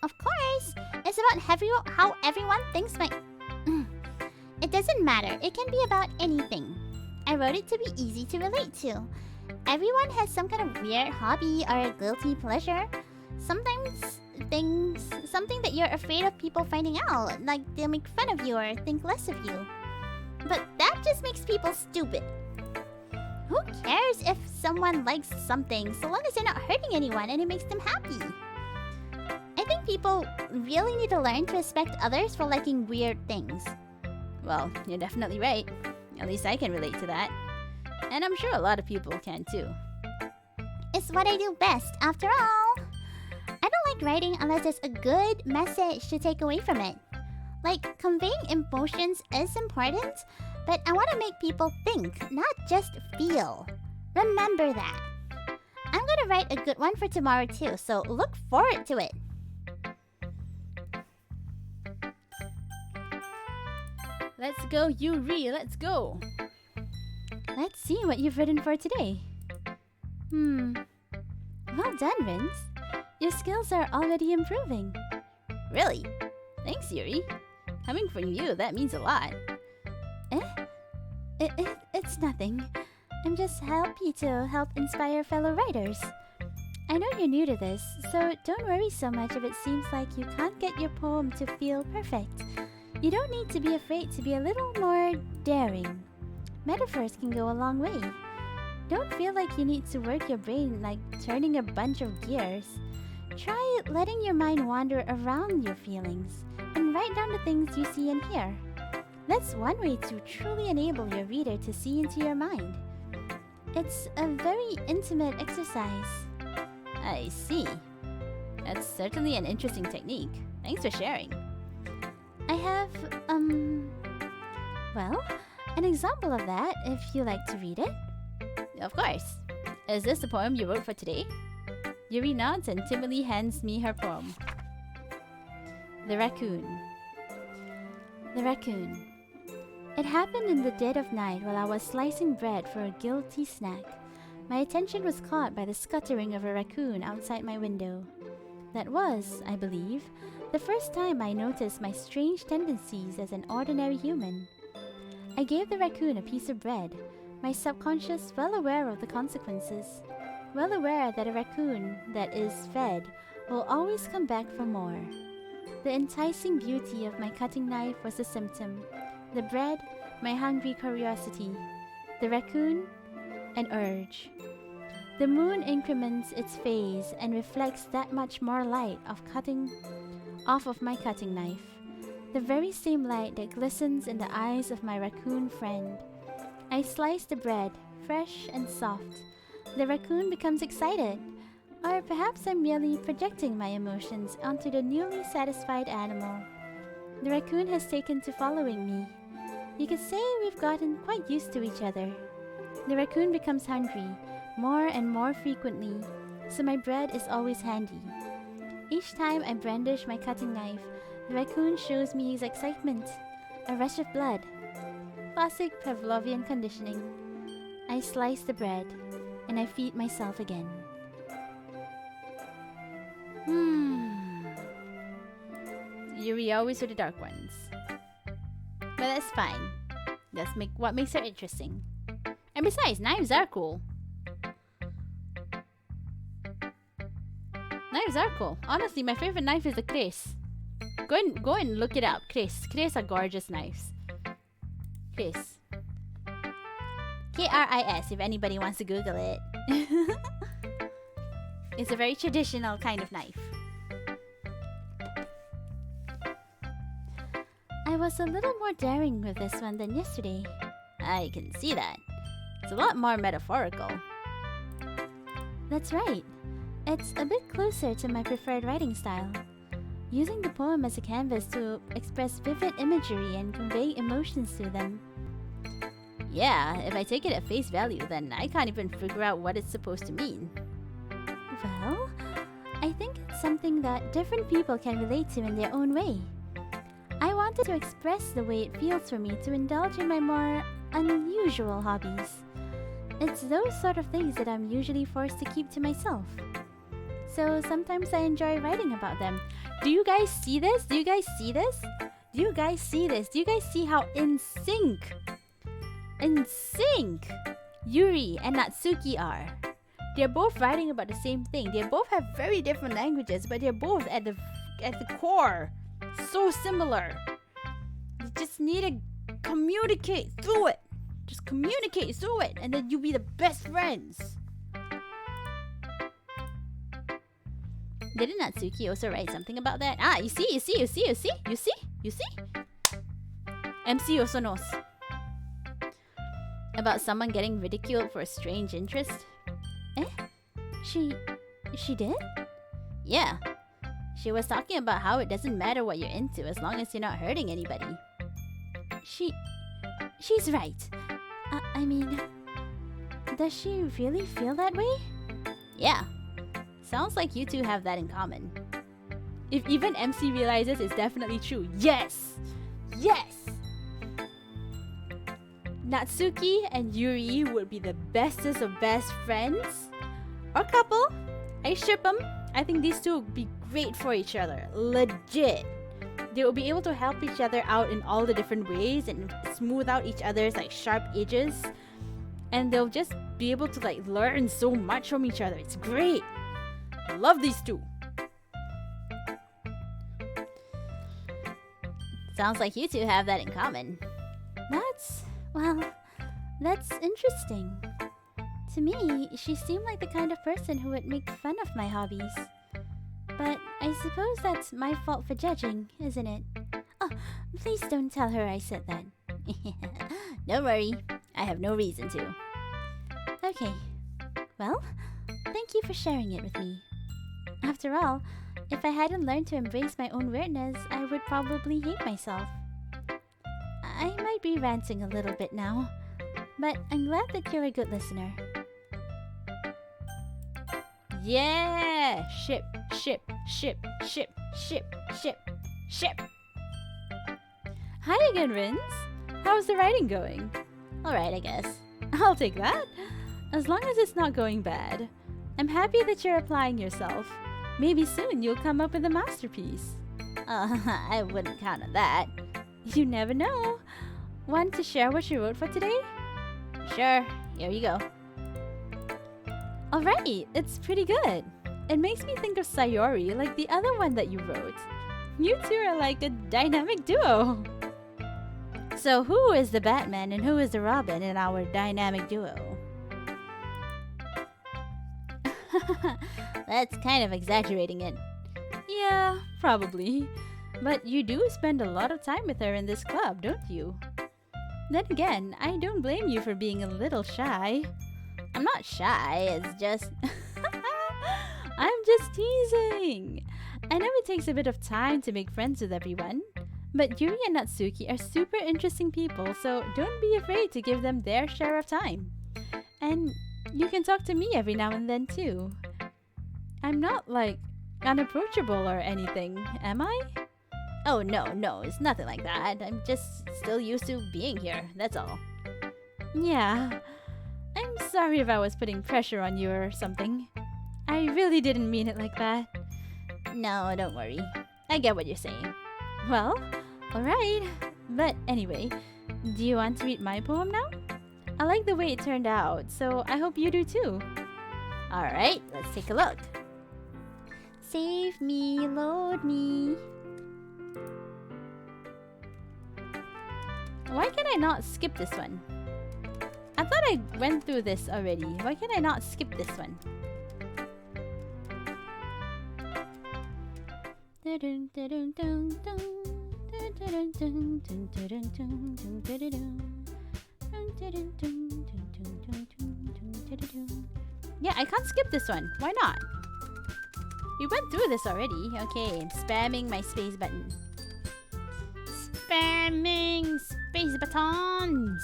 Of course! It's about how everyone thinks my... It doesn't matter. It can be about anything. I wrote it to be easy to relate to. Everyone has some kind of weird hobby or a guilty pleasure. Sometimes something that you're afraid of people finding out, like they'll make fun of you or think less of you. But that just makes people stupid. Who cares if someone likes something so long as they're not hurting anyone and it makes them happy? I think people really need to learn to respect others for liking weird things. Well, you're definitely right. At least I can relate to that. And I'm sure a lot of people can too. It's what I do best, after all. I don't like writing unless there's a good message to take away from it. Like, conveying emotions is important, but I want to make people think, not just feel. Remember that. gonna write a good one for tomorrow too, so look forward to it. Let's go, Yuri, let's go. Let's see what you've written for today. Well done, Vince. Your skills are already improving. Really? Thanks, Yuri. Coming from you, that means a lot. It's nothing. I'm just happy to help inspire fellow writers. I know you're new to this, so don't worry so much if it seems like you can't get your poem to feel perfect. You don't need to be afraid to be a little more daring. Metaphors can go a long way. Don't feel like you need to work your brain like turning a bunch of gears. Try letting your mind wander around your feelings and write down the things you see and hear. That's one way to truly enable your reader to see into your mind. It's a very intimate exercise. I see. That's certainly an interesting technique. Thanks for sharing. I have, well, an example of that if you like to read it. Of course. Is this the poem you wrote for today? Yuri nods and timidly hands me her poem. The Raccoon. The Raccoon. It happened in the dead of night while I was slicing bread for a guilty snack. My attention was caught by the scuttering of a raccoon outside my window. That was, I believe, the first time I noticed my strange tendencies as an ordinary human. I gave the raccoon a piece of bread, my subconscious well aware of the consequences, well aware that a raccoon that is fed will always come back for more. The enticing beauty of my cutting knife was a symptom. The bread, my hungry curiosity. The raccoon, an urge. The moon increments its phase and reflects that much more light off of my cutting knife. The very same light that glistens in the eyes of my raccoon friend. I slice the bread, fresh and soft. The raccoon becomes excited. Or perhaps I'm merely projecting my emotions onto the newly satisfied animal. The raccoon has taken to following me. You could say we've gotten quite used to each other. The raccoon becomes hungry, more and more frequently, so my bread is always handy. Each time I brandish my cutting knife, the raccoon shows me his excitement. A rush of blood. Classic Pavlovian conditioning. I slice the bread, and I feed myself again. Yuri always with the dark ones. But that's fine. That's what makes her interesting. And besides, knives are cool. Knives are cool. Honestly, my favorite knife is the Kris. Go and look it up. Kris are gorgeous knives. Kris. Kris, if anybody wants to Google it. It's a very traditional kind of knife. I was a little more daring with this one than yesterday. I can see that. It's a lot more metaphorical. That's right. It's a bit closer to my preferred writing style. Using the poem as a canvas to express vivid imagery and convey emotions to them. Yeah, if I take it at face value, then I can't even figure out what it's supposed to mean. Well, I think it's something that different people can relate to in their own way. I wanted to express the way it feels for me to indulge in my more unusual hobbies. It's those sort of things that I'm usually forced to keep to myself. So sometimes I enjoy writing about them. Do you guys see this? Do you guys see this? Do you guys see this? Do you guys see how in sync Yuri and Natsuki are? They're both writing about the same thing. They both have very different languages, but they're both at the core so similar. You just need to communicate through it. Just communicate through it, and then you'll be the best friends. Didn't Natsuki also write something about that? Ah, you see? MC also knows. About someone getting ridiculed for a strange interest. She did? Yeah. She was talking about how it doesn't matter what you're into as long as you're not hurting anybody. She's right. I mean, does she really feel that way? Yeah, sounds like you two have that in common. If even MC realizes it's definitely true. Yes! Yes! Natsuki and Yuri would be the bestest of best friends. Or couple. I ship them. I think these two would be great for each other. Legit. They will be able to help each other out in all the different ways and smooth out each other's like sharp edges. And they'll just be able to like learn so much from each other. It's great. I love these two. Sounds like you two have that in common. That's interesting. To me, she seemed like the kind of person who would make fun of my hobbies. But I suppose that's my fault for judging, isn't it? Oh, please don't tell her I said that. Don't worry, I have no reason to. Okay. Well, thank you for sharing it with me. After all, if I hadn't learned to embrace my own weirdness, I would probably hate myself. I might be ranting a little bit now, but I'm glad that you're a good listener. Yeah! Ship, ship, ship, ship, ship, ship, ship. Hi again, Rins. How's the writing going? Alright, I guess. I'll take that. As long as it's not going bad. I'm happy that you're applying yourself. Maybe soon you'll come up with a masterpiece. I wouldn't count on that. You never know. Want to share what you wrote for today? Sure, here you go. Alright, it's pretty good. It makes me think of Sayori, like the other one that you wrote. You two are like a dynamic duo. So who is the Batman and who is the Robin in our dynamic duo? That's kind of exaggerating it. Yeah, probably. But you do spend a lot of time with her in this club, don't you? Then again, I don't blame you for being a little shy. I'm not shy, it's just... I'm just teasing. I know it takes a bit of time to make friends with everyone, but Yuri and Natsuki are super interesting people, so don't be afraid to give them their share of time. And you can talk to me every now and then too. I'm not like unapproachable or anything, am I? Oh no, it's nothing like that. I'm just still used to being here, that's all. Yeah. I'm sorry if I was putting pressure on you or something. I really didn't mean it like that. No, don't worry. I get what you're saying. Well, alright. But anyway, do you want to read my poem now? I like the way it turned out, so I hope you do too. Alright, let's take a look. Save me, load me. Why can I not skip this one? I thought I went through this already. Why can I not skip this one? Yeah, I can't skip this one. Why not? We went through this already. Okay, I'm spamming my space button. Spamming space buttons!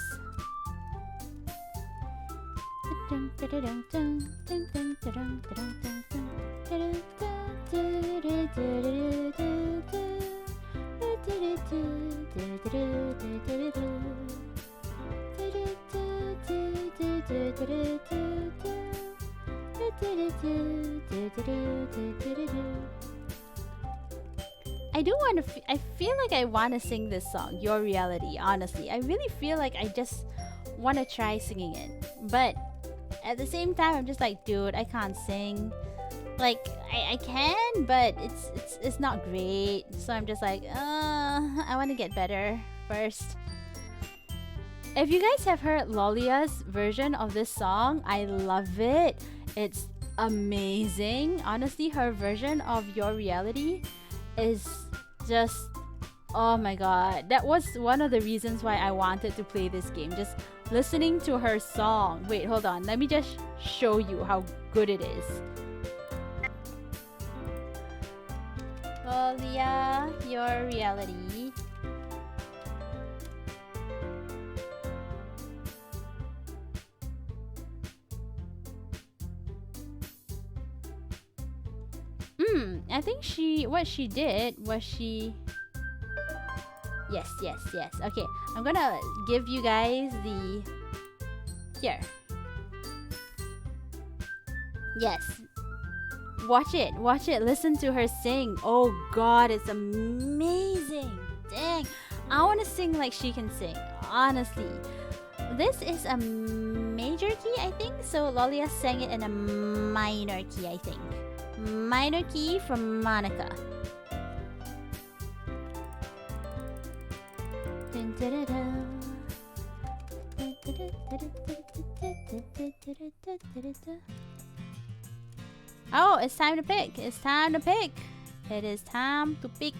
I feel like I want to sing this song, Your Reality, honestly. I really feel like I just want to try singing it. But at the same time, I'm just like, dude, I can't sing. Like, I can, but it's not great. So I'm just like, I want to get better first. If you guys have heard Lolia's version of this song, I love it. It's amazing. Honestly, her version of Your Reality is just, oh my god. That was one of the reasons why I wanted to play this game. Just listening to her song. Wait, hold on. Let me just show you how good it is. Lolia, Your Reality. I think what she did was she... Yes. Okay, I'm gonna give you guys the... Here. Yes. Watch it. Listen to her sing. Oh god, it's amazing. Dang. I want to sing like she can sing. Honestly. This is a major key, I think. So Lolia sang it in a minor key, I think. Minor key from Monica. Oh, it's time to pick. It is time to pick.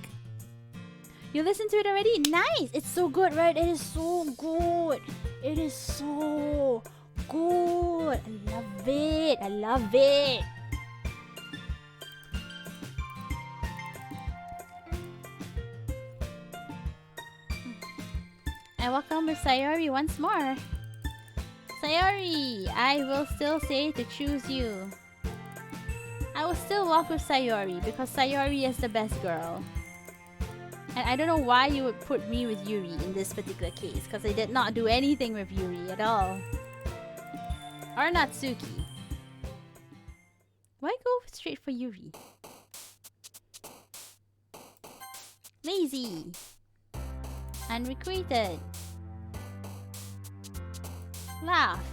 You listened to it already? Nice! It's so good, right? It is so good. I love it. I welcome with Sayori once more. Sayori, I will still say to choose you. I will still walk with Sayori because Sayori is the best girl. And I don't know why you would put me with Yuri in this particular case, because I did not do anything with Yuri at all. Or Natsuki. Why go straight for Yuri? Lazy. Unrecruited. Laugh.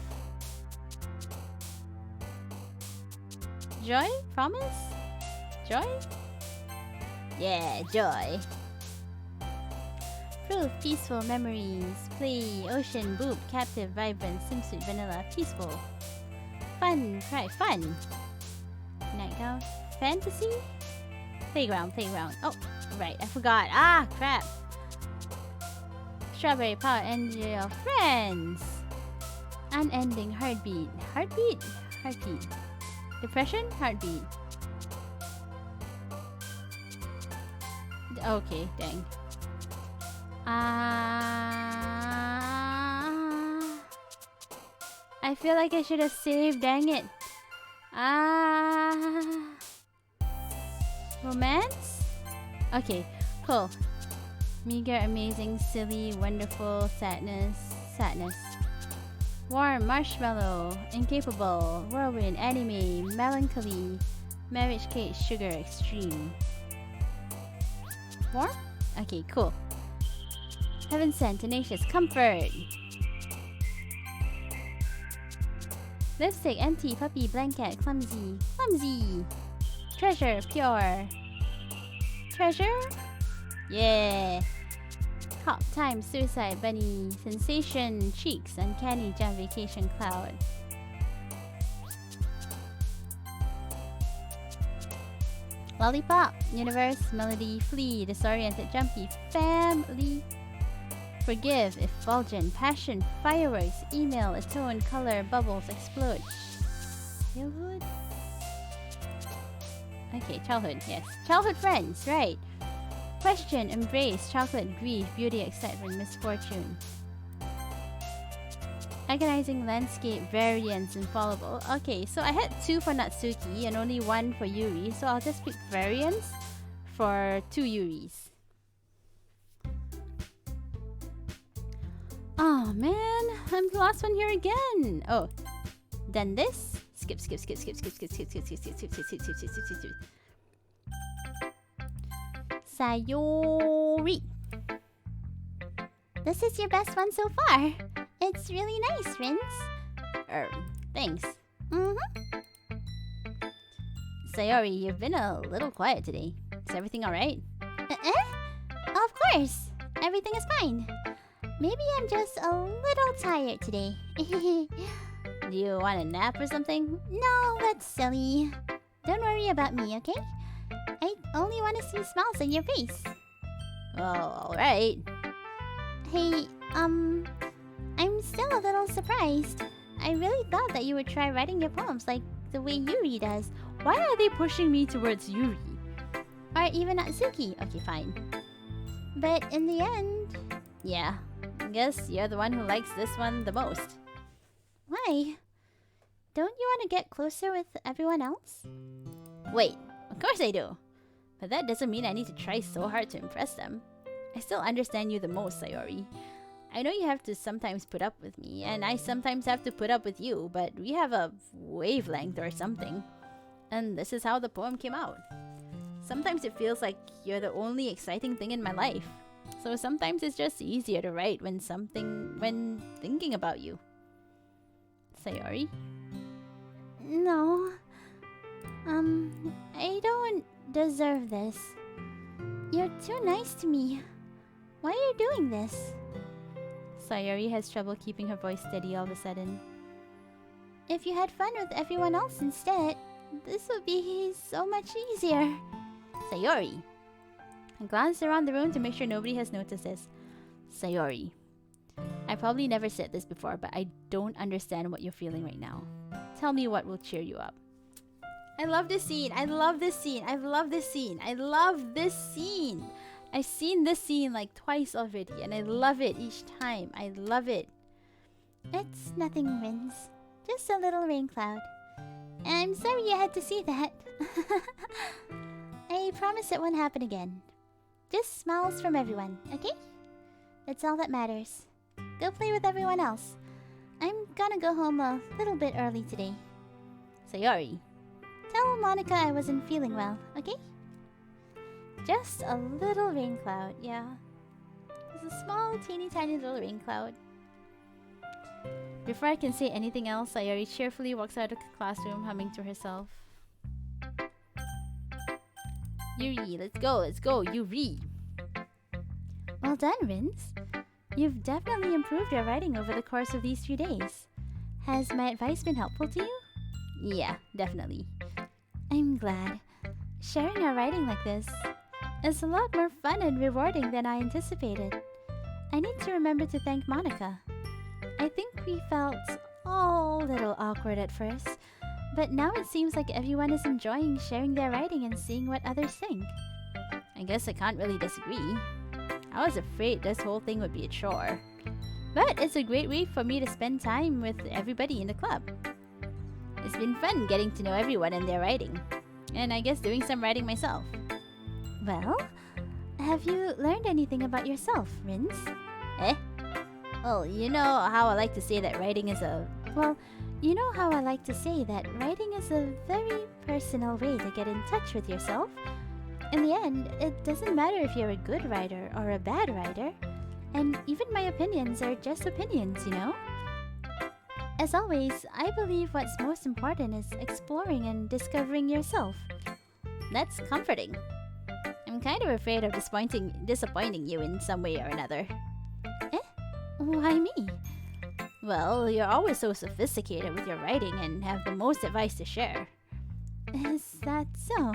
Joy? Promise? Joy? Yeah, joy. Proof, peaceful memories. Play, ocean, boop, captive, vibrant, swimsuit, vanilla, peaceful. Fun, cry, fun. Nightgown, fantasy? Playground. Oh, right, I forgot. Ah, crap. Strawberry, power, angel, friends. Unending, heartbeat. Heartbeat? Depression? Heartbeat. Okay, dang. I feel like I should have saved, dang it. Romance? Okay, cool. Meager, amazing, silly, wonderful, sadness. Warm, marshmallow, incapable, whirlwind, anime, melancholy, marriage cake, sugar, extreme. Warm? Okay, cool. Heaven sent, tenacious, comfort. Lipstick, empty, puppy, blanket, clumsy. Treasure, pure. Treasure? Yeah. Top time, suicide, bunny, sensation, cheeks, uncanny, jump, vacation, cloud. Lollipop, universe, melody, flee, disoriented, jumpy, family. Forgive, effulgent, passion, fireworks, email, atone, color, bubbles, explode. Childhood? Okay, childhood, yes. Childhood friends, right. Question, embrace, chocolate, grief, beauty, excitement, misfortune. Agonizing landscape, variance, infallible. Okay, so I had 2 for Natsuki and only 1 for Yuri, so I'll just pick variance for 2 Yuris. Oh man, I'm the last one here again. Oh, then this. Skip. Sayori. This is your best one so far. It's really nice, Rince. Thanks. Mm-hmm. Sayori, you've been a little quiet today. Is everything alright? Of course. Everything is fine. Maybe I'm just a little tired today. Do you want a nap or something? No, that's silly. Don't worry about me, okay? I only want to see smiles on your face. Oh, alright. Hey, I'm still a little surprised. I really thought that you would try writing your poems like the way Yuri does. Why are they pushing me towards Yuri? Or even Natsuki. Okay, fine. But in the end... Yeah, I guess you're the one who likes this one the most. Why? Don't you want to get closer with everyone else? Wait, Of course I do. But that doesn't mean I need to try so hard to impress them. I still understand you the most, Sayori. I know you have to sometimes put up with me, and I sometimes have to put up with you, but we have a wavelength or something. And this is how the poem came out. Sometimes it feels like you're the only exciting thing in my life. So sometimes it's just easier to write when thinking about you. Sayori? No. I don't deserve this. You're too nice to me. Why are you doing this? Sayori has trouble keeping her voice steady all of a sudden. If you had fun with everyone else instead, this would be so much easier. Sayori! I glanced around the room to make sure nobody has noticed this. Sayori. I probably never said this before, but I don't understand what you're feeling right now. Tell me what will cheer you up. I love this scene. I love this scene. I love this scene. I love this scene. I've seen this scene like twice already, and I love it each time. I love it. It's nothing, Rins. Just a little rain cloud. I'm sorry you had to see that. I promise it won't happen again. Just smiles from everyone, okay? That's all that matters. Go play with everyone else. I'm gonna go home a little bit early today. Sayori. Tell Monica I wasn't feeling well, okay? Just a little rain cloud, yeah. It's a small, teeny tiny little rain cloud. Before I can say anything else, Sayori cheerfully walks out of the classroom, humming to herself. Yuri, let's go, Yuri. Well done, Rins. You've definitely improved your writing over the course of these 3 days. Has my advice been helpful to you? Yeah, definitely. I'm glad. Sharing our writing like this is a lot more fun and rewarding than I anticipated. I need to remember to thank Monica. I think we felt a little awkward at first, but now it seems like everyone is enjoying sharing their writing and seeing what others think. I guess I can't really disagree. I was afraid this whole thing would be a chore. But it's a great way for me to spend time with everybody in the club. It's been fun getting to know everyone and their writing. And I guess doing some writing myself. Well, have you learned anything about yourself, Rins? Eh? Well, you know how I like to say that writing is a... Well, you know how I like to say that writing is a very personal way to get in touch with yourself. In the end, it doesn't matter if you're a good writer or a bad writer. And even my opinions are just opinions, you know? As always, I believe what's most important is exploring and discovering yourself. That's comforting. I'm kind of afraid of disappointing you in some way or another. Eh? Why me? Well, you're always so sophisticated with your writing and have the most advice to share. Is that so?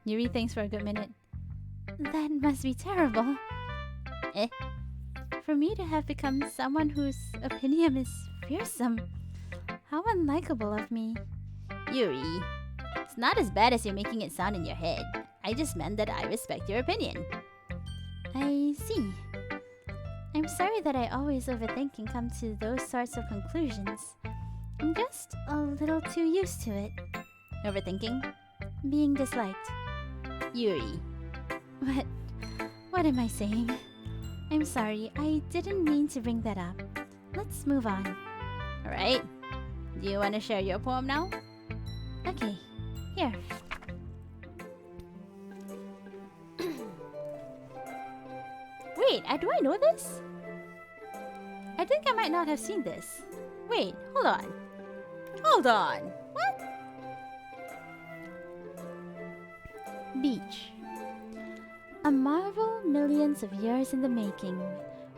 Yuri thinks for a good minute. That must be terrible. Eh? For me to have become someone whose opinion is fearsome. How unlikable of me. Yuri, it's not as bad as you're making it sound in your head. I just meant that I respect your opinion. I see. I'm sorry that I always overthink and come to those sorts of conclusions. I'm just a little too used to it. Overthinking? Being disliked. Yuri. What am I saying? I'm sorry, I didn't mean to bring that up. Let's move on. Alright. Do you want to share your poem now? Okay, here. Wait, do I know this? I think I might not have seen this. Wait, hold on. Hold on. What? Beach. A marvel millions of years in the making,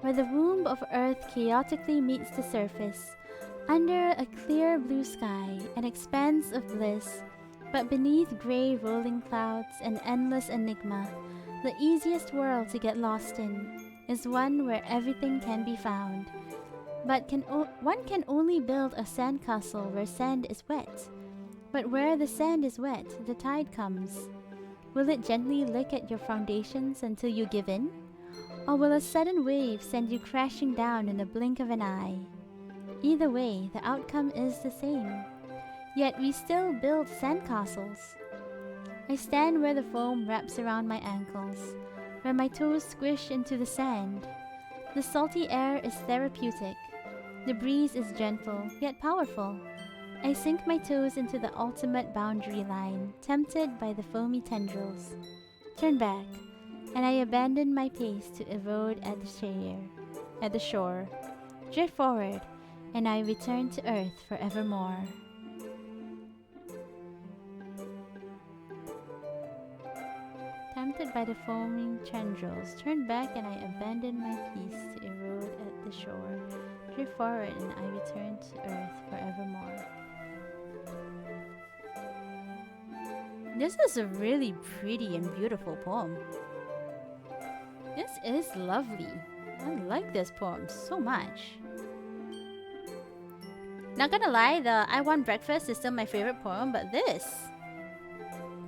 where the womb of Earth chaotically meets the surface, under a clear blue sky, an expanse of bliss, but beneath grey rolling clouds, an endless enigma, the easiest world to get lost in, is one where everything can be found. But one can only build a sandcastle where sand is wet. But where the sand is wet, the tide comes. Will it gently lick at your foundations until you give in? Or will a sudden wave send you crashing down in the blink of an eye? Either way, the outcome is the same. Yet we still build sandcastles. I stand where the foam wraps around my ankles, where my toes squish into the sand. The salty air is therapeutic. The breeze is gentle, yet powerful. I sink my toes into the ultimate boundary line, tempted by the foamy tendrils. Turn back, and I abandon my pace to erode at the shore. Drift forward, and I return to earth forevermore. Tempted by the foaming tendrils, turn back and I abandon my piece to erode at the shore. Drift forward and I return to earth forevermore. This is a really pretty and beautiful poem. This is lovely. I like this poem so much. Not gonna lie, the I Want Breakfast is still my favorite poem, but this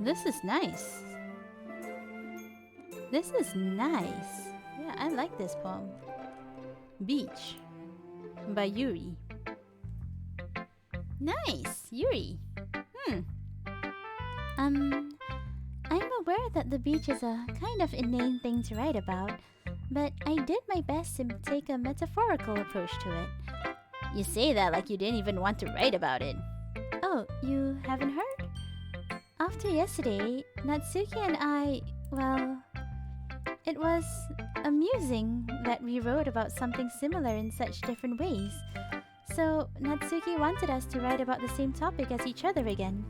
is nice. This is nice. Yeah, I like this poem. Beach by Yuri. Nice, Yuri. I'm aware that the beach is a kind of inane thing to write about, but I did my best to take a metaphorical approach to it. You say that like you didn't even want to write about it. Oh, you haven't heard? After yesterday, Natsuki and I, well, it was amusing that we wrote about something similar in such different ways. So, Natsuki wanted us to write about the same topic as each other again.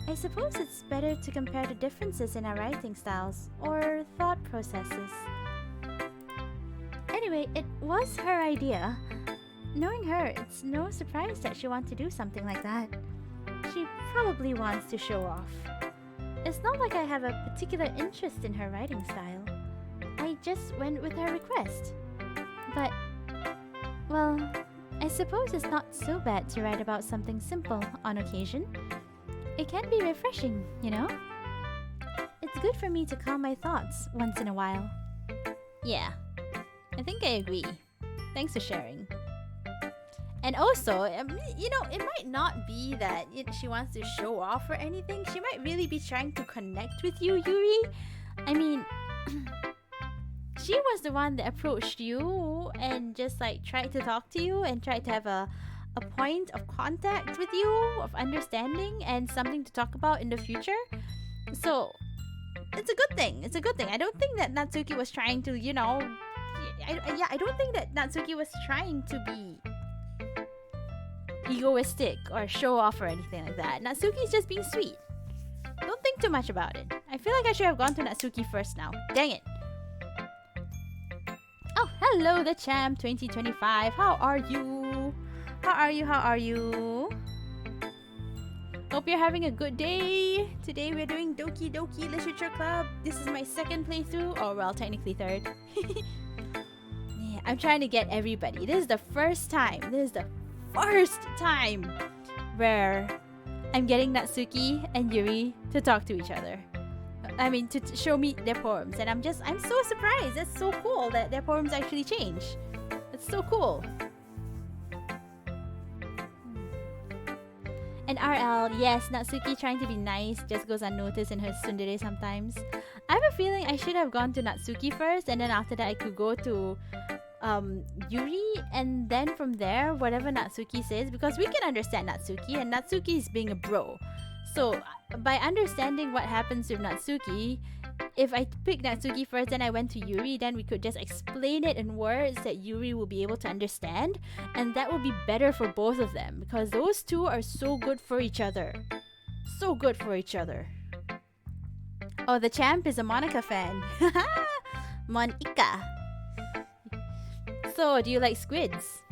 I suppose it's better to compare the differences in our writing styles, or thought processes. Anyway, it was her idea. Knowing her, it's no surprise that she wants to do something like that. She probably wants to show off. It's not like I have a particular interest in her writing style. I just went with her request. But, well, I suppose it's not so bad to write about something simple on occasion. It can be refreshing, you know? It's good for me to calm my thoughts once in a while. Yeah, I think I agree. Thanks for sharing. And also, you know, it might not be that she wants to show off or anything. She might really be trying to connect with you, Yuri. I mean, she was the one that approached you and just like tried to talk to you and tried to have a point of contact with you, of understanding and something to talk about in the future. So, it's a good thing. It's a good thing. I don't think that Natsuki was trying to, you know... I don't think that Natsuki was trying to be egoistic or show off or anything like that. Natsuki's just being sweet. Don't think too much about it. I feel like I should have gone to Natsuki first now. Dang it. Oh, hello, the champ 2025. How are you? How are you? Hope you're having a good day. Today we're doing Doki Doki Literature Club. This is my second playthrough. Oh, well, technically third. Yeah, I'm trying to get everybody. This is the first time where I'm getting Natsuki and Yuri to talk to each other. I mean, to show me their poems. And I'm so surprised. That's so cool that their poems actually change. That's so cool. And RL, yes, Natsuki trying to be nice just goes unnoticed in her tsundere sometimes. I have a feeling I should have gone to Natsuki first, and then after that I could go to Yuri, and then from there, whatever Natsuki says, because we can understand Natsuki, and Natsuki is being a bro. So, by understanding what happens with Natsuki, if I pick Natsuki first, then I went to Yuri, then we could just explain it in words that Yuri will be able to understand, and that will be better for both of them, because those two are so good for each other. So good for each other. Oh, the champ is a Monica fan. Monica. So, do you like squids?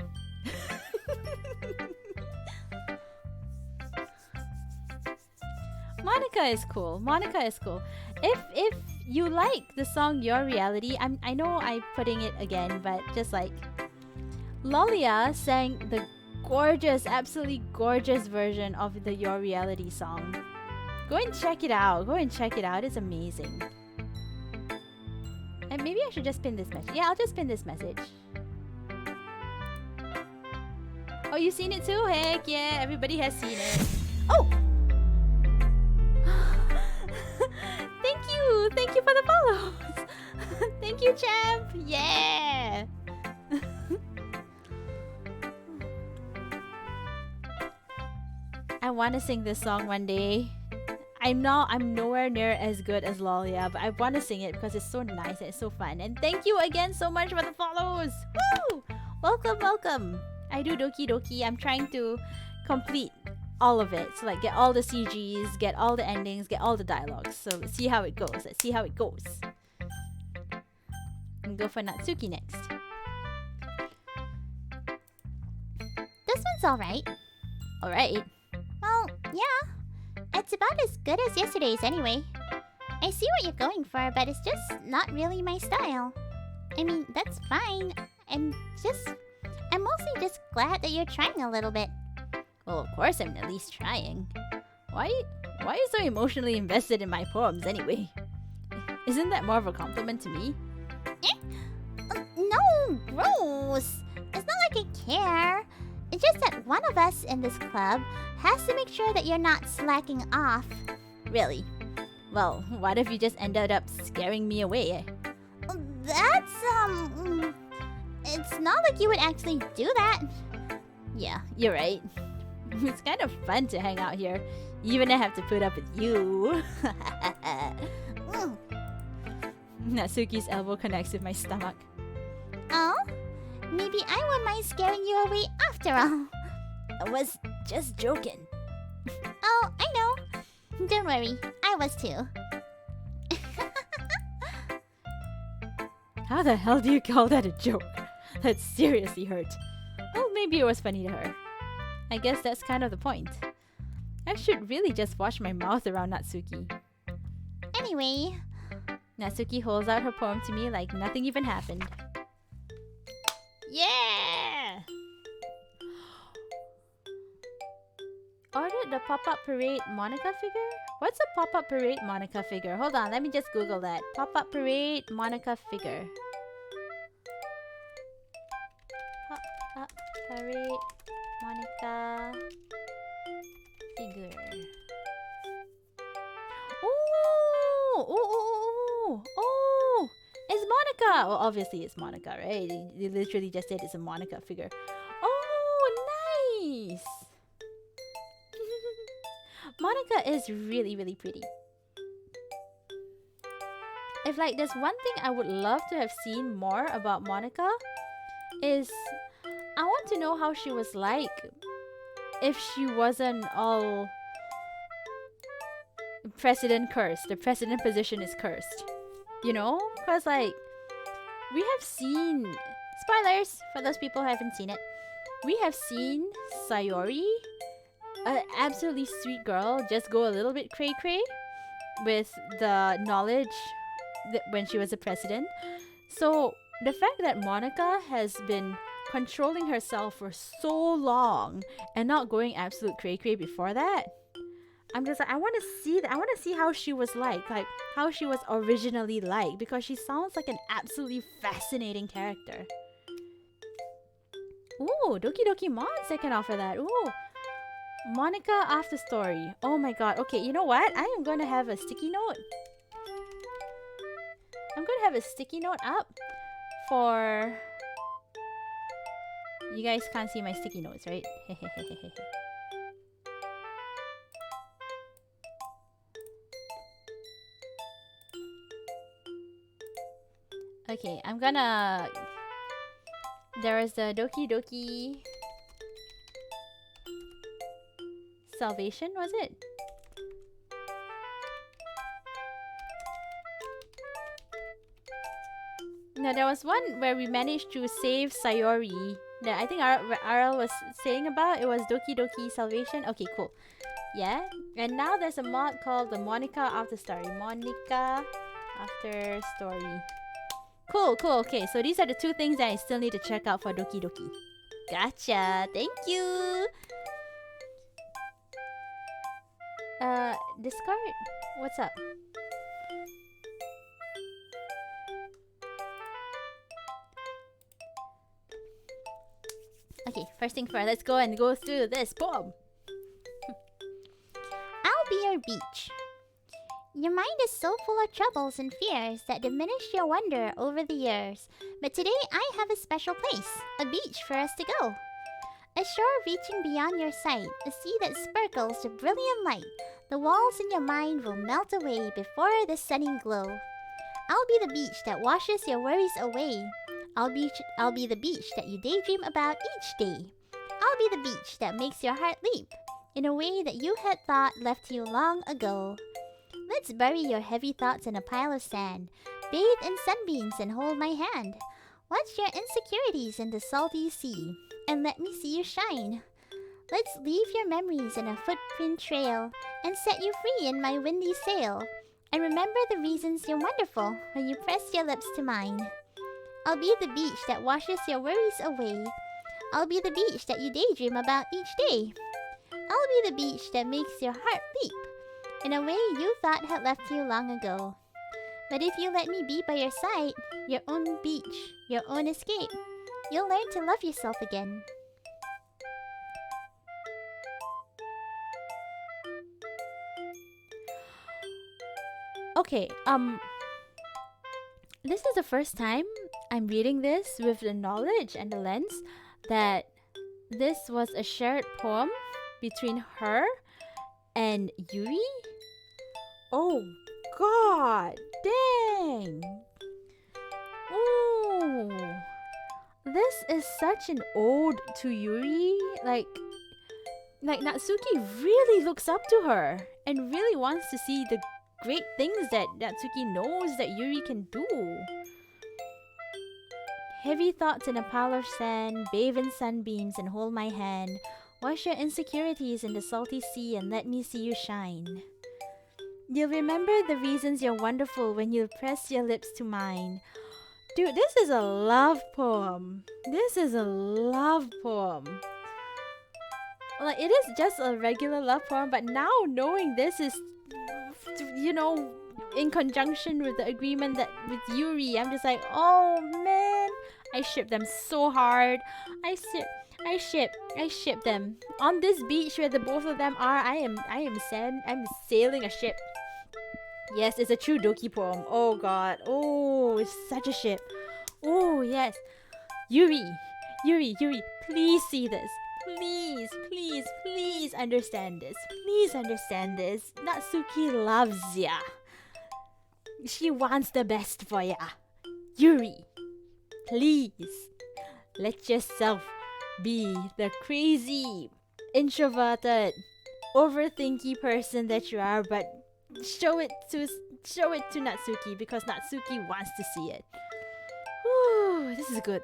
Monica is cool. Monica is cool. If you like the song Your Reality, I know I'm putting it again, but just like Lolia sang the gorgeous, absolutely gorgeous version of the Your Reality song. Go and check it out. Go and check it out. It's amazing. And maybe I should just pin this message. Yeah, I'll just pin this message. Oh, you've seen it too? Heck yeah, everybody has seen it. Oh! Ooh, thank you for the follows. Thank you, champ. Yeah. I want to sing this song one day. I'm nowhere near as good as Lolia, but I want to sing it because it's so nice and it's so fun. And thank you again so much for the follows. Woo! Welcome, welcome. I do Doki Doki. I'm trying to complete all of it. So like get all the CGs, get all the endings, get all the dialogues. So let's see how it goes. Let's see how it goes. And go for Natsuki next. This one's alright. Alright. Well, yeah. It's about as good as yesterday's anyway. I see what you're going for, but it's just not really my style. I mean, that's fine. I'm mostly just glad that you're trying a little bit. Well, of course I'm at least trying. Why are you so emotionally invested in my poems anyway? Isn't that more of a compliment to me? No, gross. It's not like I care. It's just that one of us in this club has to make sure that you're not slacking off. Really? Well, what if you just ended up scaring me away? That's, it's not like you would actually do that. Yeah, you're right. It's kind of fun to hang out here, even if I have to put up with you. Natsuki's elbow connects with my stomach. Oh? Maybe I wouldn't mind scaring you away after all. I was just joking. Oh, I know. Don't worry, I was too. How the hell do you call that a joke? That seriously hurt. Well, maybe it was funny to her. I guess that's kind of the point. I should really just wash my mouth around Natsuki. Anyway, Natsuki holds out her poem to me like nothing even happened. Yeah! Ordered the pop-up parade Monica figure? What's a pop-up parade Monica figure? Hold on, let me just Google that. Pop-up parade Monica figure. Pop-up parade Monica figure. Oh! It's Monica! Well, obviously it's Monica, right? They literally just said it's a Monica figure. Oh, nice! Monica is really, really pretty. If like there's one thing I would love to have seen more about Monica is I want to know how she was like if she wasn't all president cursed. The president position is cursed. You know? Because like we have seen spoilers for those people who haven't seen it. We have seen Sayori, an absolutely sweet girl, just go a little bit cray-cray with the knowledge that when she was a president. So the fact that Monica has been controlling herself for so long and not going absolute cray-cray before that, I'm just like, I want to see that. I want to see how she was like how she was originally like, because she sounds like an absolutely fascinating character. Ooh, Doki Doki Mods, I can offer that. Ooh, Monica after story. Oh my god. Okay, you know what? I am going to have a sticky note. I'm going to have a sticky note up for... You guys can't see my sticky notes, right? Okay, I'm gonna... There is the Doki Doki Salvation, was it? No, there was one where we managed to save Sayori that I think RL was saying about. It was Doki Doki Salvation. Okay, cool. Yeah, and now there's a mod called the Monica After Story. Monica After Story. Cool, cool. Okay, so these are the two things that I still need to check out for Doki Doki. Gotcha. Thank you. Discard? What's up? Okay, first thing first, let's go and go through this poem. I'll be your beach. Your mind is so full of troubles and fears that diminish your wonder over the years. But today I have a special place, a beach for us to go. A shore reaching beyond your sight, a sea that sparkles with brilliant light. The walls in your mind will melt away before the sunny glow. I'll be the beach that washes your worries away. I'll be the beach that you daydream about each day. I'll be the beach that makes your heart leap in a way that you had thought left you long ago. Let's bury your heavy thoughts in a pile of sand. Bathe in sunbeams and hold my hand. Watch your insecurities in the salty sea, and let me see you shine. Let's leave your memories in a footprint trail, and set you free in my windy sail. And remember the reasons you're wonderful when you press your lips to mine. I'll be the beach that washes your worries away. I'll be the beach that you daydream about each day. I'll be the beach that makes your heart leap in a way you thought had left you long ago. But if you let me be by your side, your own beach, your own escape, you'll learn to love yourself again. Okay, this is the first time I'm reading this with the knowledge and the lens that this was a shared poem between her and Yuri. Oh god, dang! Ooh, this is such an ode to Yuri. Like Natsuki really looks up to her and really wants to see the great things that Natsuki knows that Yuri can do. Heavy thoughts in a pile of sand, bathe in sunbeams and hold my hand. Wash your insecurities in the salty sea and let me see you shine. You'll remember the reasons you're wonderful when you press your lips to mine. Dude, this is a love poem. This is a love poem. Like, it is just a regular love poem, but now knowing this is, you know, in conjunction with the agreement that with Yuri, I'm just like, oh man, I ship them so hard. I ship them. On this beach where the both of them are, I'm sailing a ship. Yes, it's a true Doki poem. Oh god. Oh, it's such a ship. Oh yes. Yuri, please see this. Please understand this. Please understand this. Natsuki loves ya. She wants the best for ya. Yuri, please let yourself be the crazy, introverted, overthinky person that you are, but show it to Natsuki because Natsuki wants to see it. Whew, this is good.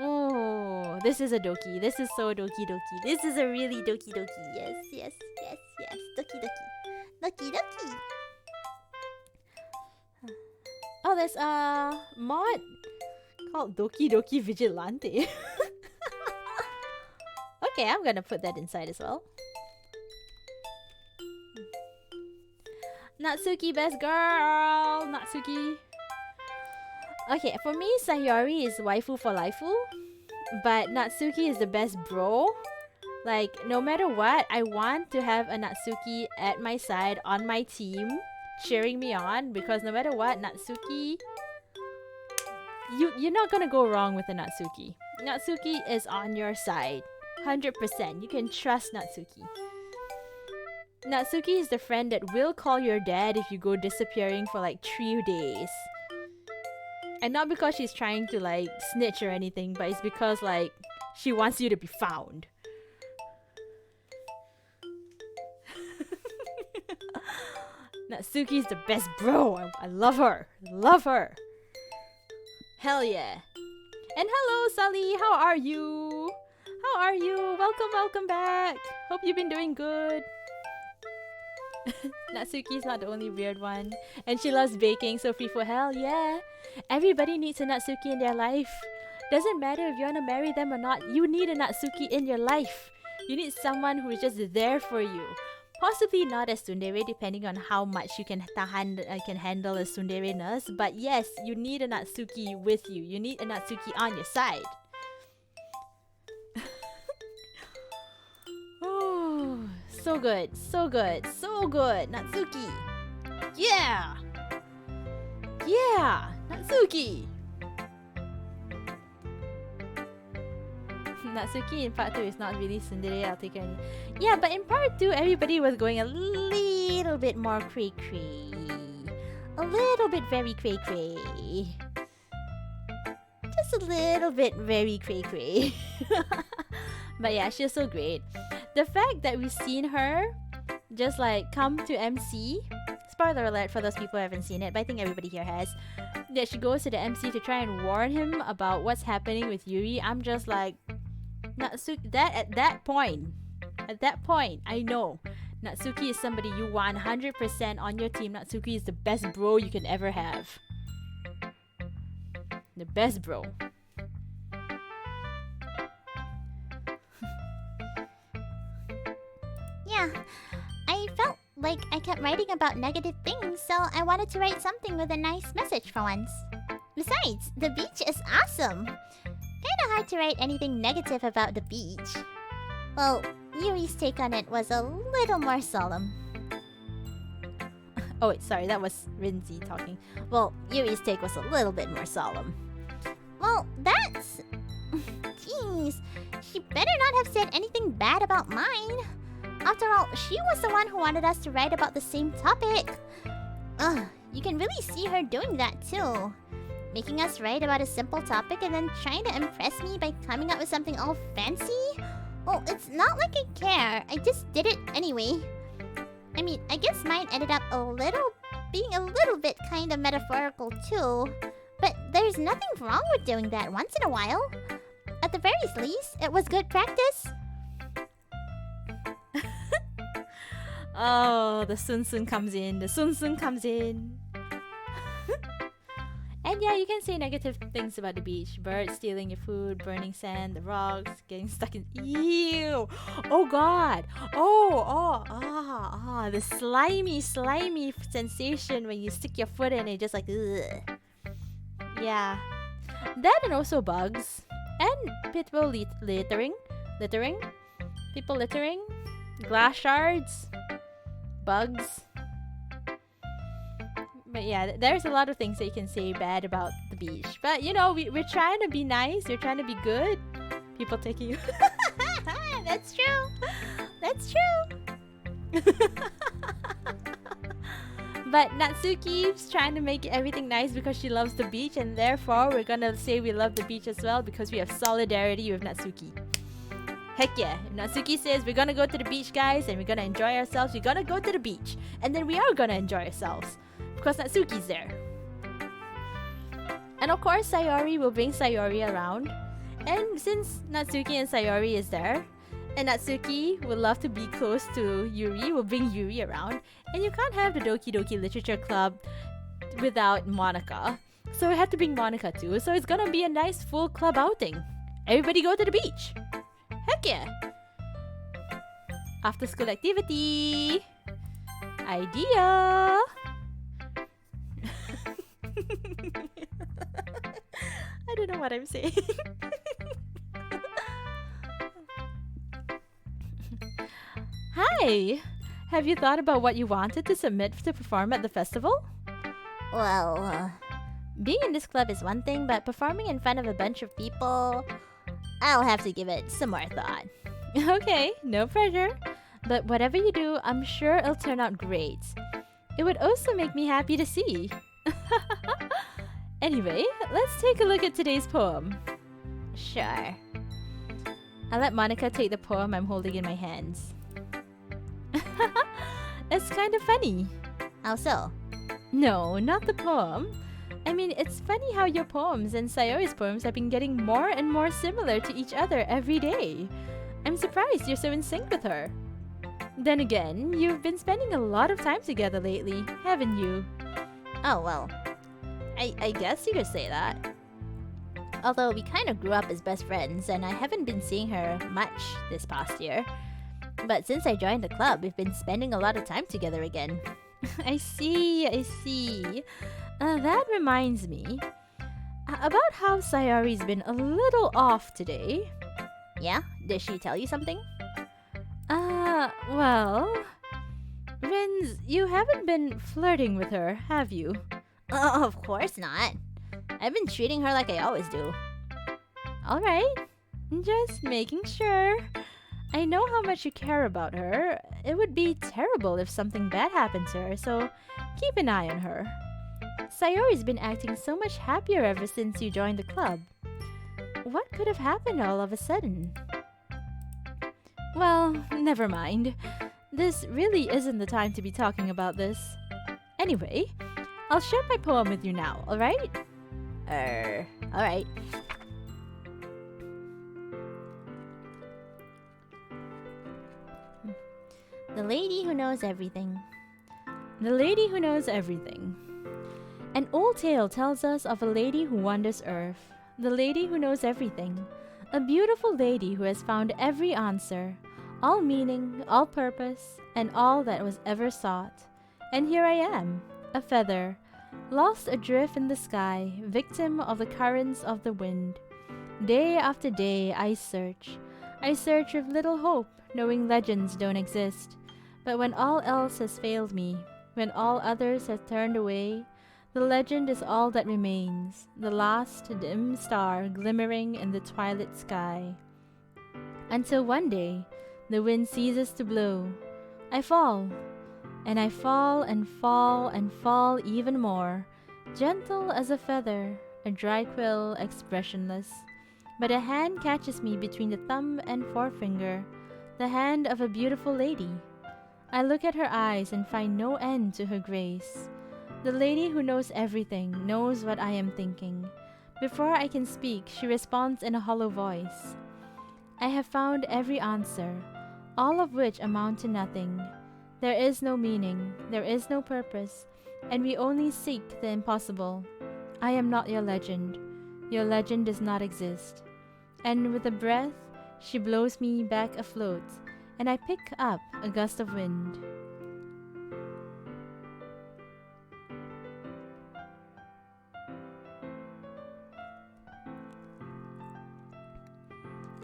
Oh, this is a Doki. This is so Doki. This is a really Doki. Yes. Doki. Oh, there's a mod called Doki Vigilante. Okay, I'm gonna put that inside as well. Natsuki, best girl! Natsuki. Okay, for me, Sayori is waifu for laifu. But Natsuki is the best bro. Like, no matter what, I want to have a Natsuki at my side, on my team, cheering me on. Because no matter what, Natsuki... You're not gonna go wrong with a Natsuki. Natsuki is on your side. 100%. You can trust Natsuki. Natsuki is the friend that will call your dad if you go disappearing for like 3 days. And not because she's trying to like snitch or anything, but it's because like she wants you to be found. Natsuki's the best bro. I love her. Hell yeah. And hello, Sully. How are you? Welcome back. Hope you've been doing good. Natsuki's not the only weird one. And she loves baking, so free for hell, yeah. Everybody needs a Natsuki in their life. Doesn't matter if you want to marry them or not, you need a Natsuki in your life. You need someone who is just there for you. Possibly not as tsundere, depending on how much you can handle as tsundere-ness. But yes, you need a Natsuki with you. You need a Natsuki on your side. So good. So good. So good. Natsuki. Yeah. Yeah. Natsuki. Natsuki in part 2 is not really tsundere, I'll take her. Yeah, but in part 2, everybody was going a little bit more cray-cray. A little bit very cray-cray. Just a little bit very cray-cray. But yeah, she's so great. The fact that we've seen her just like come to MC, spoiler alert for those people who haven't seen it, but I think everybody here has, that she goes to the MC to try and warn him about what's happening with Yuri. I'm just like, Natsuki, at that point, I know Natsuki is somebody you want 100% on your team. Natsuki is the best bro you can ever have. The best bro. Yeah, I felt like I kept writing about negative things, so I wanted to write something with a nice message for once. Besides, the beach is awesome. Kinda hard to write anything negative about the beach. Well, Yuri's take on it was a little more solemn. Oh wait, sorry, that was Rinzi talking. Well, Yuri's take was a little bit more solemn. Well, that's... Jeez, she better not have said anything bad about mine. After all, she was the one who wanted us to write about the same topic. You can really see her doing that too. Making us write about a simple topic and then trying to impress me by coming up with something all fancy? Well, it's not like I care. I just did it anyway. I mean, I guess mine ended up being a little bit kind of metaphorical too. But there's nothing wrong with doing that once in a while. At the very least, it was good practice. Oh, the Sun comes in. The Sun comes in. And yeah, you can say negative things about the beach. Birds stealing your food, burning sand, the rocks, getting stuck in... Ew! Oh god! The slimy sensation when you stick your foot in it, just like... Ugh. Yeah. That and also bugs. And people littering. People littering. Glass shards. Bugs. But yeah, there's a lot of things that you can say bad about the beach. But you know, we're trying to be nice. We're trying to be good. People taking you. That's true. That's true. But Natsuki's trying to make everything nice because she loves the beach, and therefore we're gonna say we love the beach as well because we have solidarity with Natsuki. Heck yeah, if Natsuki says we're gonna go to the beach, guys, and we're gonna enjoy ourselves, we're gonna go to the beach. And then we are gonna enjoy ourselves. Because Natsuki's there. And of course, Sayori will bring Sayori around. And since Natsuki and Sayori is there, and Natsuki would love to be close to Yuri, will bring Yuri around. And you can't have the Doki Doki Literature Club without Monica. So we have to bring Monica too. So it's gonna be a nice full club outing. Everybody go to the beach. Heck yeah! After school activity! Idea! I don't know what I'm saying. Hi! Have you thought about what you wanted to submit to perform at the festival? Well, being in this club is one thing, but performing in front of a bunch of people, I'll have to give it some more thought. Okay, no pressure. But whatever you do, I'm sure it'll turn out great. It would also make me happy to see. Anyway, let's take a look at today's poem. Sure. I'll let Monica take the poem I'm holding in my hands. It's kind of funny. How so? No, not the poem. I mean, it's funny how your poems and Sayori's poems have been getting more and more similar to each other every day. I'm surprised you're so in sync with her. Then again, you've been spending a lot of time together lately, haven't you? Oh, well, I guess you could say that. Although we kind of grew up as best friends, and I haven't been seeing her much this past year. But since I joined the club, we've been spending a lot of time together again. I see. That reminds me about how Sayori's been a little off today. Yeah? Did she tell you something? Well, Rins, you haven't been flirting with her, have you? Oh, of course not. I've been treating her like I always do. Alright, just making sure. I know how much you care about her. It would be terrible if something bad happened to her, so keep an eye on her. Sayori's been acting so much happier ever since you joined the club. What could have happened all of a sudden? Well, never mind. This really isn't the time to be talking about this. Anyway, I'll share my poem with you now, alright? Alright. The lady who knows everything. The lady who knows everything. An old tale tells us of a lady who wanders earth. The lady who knows everything. A beautiful lady who has found every answer, all meaning, all purpose, and all that was ever sought. And here I am, a feather, lost adrift in the sky, victim of the currents of the wind. Day after day I search with little hope, knowing legends don't exist. But when all else has failed me, when all others have turned away, the legend is all that remains, the last dim star glimmering in the twilight sky. Until one day, the wind ceases to blow. I fall, and I fall and fall and fall even more, gentle as a feather, a dry quill, expressionless. But a hand catches me between the thumb and forefinger, the hand of a beautiful lady. I look at her eyes and find no end to her grace. The lady who knows everything knows what I am thinking. Before I can speak, she responds in a hollow voice. I have found every answer, all of which amount to nothing. There is no meaning, there is no purpose, and we only seek the impossible. I am not your legend. Your legend does not exist. And with a breath, she blows me back afloat, and I pick up a gust of wind.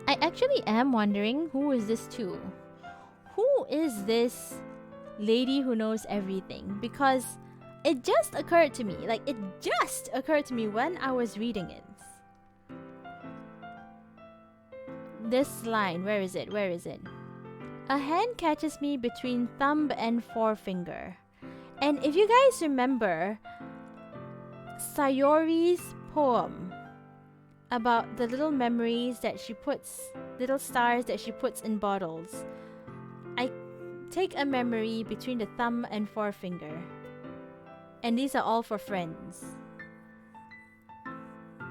I actually am wondering, who is this to? Who is this lady who knows everything? Because it just occurred to me, when I was reading it. This line, where is it? A hand catches me between thumb and forefinger. And if you guys remember Sayori's poem about the little memories that she puts, little stars that she puts in bottles, I take a memory between the thumb and forefinger. And these are all for friends.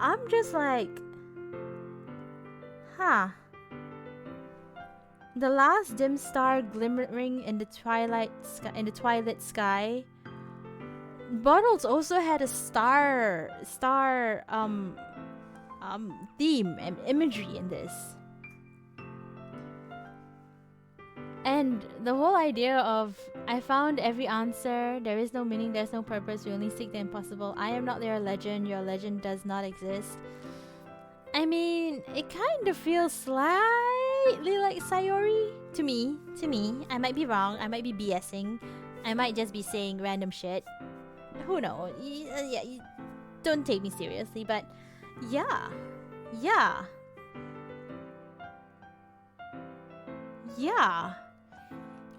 I'm just like, the last dim star glimmering in the twilight sky. Bottles also had a star theme and imagery in this. And the whole idea of, I found every answer, there is no meaning, there's no purpose, we only seek the impossible, I am not your legend does not exist. I mean, it kind of feels slightly like Sayori to me. I might be wrong, I might be BSing, I might just be saying random shit. Who knows? Don't take me seriously, but yeah.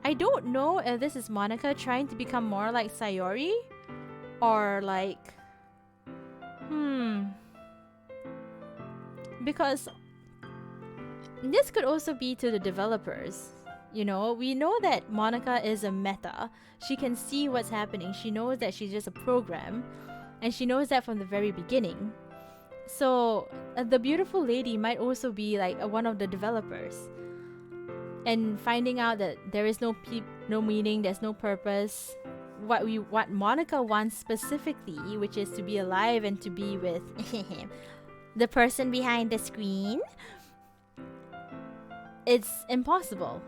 I don't know if this is Monica trying to become more like Sayori, or like, because this could also be to the developers. You know, we know that Monica is a meta. She can see what's happening. She knows that she's just a program, and she knows that from the very beginning. So the beautiful lady might also be like one of the developers, and finding out that there is no meaning, there's no purpose. What Monica wants specifically, which is to be alive and to be with the person behind the screen, it's impossible.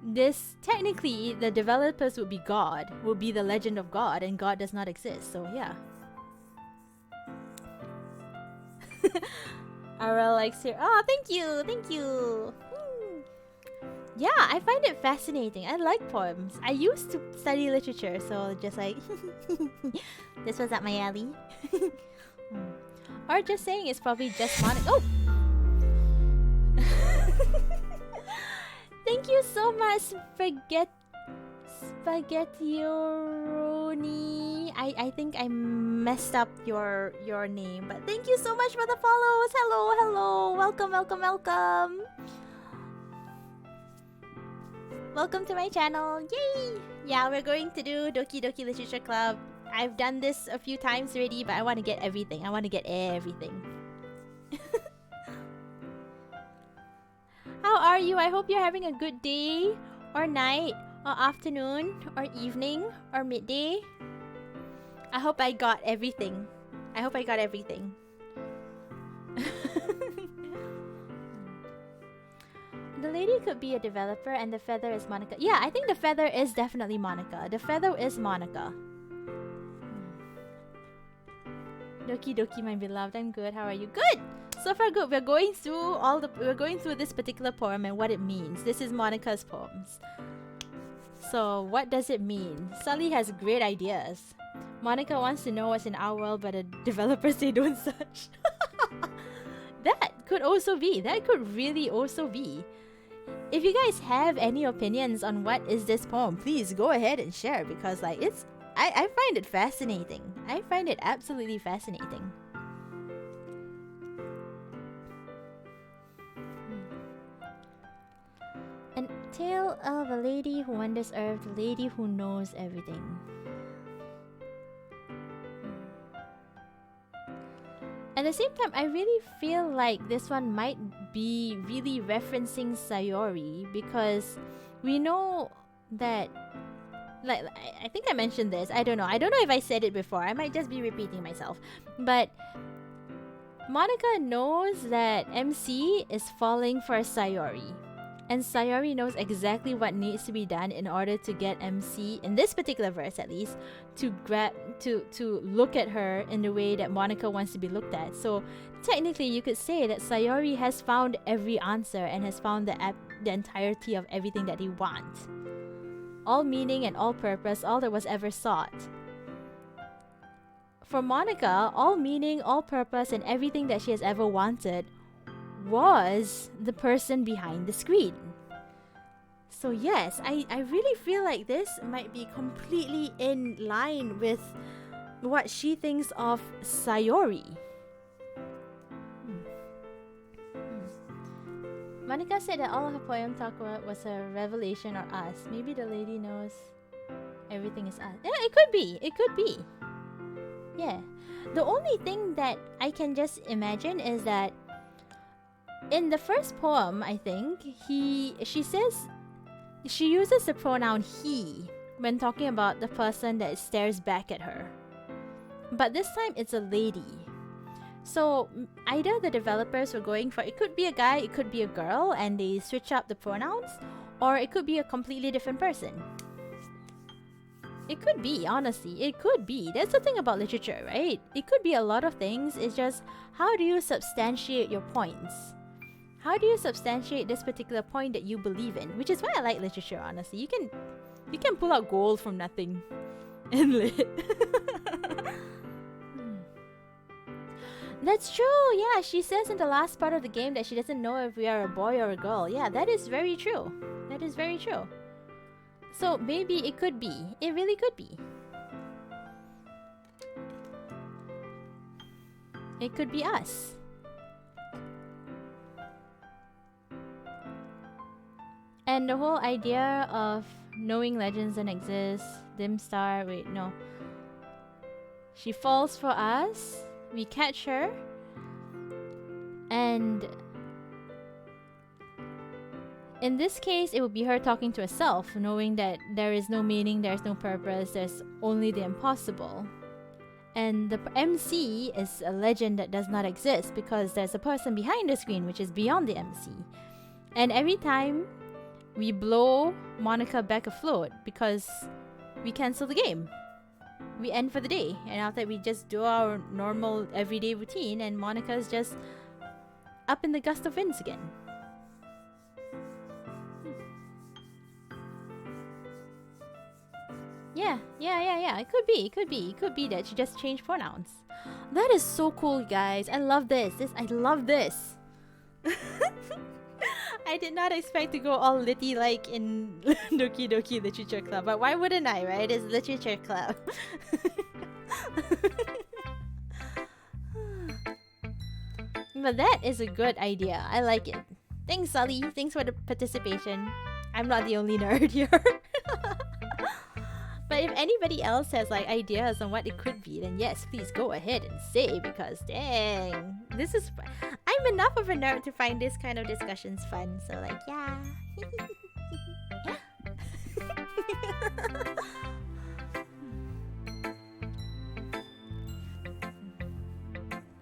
This, technically, the developers would be God, would be the legend of God, and God does not exist, so yeah. RL likes here. Oh, thank you. Yeah, I find it fascinating. I like poems. I used to study literature, so just like this was up my alley. Or just saying it's probably just Monica. Oh! Thank you so much, Spaghettioroni. I think I messed up your name, but thank you so much for the follows. Hello. Welcome. Welcome to my channel. Yay! Yeah, we're going to do Doki Doki Literature Club. I've done this a few times already, but I want to get everything. How are you? I hope you're having a good day, or night, or afternoon, or evening, or midday. I hope I got everything. The lady could be a developer and the feather is Monica. Yeah, I think the feather is definitely Monica. Doki Doki, my beloved. I'm good. How are you? Good! So far good. We're going through this particular poem and what it means. This is Monica's poems. So what does it mean? Sully has great ideas. Monica wants to know what's in our world, but the developers say don't search. That could really also be. If you guys have any opinions on what is this poem, please go ahead and share, because like I find it fascinating. I find it absolutely fascinating. A tale of a lady who wanders earth, a lady who knows everything. At the same time, I really feel like this one might be really referencing Sayori, because we know that, like, I think I mentioned this. I don't know if I said it before. I might just be repeating myself. But Monica knows that MC is falling for Sayori. And Sayori knows exactly what needs to be done in order to get MC, in this particular verse at least, to look at her in the way that Monica wants to be looked at. So technically you could say that Sayori has found every answer and has found the entirety of everything that they want. All meaning and all purpose, all that was ever sought. For Monica, all meaning, all purpose, and everything that she has ever wanted was the person behind the screen. So yes, I really feel like this might be completely in line with what she thinks of Sayori. Monica said that all of her poem talk about was a revelation or us. Maybe the lady knows everything is us. Yeah, it could be. Yeah. The only thing that I can just imagine is that in the first poem, I think, she uses the pronoun he when talking about the person that stares back at her. But this time it's a lady. So either the developers were going for, it could be a guy, it could be a girl, and they switch up the pronouns, or it could be a completely different person. It could be, honestly, it could be. That's the thing about literature, right? It could be a lot of things. It's just, how do you substantiate your points? How do you substantiate this particular point that you believe in? Which is why I like literature, honestly. You can pull out gold from nothing in lit. That's true. Yeah, she says in the last part of the game that she doesn't know if we are a boy or a girl. Yeah, that is very true. So maybe it could be. It really could be. It could be us. And the whole idea of knowing legends don't exist, dim star, wait, no. She falls for us, we catch her, and in this case, it would be her talking to herself, knowing that there is no meaning, there's no purpose, there's only the impossible. And the MC is a legend that does not exist because there's a person behind the screen which is beyond the MC. And every time we blow Monica back afloat because we cancel the game. We end for the day, and after that we just do our normal everyday routine, and Monica's just up in the gust of winds again. Yeah. It could be that she just changed pronouns. That is so cool, guys. I love this. I love this. I did not expect to go all litty like in Doki Doki Literature Club, but why wouldn't I, right? It's Literature Club. But that is a good idea. I like it. Thanks, Sully. Thanks for the participation. I'm not the only nerd here. But if anybody else has like ideas on what it could be, then yes, please go ahead and say, because dang, this is I'm enough of a nerd to find this kind of discussions fun. So like, yeah.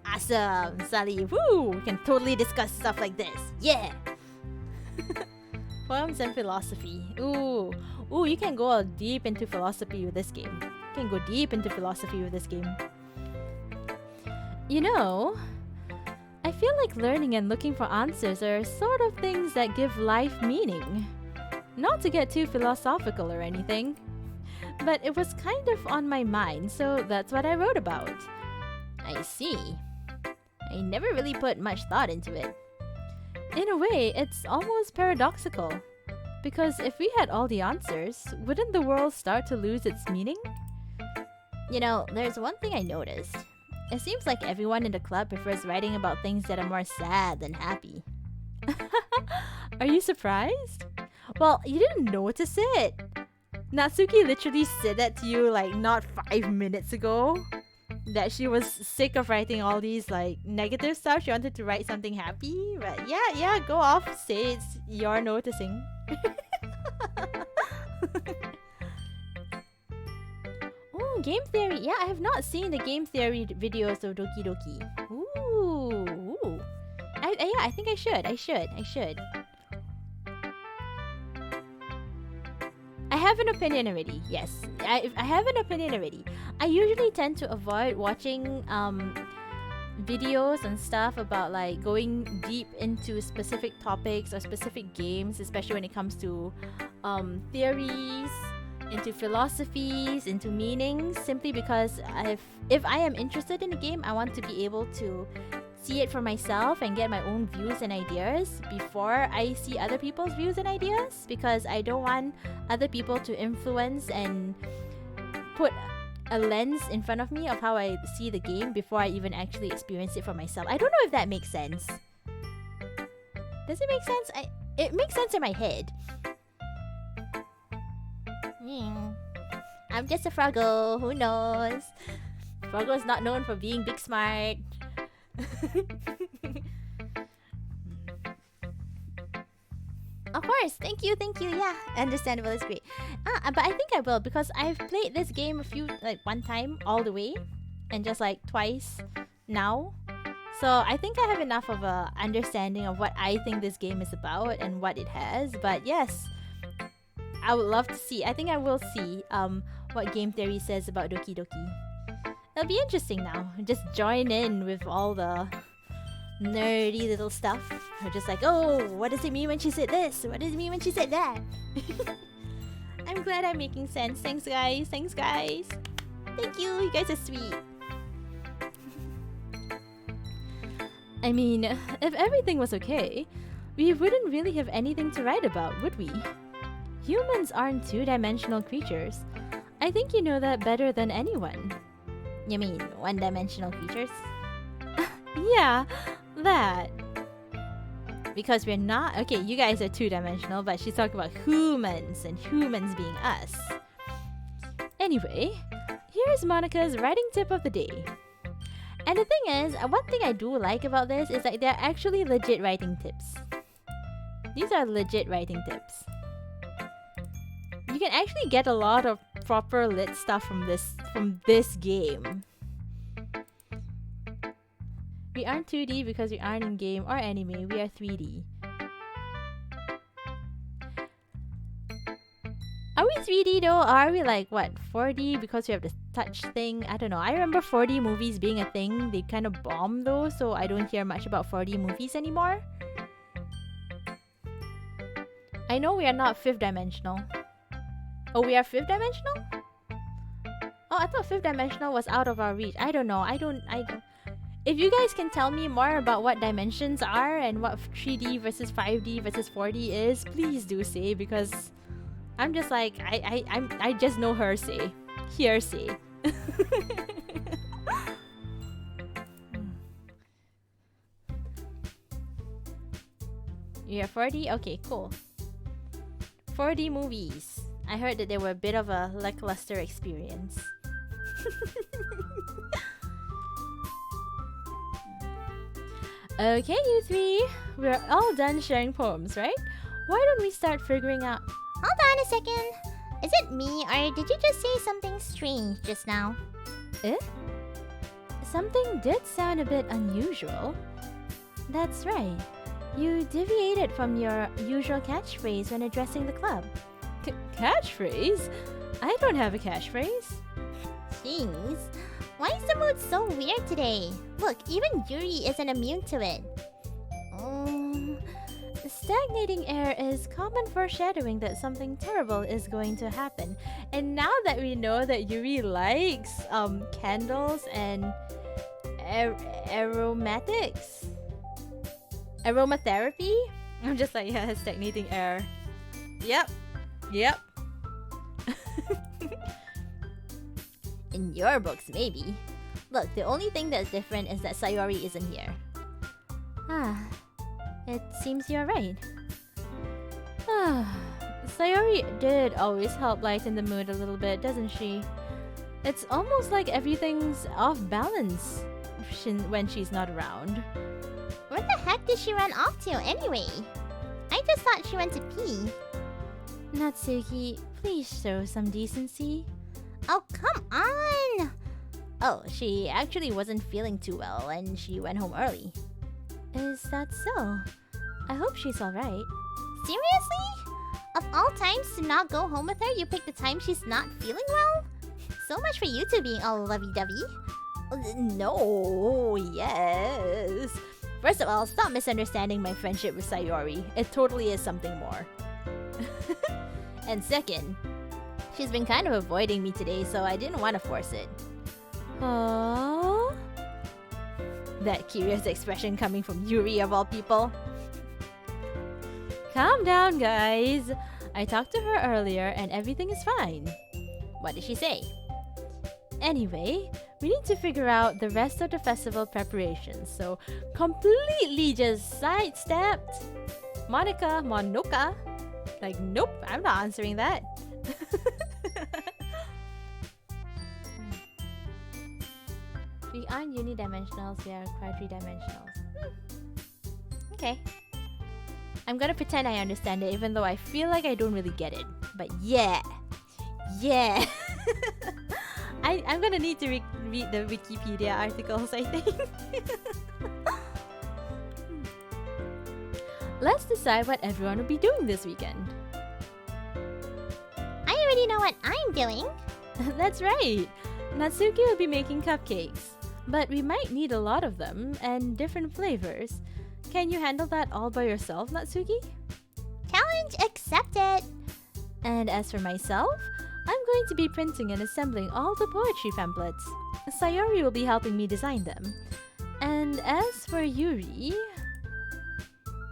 Awesome, Sally. Woo! We can totally discuss stuff like this. Yeah. Poems and philosophy. Ooh, you can go deep into philosophy with this game. You know, I feel like learning and looking for answers are sort of things that give life meaning. Not to get too philosophical or anything, but it was kind of on my mind, so that's what I wrote about. I see. I never really put much thought into it. In a way, it's almost paradoxical. Because if we had all the answers, wouldn't the world start to lose its meaning? You know, there's one thing I noticed. It seems like everyone in the club prefers writing about things that are more sad than happy. Are you surprised? Well, you didn't notice it. Natsuki literally said that to you like not 5 minutes ago. That she was sick of writing all these like negative stuff. She wanted to write something happy. But yeah, go off. Say it's you're noticing. Oh, game theory. Yeah, I have not seen the game theory videos of Doki Doki. Ooh. I think I should. I have an opinion already. Yes, I have an opinion already. I usually tend to avoid watching videos and stuff about like going deep into specific topics or specific games, especially when it comes to theories, into philosophies, into meanings, simply because if I am interested in a game, I want to be able to see it for myself and get my own views and ideas before I see other people's views and ideas, because I don't want other people to influence and put a lens in front of me of how I see the game before I even actually experience it for myself. I don't know if that makes sense. Does it make sense? It makes sense in my head. I'm just a Froggo. Who knows? Froggo's not known for being big smart. Of course, thank you. Yeah, understandable. It's great. But I think I will, because I've played this game one time all the way, and just like twice now. So I think I have enough of a understanding of what I think this game is about and what it has. But yes, I would love to see. I think I will see what game theory says about Doki Doki. It'll be interesting now. Just join in with all the nerdy little stuff. Or just like, oh, what does it mean when she said this? What does it mean when she said that? I'm glad I'm making sense. Thanks, guys. Thank you. You guys are sweet. I mean, if everything was okay, we wouldn't really have anything to write about, would we? Humans aren't two-dimensional creatures. I think you know that better than anyone. You mean one-dimensional creatures? Yeah, that. Because we're not... Okay, you guys are two-dimensional, but she's talking about humans, and humans being us. Anyway, here's Monica's writing tip of the day. And the thing is, one thing I do like about this is that they're actually legit writing tips. These are legit writing tips. You can actually get a lot of proper lit stuff from this game. We aren't 2D because we aren't in game or anime. We are 3D. Are we 3D though? Or are we like, what, 4D because we have this touch thing? I don't know. I remember 4D movies being a thing. They kind of bombed though, so I don't hear much about 4D movies anymore. I know we are not 5th dimensional. Oh, we are 5th dimensional? Oh, I thought fifth dimensional was out of our reach. I don't know. I don't. If you guys can tell me more about what dimensions are and what 3D versus 5D versus 4D is, please do say, because I'm just like I just know hearsay. Yeah, 4D? Okay, cool. 4D movies. I heard that they were a bit of a lackluster experience. Okay, you three. We're all done sharing poems, right? Why don't we start figuring out... Hold on a second. Is it me, or did you just say something strange just now? Eh? Something did sound a bit unusual. That's right. You deviated from your usual catchphrase when addressing the club. Catchphrase? I don't have a catchphrase. Jeez. Why is the mood so weird today? Look, even Yuri isn't immune to it. Stagnating air is common foreshadowing that something terrible is going to happen. And now that we know that Yuri likes candles and aromatics, aromatherapy, I'm just like, yeah, stagnating air. Yep. In your books, maybe. Look, the only thing that's different is that Sayori isn't here. It seems you're right. Sayori did always help lighten the mood a little bit, doesn't she? It's almost like everything's off balance when she's not around. Where the heck did she run off to, anyway? I just thought she went to pee. Natsuki, please show some decency. Oh, come on! Oh, she actually wasn't feeling too well and she went home early. Is that so? I hope she's alright. Seriously? Of all times to not go home with her, you pick the time she's not feeling well? So much for you two being all lovey-dovey. No, yes. First of all, stop misunderstanding my friendship with Sayori. It totally is something more. And second, she's been kind of avoiding me today, so I didn't want to force it. Aww. That curious expression coming from Yuri of all people. Calm down, guys. I talked to her earlier and everything is fine. What did she say? Anyway, we need to figure out the rest of the festival preparations, so completely just sidestepped Monoka. Like, nope, I'm not answering that. We aren't unidimensionals, we are quadridimensionals. Okay. I'm gonna pretend I understand it even though I feel like I don't really get it. But yeah. I'm gonna need to read the Wikipedia articles, I think. Let's decide what everyone will be doing this weekend. I already know what I'm doing. That's right. Natsuki will be making cupcakes. But we might need a lot of them and different flavors. Can you handle that all by yourself, Natsuki? Challenge accepted. And as for myself, I'm going to be printing and assembling all the poetry pamphlets. Sayori will be helping me design them. And as for Yuri,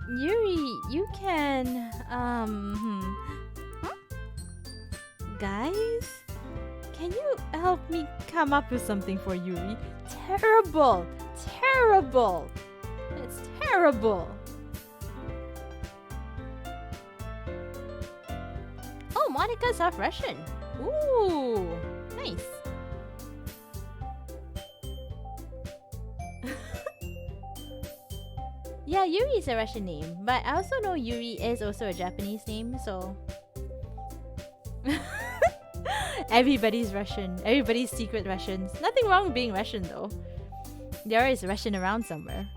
you can, Guys, can you help me come up with something for Yuri? Terrible! It's terrible! Oh, Monica's half Russian. Ooh, nice. Yeah, Yuri is a Russian name, but I also know Yuri is also a Japanese name, so... Everybody's Russian. Everybody's secret Russians. Nothing wrong with being Russian, though. There is Russian around somewhere.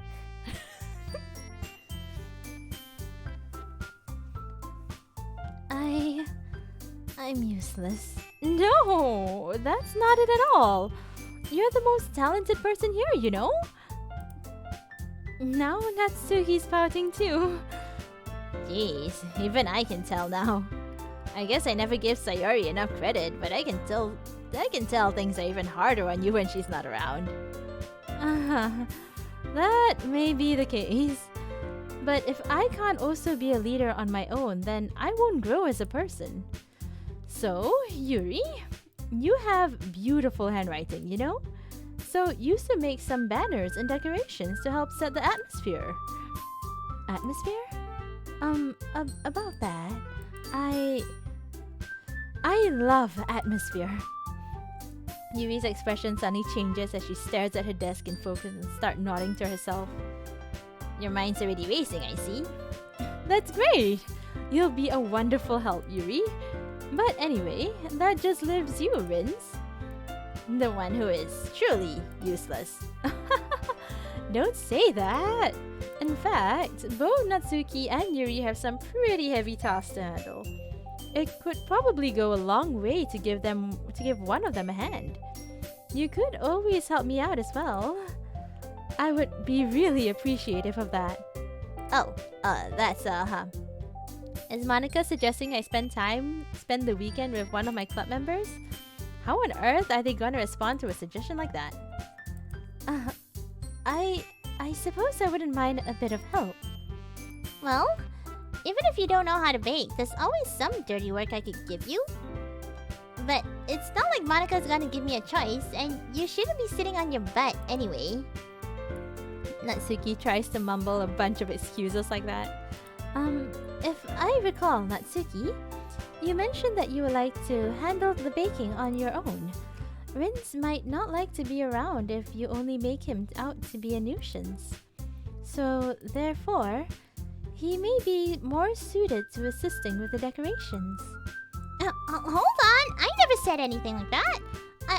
I'm useless. No, that's not it at all. You're the most talented person here, you know? Now Natsuki's pouting too. Jeez, even I can tell now. I guess I never give Sayori enough credit, but I can I can tell things are even harder on you when she's not around. That may be the case. But if I can't also be a leader on my own, then I won't grow as a person. So, Yuri, you have beautiful handwriting, you know? So, you should make some banners and decorations to help set the atmosphere. Atmosphere? About that, I love atmosphere. Yuri's expression suddenly changes as she stares at her desk in focus and starts nodding to herself. Your mind's already racing, I see. That's great! You'll be a wonderful help, Yuri. But anyway, that just leaves you, Rins. The one who is truly useless. Don't say that! In fact, both Natsuki and Yuri have some pretty heavy tasks to handle. It could probably go a long way to give one of them a hand. You could always help me out as well. I would be really appreciative of that. Is Monica suggesting I spend the weekend with one of my club members? How on earth are they gonna respond to a suggestion like that? I suppose I wouldn't mind a bit of help. Well, even if you don't know how to bake, there's always some dirty work I could give you. But it's not like Monica's gonna give me a choice, and you shouldn't be sitting on your butt anyway. Natsuki tries to mumble a bunch of excuses like that. If I recall, Natsuki, you mentioned that you would like to handle the baking on your own. Rins might not like to be around if you only make him out to be a nuisance. So, therefore, he may be more suited to assisting with the decorations. Hold on, I never said anything like that.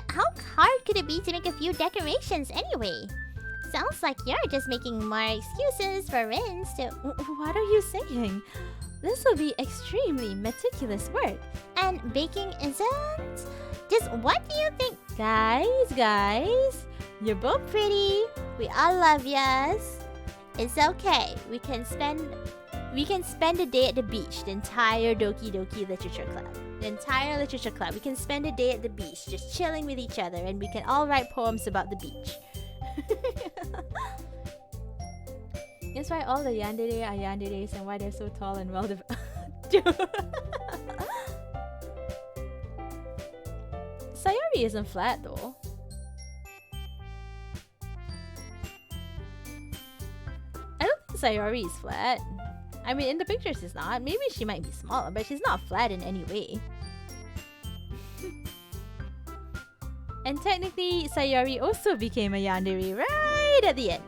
How hard could it be to make a few decorations anyway? Sounds like you're just making more excuses for Rins to... What are you saying? This will be extremely meticulous work. And baking isn't? Just what do you think? Guys, you're both pretty. We all love yas. It's okay. We can spend a day at the beach. The entire Doki Doki Literature Club. The entire literature club. We can spend a day at the beach, just chilling with each other, and we can all write poems about the beach. That's why all the yandere are yanderes and why they're so tall and well developed. Sayori isn't flat though. I don't think Sayori is flat. I mean, in the pictures she's not. Maybe she might be smaller, but she's not flat in any way. And technically, Sayori also became a yandere right at the end.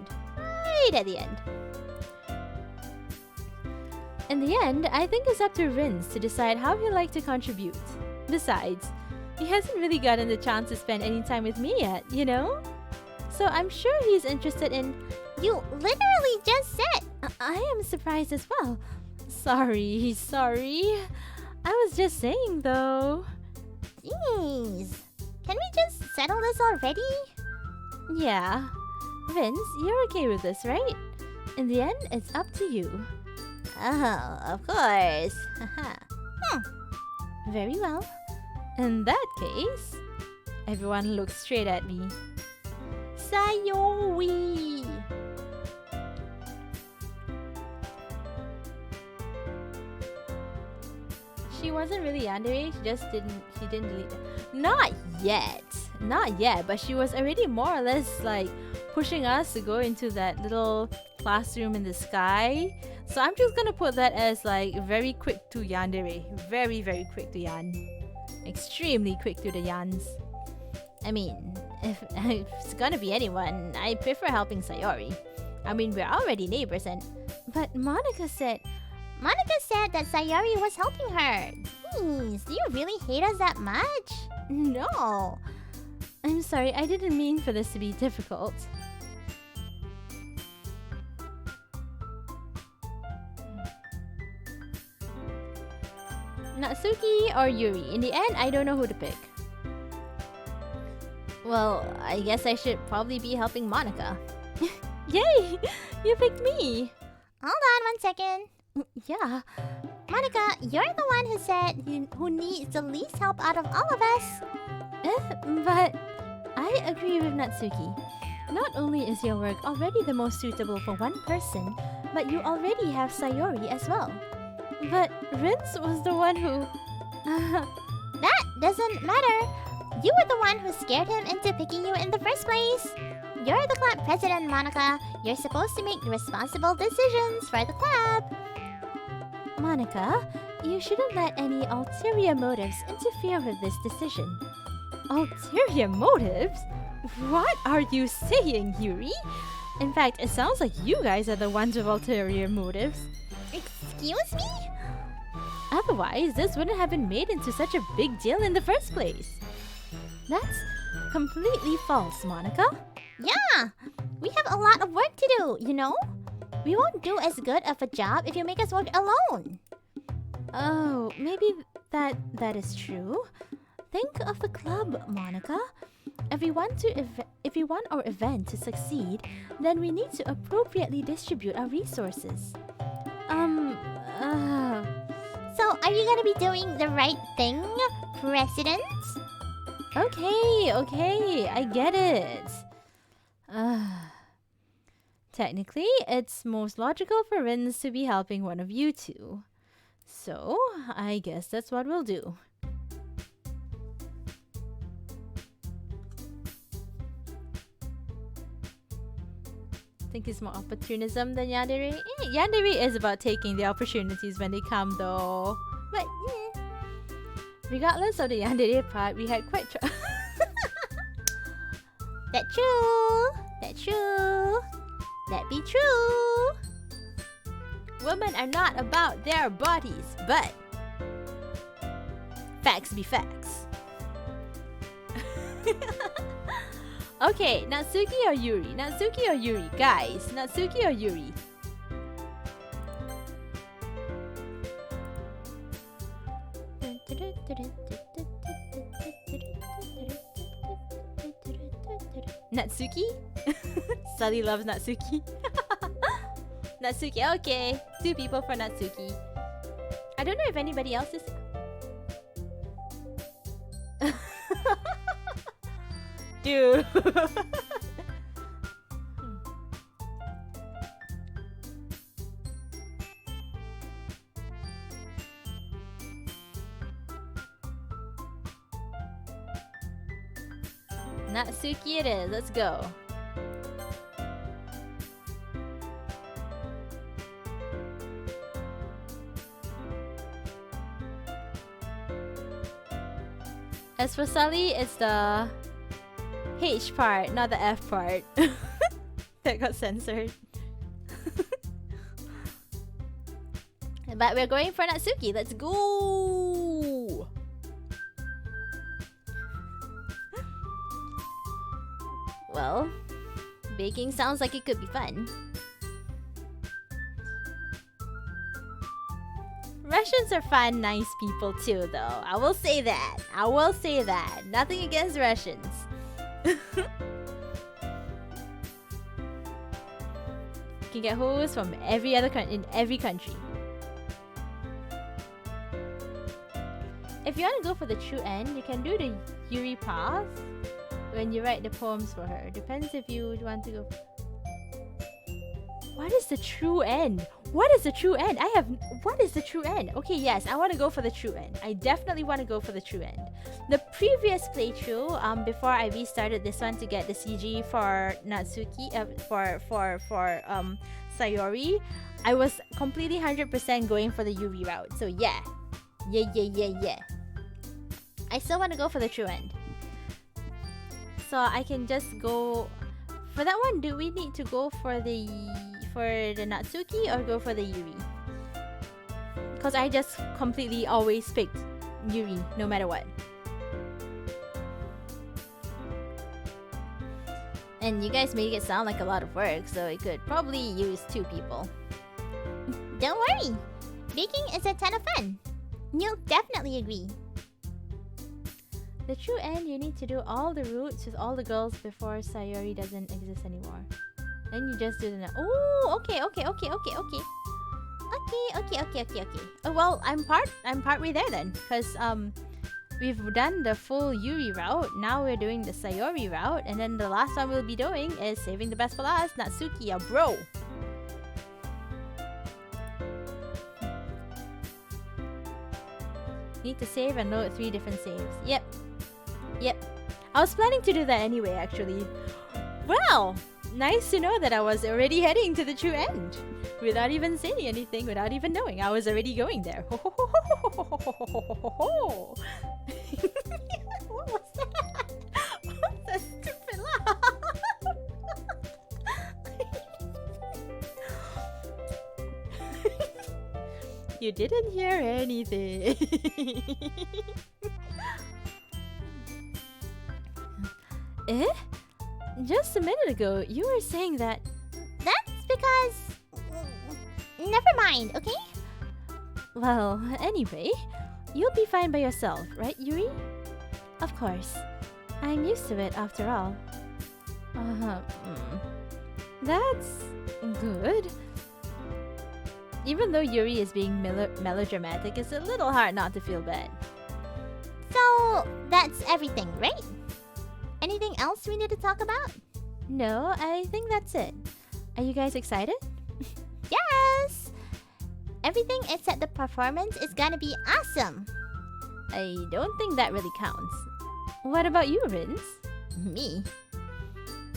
In the end, I think it's up to Rins to decide how he'd like to contribute. Besides, he hasn't really gotten the chance to spend any time with me yet, you know? So I'm sure he's interested in... You literally just said... I am surprised as well. Sorry. I was just saying though. Jeez. Can we just settle this already? Yeah. Vince, you're okay with this, right? In the end, it's up to you. Oh, of course. Very well. In that case, everyone looks straight at me. Sayori! She wasn't really yandere, she didn't delete it. Not yet, but she was already more or less like pushing us to go into that little classroom in the sky. So I'm just gonna put that as like very quick to yandere. Very, very quick to yan. Extremely quick to the yans. I mean, if it's gonna be anyone, I prefer helping Sayori. I mean, we're already neighbors and... But Monica said that Sayori was helping her. Jeez, do you really hate us that much? No. I'm sorry, I didn't mean for this to be difficult. Natsuki or Yuri? In the end, I don't know who to pick. Well, I guess I should probably be helping Monica. Yay! You picked me! Hold on 1 second. Yeah. Monica, you're the one who said who needs the least help out of all of us. But I agree with Natsuki. Not only is your work already the most suitable for one person, but you already have Sayori as well. But Rince was the one who... That doesn't matter. You were the one who scared him into picking you in the first place. You're the club president, Monica. You're supposed to make responsible decisions for the club. Monica, you shouldn't let any ulterior motives interfere with this decision. Ulterior motives? What are you saying, Yuri? In fact, it sounds like you guys are the ones with ulterior motives. Excuse me? Otherwise, this wouldn't have been made into such a big deal in the first place. That's completely false, Monica. Yeah, we have a lot of work to do, you know? We won't do as good of a job if you make us work alone. Oh, maybe that is true. Think of the club, Monica. If we want our event to succeed, then we need to appropriately distribute our resources. So, are you gonna be doing the right thing, President? Okay, I get it. Technically, it's most logical for Rins to be helping one of you two. So, I guess that's what we'll do. Think it's more opportunism than Yandere? Yandere is about taking the opportunities when they come though. But regardless of the Yandere part, we had quite That's true. That's true. That be true. Women are not about their bodies, but facts be facts. Okay, Natsuki or Yuri? Natsuki or Yuri? Guys, Natsuki or Yuri? Natsuki? Sully loves Natsuki. Natsuki, okay. 2 people for Natsuki. I don't know if anybody else is... Dude. Natsuki it is. Let's go. As for Sully, it's the H part, not the F part. That got censored. But we're going for Natsuki. Let's go! Well, baking sounds like it could be fun. Russians are fun, nice people too, though. I will say that. Nothing against Russians. You can get hoes from in every country. If you want to go for the true end, you can do the Yuri path when you write the poems for her. Depends if you want to go. What is the true end? What is the true end? What is the true end? Okay, yes, I want to go for the true end. I definitely want to go for the true end. The previous playthrough, before I restarted this one to get the CG for Natsuki, for Sayori, I was completely 100% going for the Yuri route. So yeah. I still want to go for the true end. So I can just go... For that one, do we need to go for the Natsuki or go for the Yuri? Because I just completely always picked Yuri, no matter what. And you guys make it sound like a lot of work, so it could probably use 2 people. Don't worry. Baking is a ton of fun. You'll definitely agree. The true end, you need to do all the routes with all the girls before Sayori doesn't exist anymore. Then you just do the... Oh, okay. Oh, well, I'm partway there then, because we've done the full Yuri route. Now we're doing the Sayori route. And then the last one we'll be doing is saving the best for last. Natsuki, a bro. Need to save and load 3 different saves. Yep. I was planning to do that anyway, actually. Well, nice to know that I was already heading to the true end. Without even saying anything, without even knowing, I was already going there. What was that? What the stupid laugh? You didn't hear anything. Eh? Just a minute ago, you were saying that... That's because... Never mind, okay? Well, anyway, you'll be fine by yourself, right, Yuri? Of course. I'm used to it after all. That's good. Even though Yuri is being melodramatic, it's a little hard not to feel bad. So, that's everything, right? Anything else we need to talk about? No, I think that's it. Are you guys excited? Yes! Everything except the performance is gonna be awesome. I don't think that really counts. What about you, Rins? Me?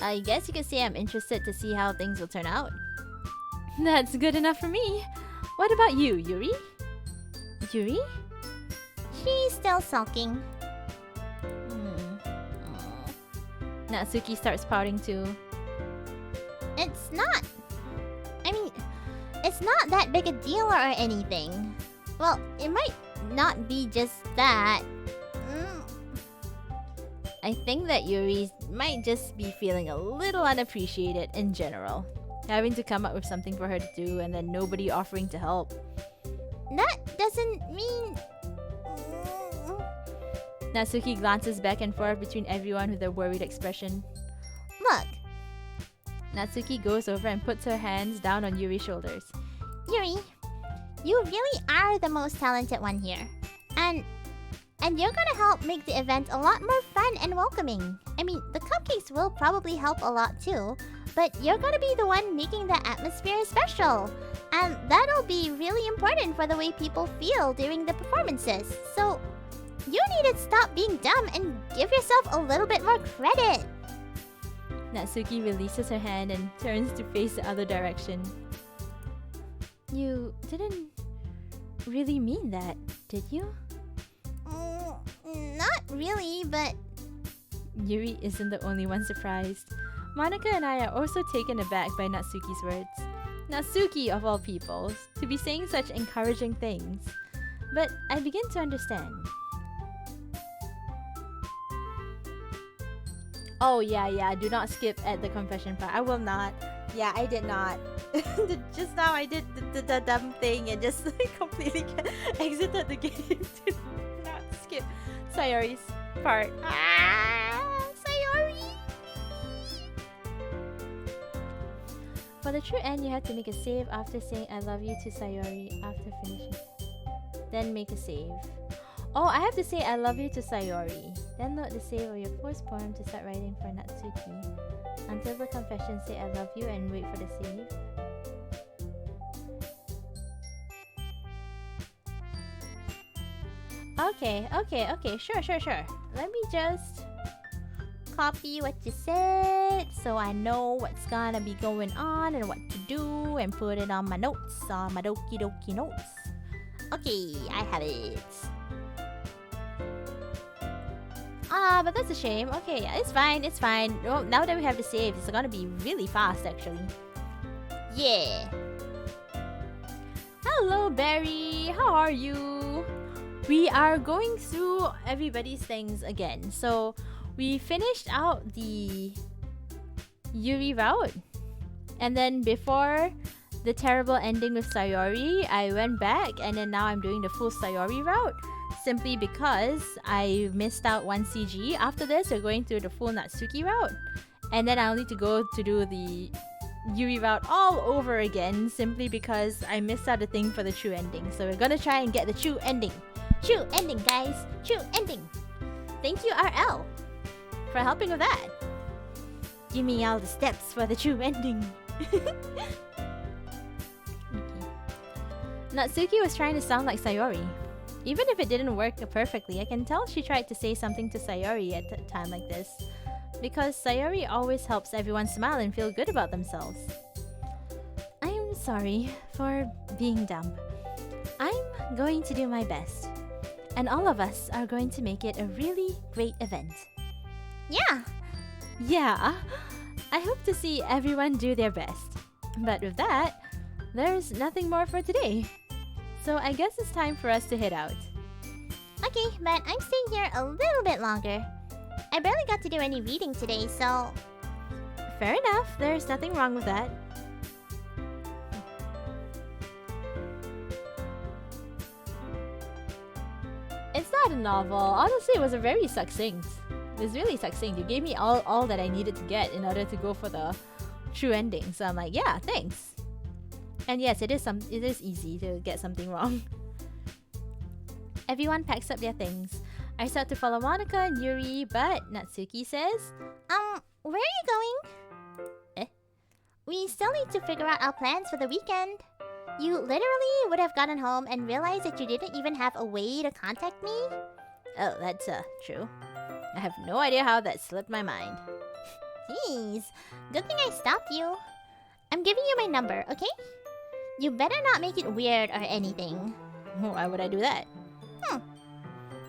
I guess you could say I'm interested to see how things will turn out. That's good enough for me. What about you, Yuri? Yuri? She's still sulking. Natsuki starts pouting too. It's not... I mean, it's not that big a deal or anything. Well, it might not be just that. I think that Yuri might just be feeling a little unappreciated in general. Having to come up with something for her to do and then nobody offering to help. That doesn't mean... Natsuki glances back and forth between everyone with a worried expression. Look, Natsuki goes over and puts her hands down on Yuri's shoulders. Yuri, you really are the most talented one here. And you're gonna help make the event a lot more fun and welcoming. I mean, the cupcakes will probably help a lot too, but you're gonna be the one making the atmosphere special. And that'll be really important for the way people feel during the performances. So, you need to stop being dumb and give yourself a little bit more credit. Natsuki releases her hand and turns to face the other direction. You didn't really mean that, did you? Not really, but... Yuri isn't the only one surprised. Monica and I are also taken aback by Natsuki's words. Natsuki, of all people, to be saying such encouraging things. But I begin to understand. Oh yeah, do not skip at the confession part. I will not. Yeah, I did not. Just now I did the dumb thing and just completely exited the game to not skip Sayori's part. Sayori! For the true end, you have to make a save after saying I love you to Sayori after finishing. Then make a save. Oh, I have to say I love you to Sayori. Then load the save of your first poem to start writing for Natsuki. Until the confession, say I love you and wait for the save. Okay, sure. Let me just copy what you said so I know what's gonna be going on and what to do and put it on my notes, on my Doki Doki notes. Okay, I have it. But that's a shame. Okay, it's fine. Well, now that we have the save, it's gonna be really fast actually. Yeah. Hello, Barry. How are you? We are going through everybody's things again. So, we finished out the Yuri route. And then before the terrible ending with Sayori, I went back and then now I'm doing the full Sayori route. Simply because I missed out one CG. After this, we're going through the full Natsuki route. And then I'll need to go to do the Yuri route all over again. Simply because I missed out the thing for the true ending. So we're gonna try and get the true ending True ending, guys. True ending. Thank you, RL, for helping with that. Give me all the steps for the true ending. Okay. Natsuki was trying to sound like Sayori. Even if it didn't work perfectly, I can tell she tried to say something to Sayori at a time like this. Because Sayori always helps everyone smile and feel good about themselves. I'm sorry for being dumb. I'm going to do my best. And all of us are going to make it a really great event. Yeah. Yeah, I hope to see everyone do their best. But with that, there's nothing more for today. So I guess it's time for us to head out. Okay, but I'm staying here a little bit longer. I barely got to do any reading today, so... Fair enough, there's nothing wrong with that. It's not a novel. Honestly, it was a very succinct. It was really succinct. You gave me all that I needed to get in order to go for the true ending. So I'm like, yeah, thanks. And yes, it is easy to get something wrong. Everyone packs up their things. I start to follow Monica and Yuri, but Natsuki says, where are you going? We still need to figure out our plans for the weekend. You literally would have gotten home and realized that you didn't even have a way to contact me? Oh, that's true. I have no idea how that slipped my mind. Jeez, good thing I stopped you. I'm giving you my number, okay? You better not make it weird or anything. Why would I do that?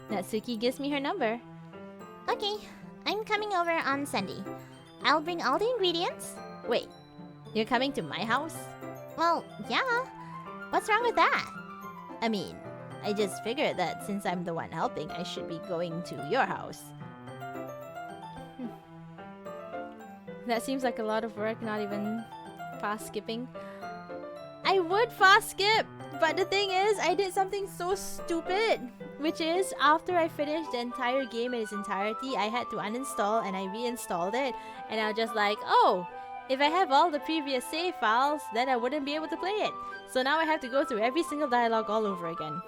Natsuki gives me her number. Okay, I'm coming over on Sunday. I'll bring all the ingredients. Wait, you're coming to my house? Well, yeah. What's wrong with that? I mean, I just figured that since I'm the one helping, I should be going to your house. That seems like a lot of work, not even fast skipping. I would fast skip, but the thing is, I did something so stupid. Which is, after I finished the entire game in its entirety, I had to uninstall and I reinstalled it. And I was just like, oh, if I have all the previous save files, then I wouldn't be able to play it. So now I have to go through every single dialogue all over again.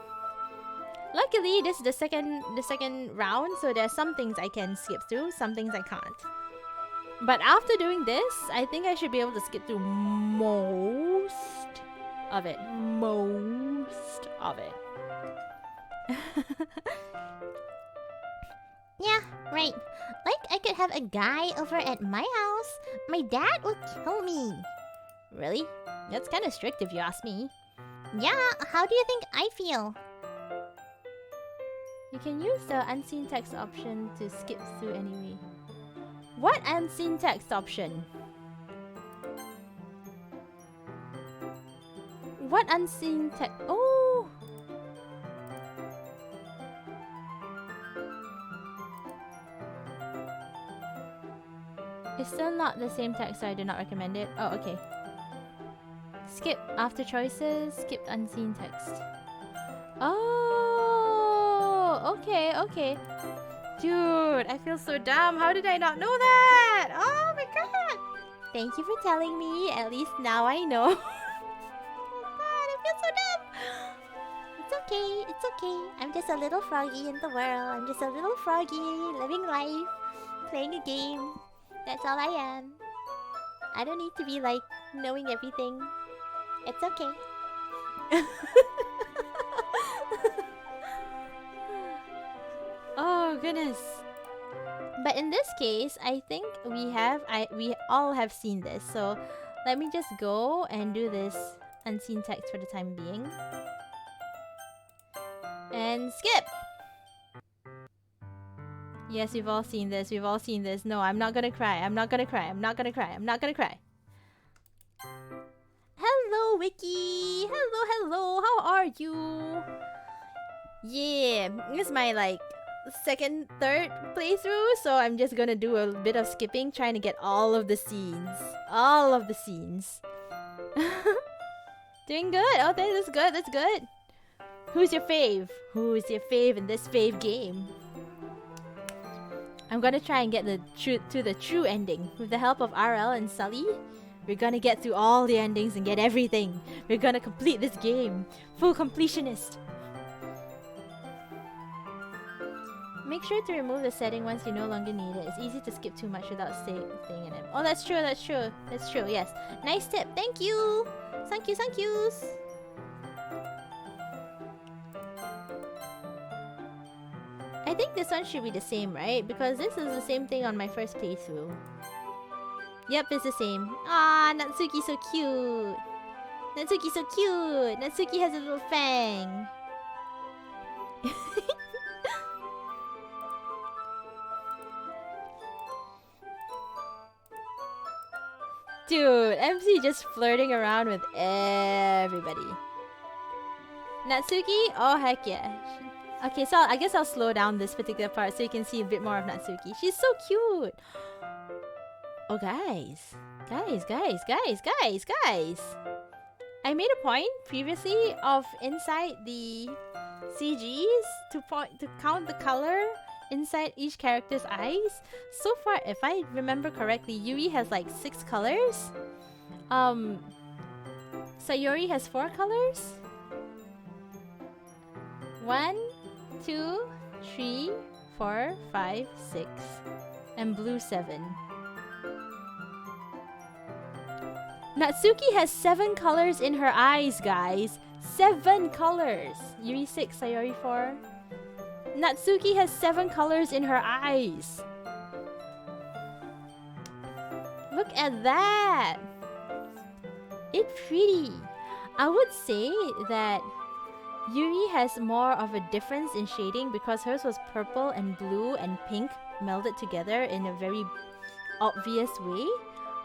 Luckily, this is the second round, so there are some things I can skip through, some things I can't. But after doing this, I think I should be able to skip through most of it. Most of it. Yeah, right. Like I could have a guy over at my house. My dad would kill me. Really? That's kind of strict if you ask me. Yeah, how do you think I feel? You can use the unseen text option to skip through anyway. What unseen text option? What unseen text? Oh! It's still not the same text, so I do not recommend it. Oh, okay. Skip after choices, skip unseen text. Oh, okay. Dude, I feel so dumb. How did I not know that? Oh my god! Thank you for telling me. At least now I know. Oh god, I feel so dumb. It's okay. I'm just a little froggy in the world. I'm just a little froggy living life, playing a game. That's all I am. I don't need to be like knowing everything. It's okay. Oh goodness. But in this case, I think we all have seen this. So let me just go and do this unseen text for the time being. And skip. Yes, we've all seen this. No, I'm not gonna cry. Hello, Wiki. Hello. How are you? Yeah, it's my third playthrough, so I'm just gonna do a bit of skipping, trying to get all of the scenes. Doing good. Oh, that's good. Who's your fave in this fave game? I'm gonna try and get the true ending. With the help of RL and Sully, we're gonna get through all the endings and get everything. We're gonna complete this game. Full completionist. Make sure to remove the setting once you no longer need it. It's easy to skip too much without staying in it. Oh, that's true, that's true. That's true, yes. Nice tip. Thank you! Thank you, thank yous! I think this one should be the same, right? Because this is the same thing on my first playthrough. Yep, it's the same. Ah, Natsuki's so cute! Natsuki's so cute! Natsuki has a little fang! Dude, MC just flirting around with everybody. Natsuki? Oh, heck yeah. Okay, so I guess I'll slow down this particular part so you can see a bit more of Natsuki. She's so cute! Oh, guys. Guys. I made a point previously of inside the CGs to count the color inside each character's eyes. So far, if I remember correctly, Yuri has like 6 colors. Sayori has 4 colors. 1, 2, 3, 4, 5, 6. And blue 7. Natsuki has 7 colors in her eyes, guys. 7 colors. Yuri 6, Sayori 4. Natsuki has 7 colors in her eyes. Look at that. It's pretty. I would say that Yuri has more of a difference in shading because hers was purple and blue and pink melded together in a very obvious way.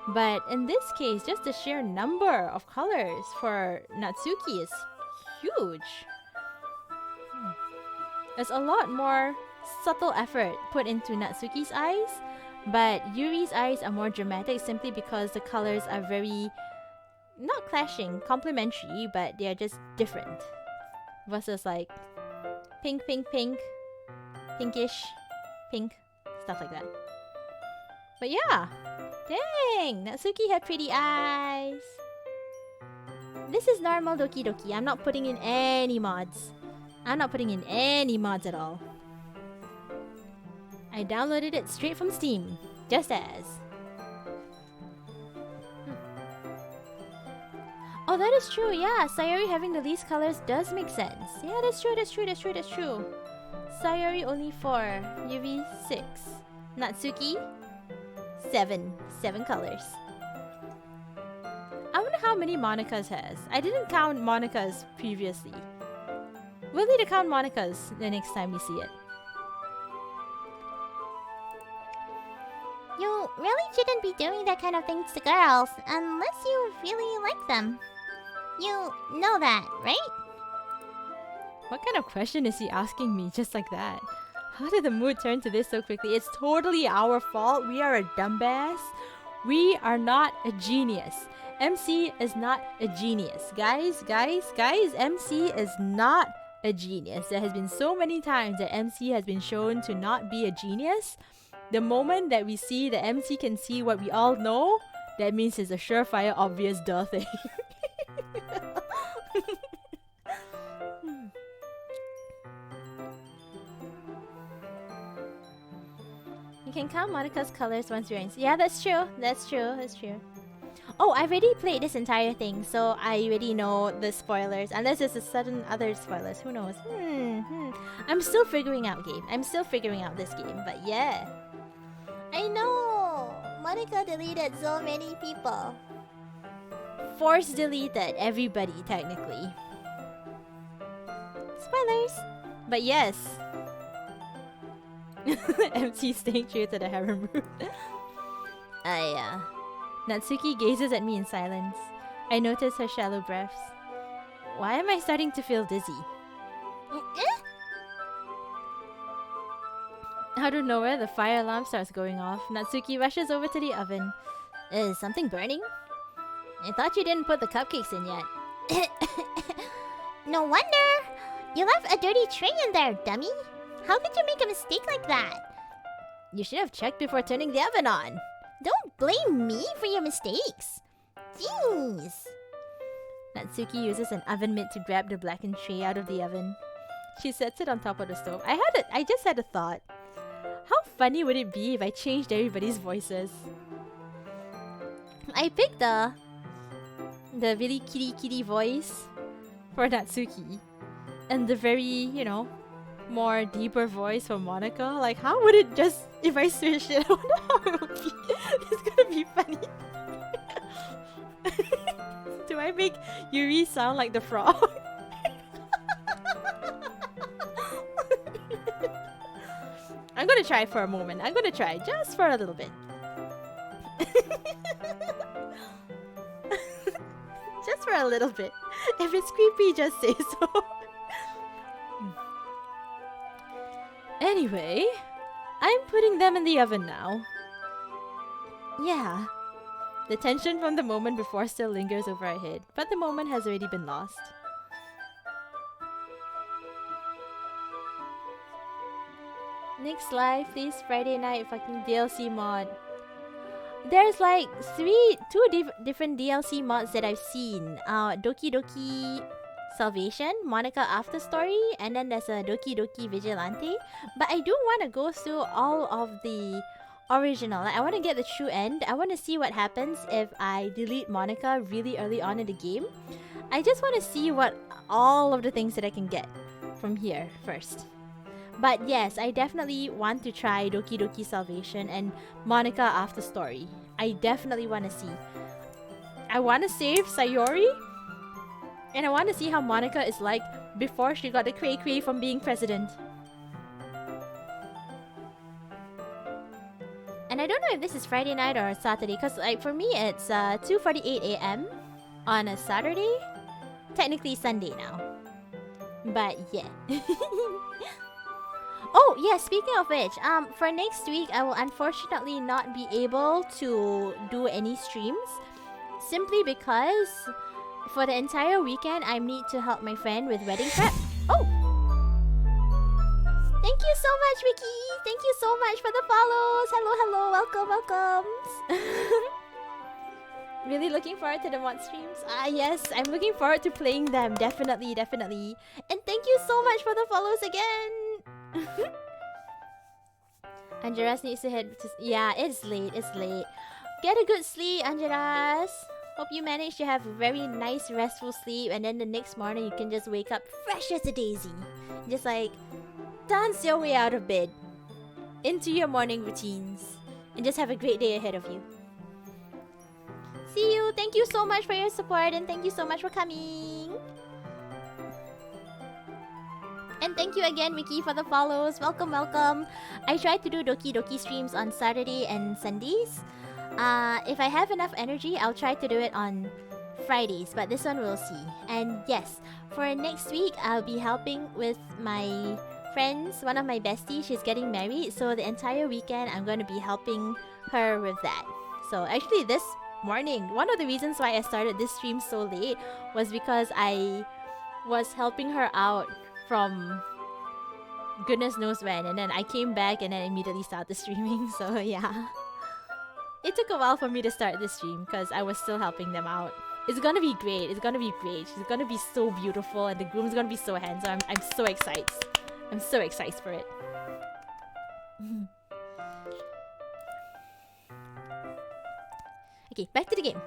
But in this case, just the sheer number of colors for Natsuki is huge. There's a lot more subtle effort put into Natsuki's eyes, but Yuri's eyes are more dramatic simply because the colors are very, not clashing, complementary, but they are just different. Versus like pink, pinkish, pink, stuff like that. But yeah, dang, Natsuki had pretty eyes. This is normal Doki Doki. I'm not putting in any mods. I'm not putting in any mods at all. I downloaded it straight from Steam, just as. Oh, that is true, yeah. Sayori having the least colors does make sense. Yeah, that's true. Sayori only 4, Yuri 6, Natsuki 7. 7 colors. I wonder how many Monica's has. I didn't count Monica's previously. We'll need to count Monica's the next time we see it. You really shouldn't be doing that kind of things to girls unless you really like them. You know that, right? What kind of question is he asking me just like that? How did the mood turn to this so quickly? It's totally our fault. We are a dumbass. We are not a genius. MC is not a genius. Guys, MC is not a genius. There has been so many times that MC has been shown to not be a genius. The moment that we see that MC can see what we all know, that means it's a surefire obvious duh thing. You can count Monica's colors once you're in. Yeah, that's true. Oh, I've already played this entire thing, so I already know the spoilers. Unless there's a sudden other spoilers. Who knows? I'm still figuring out this game, but yeah. I know! Monica deleted so many people. Force deleted everybody, technically. Spoilers! But yes. MC staying true to the harem route. Natsuki gazes at me in silence. I notice her shallow breaths. Why am I starting to feel dizzy? Out of nowhere, the fire alarm starts going off. Natsuki rushes over to the oven. Is something burning? I thought you didn't put the cupcakes in yet. No wonder! You left a dirty tray in there, dummy! How could you make a mistake like that? You should have checked before turning the oven on. Don't blame me for your mistakes. Jeez. Natsuki uses an oven mitt to grab the blackened tray out of the oven. She sets it on top of the stove. I just had a thought. How funny would it be if I changed everybody's voices? I picked the really kitty voice for Natsuki, and the very, you know, more deeper voice for Monica. Like, how would it just, if I switched it? I wonder how it would be. It's gonna be funny. Do I make Yuri sound like the frog? I'm gonna try for a moment. I'm gonna try just for a little bit. Just for a little bit. If it's creepy, just say so. Anyway, I'm putting them in the oven now. Yeah. The tension from the moment before still lingers over our head, but the moment has already been lost. Next live, please. Friday night fucking DLC mod. There's like two different DLC mods that I've seen. Doki Doki Salvation, Monica After Story, and then there's a Doki Doki Vigilante. But I do want to go through all of the original. Like, I want to get the true end. I want to see what happens if I delete Monica really early on in the game. I just want to see what all of the things that I can get from here first. But yes, I definitely want to try Doki Doki Salvation and Monica After Story. I definitely want to see. I want to save Sayori. And I want to see how Monica is like before she got the cray-cray from being president. And I don't know if this is Friday night or Saturday, because like for me it's 2:48 a.m. on a Saturday. Technically Sunday now. But yeah. Oh yeah, speaking of which, for next week I will unfortunately not be able to do any streams, simply because for the entire weekend I need to help my friend with wedding prep. Oh! Thank you so much, Vicky! Thank you so much for the follows! Hello, welcome! Really looking forward to the mod streams. Yes, I'm looking forward to playing them. Definitely. And thank you so much for the follows again! Anjaras needs to head to... Yeah, it's late. Get a good sleep, Anjaras. Hope you manage to have a very nice, restful sleep, and then the next morning you can just wake up fresh as a daisy. Just like, dance your way out of bed into your morning routines, and just have a great day ahead of you. See you! Thank you so much for your support, and thank you so much for coming! And thank you again, Mickey, for the follows. Welcome. I try to do Doki Doki streams on Saturday and Sundays. If I have enough energy, I'll try to do it on Fridays, but this one we'll see. And yes, for next week, I'll be helping with my friends, one of my besties. She's getting married, so the entire weekend I'm going to be helping her with that. So actually this morning, one of the reasons why I started this stream so late was because I was helping her out from goodness knows when, and then I came back and then immediately started streaming. So yeah, it took a while for me to start this stream because I was still helping them out. It's gonna be great. She's gonna be so beautiful, and the groom's gonna be so handsome. I'm so excited. I'm so excited for it. Okay, back to the game.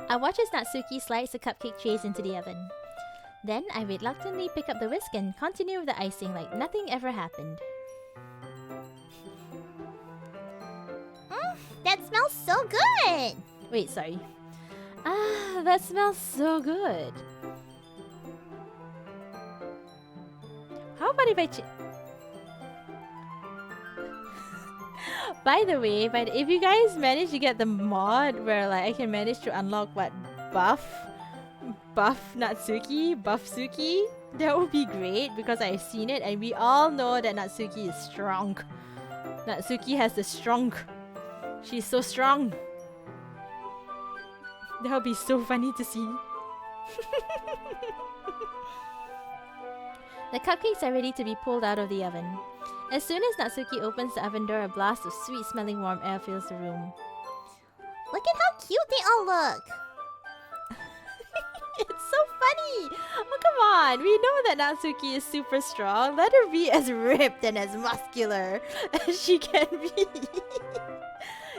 I watch as Natsuki slides the cupcake trays into the oven. Then I reluctantly pick up the whisk and continue with the icing like nothing ever happened. That smells so good! Wait, sorry. That smells so good. How about if I By the way, if you guys manage to get the mod where like I can manage to unlock what buff Natsuki, buff Suki, that would be great because I've seen it and we all know that Natsuki is strong. Natsuki has the strong. She's so strong. That would be so funny to see. The cupcakes are ready to be pulled out of the oven. As soon as Natsuki opens the oven door, a blast of sweet-smelling warm air fills the room. Look at how cute they all look! It's so funny. Oh, come on. We know that Natsuki is super strong. Let her be as ripped and as muscular as she can be.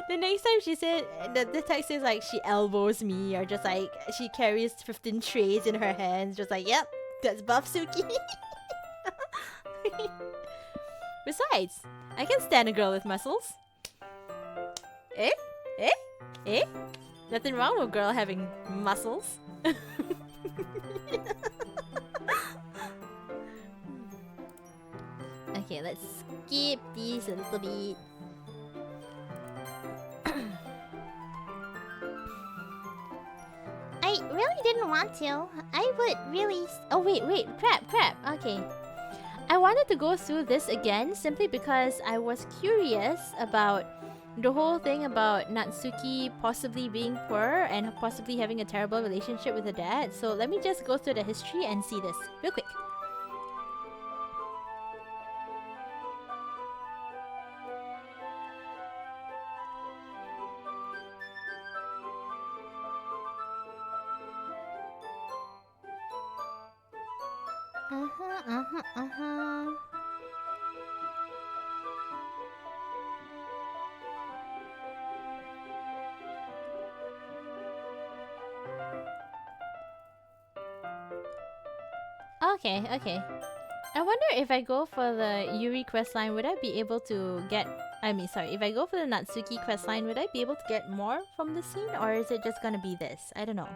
The next time she said, the text is like she elbows me or just like she carries 15 trays in her hands. Just like, yep, that's buff Suki. Besides, I can stand a girl with muscles. Eh? Eh? Eh? Nothing wrong with a girl having muscles. Okay, let's skip these a little bit. I really didn't want to. I would really. Oh, wait, crap. Okay. I wanted to go through this again simply because I was curious about the whole thing about Natsuki possibly being poor and possibly having a terrible relationship with her dad. So let me just go through the history and see this real quick. Okay. I wonder if I go for the Yuri questline, would I be able to get... if I go for the Natsuki questline, would I be able to get more from the scene? Or is it just gonna be this? I don't know.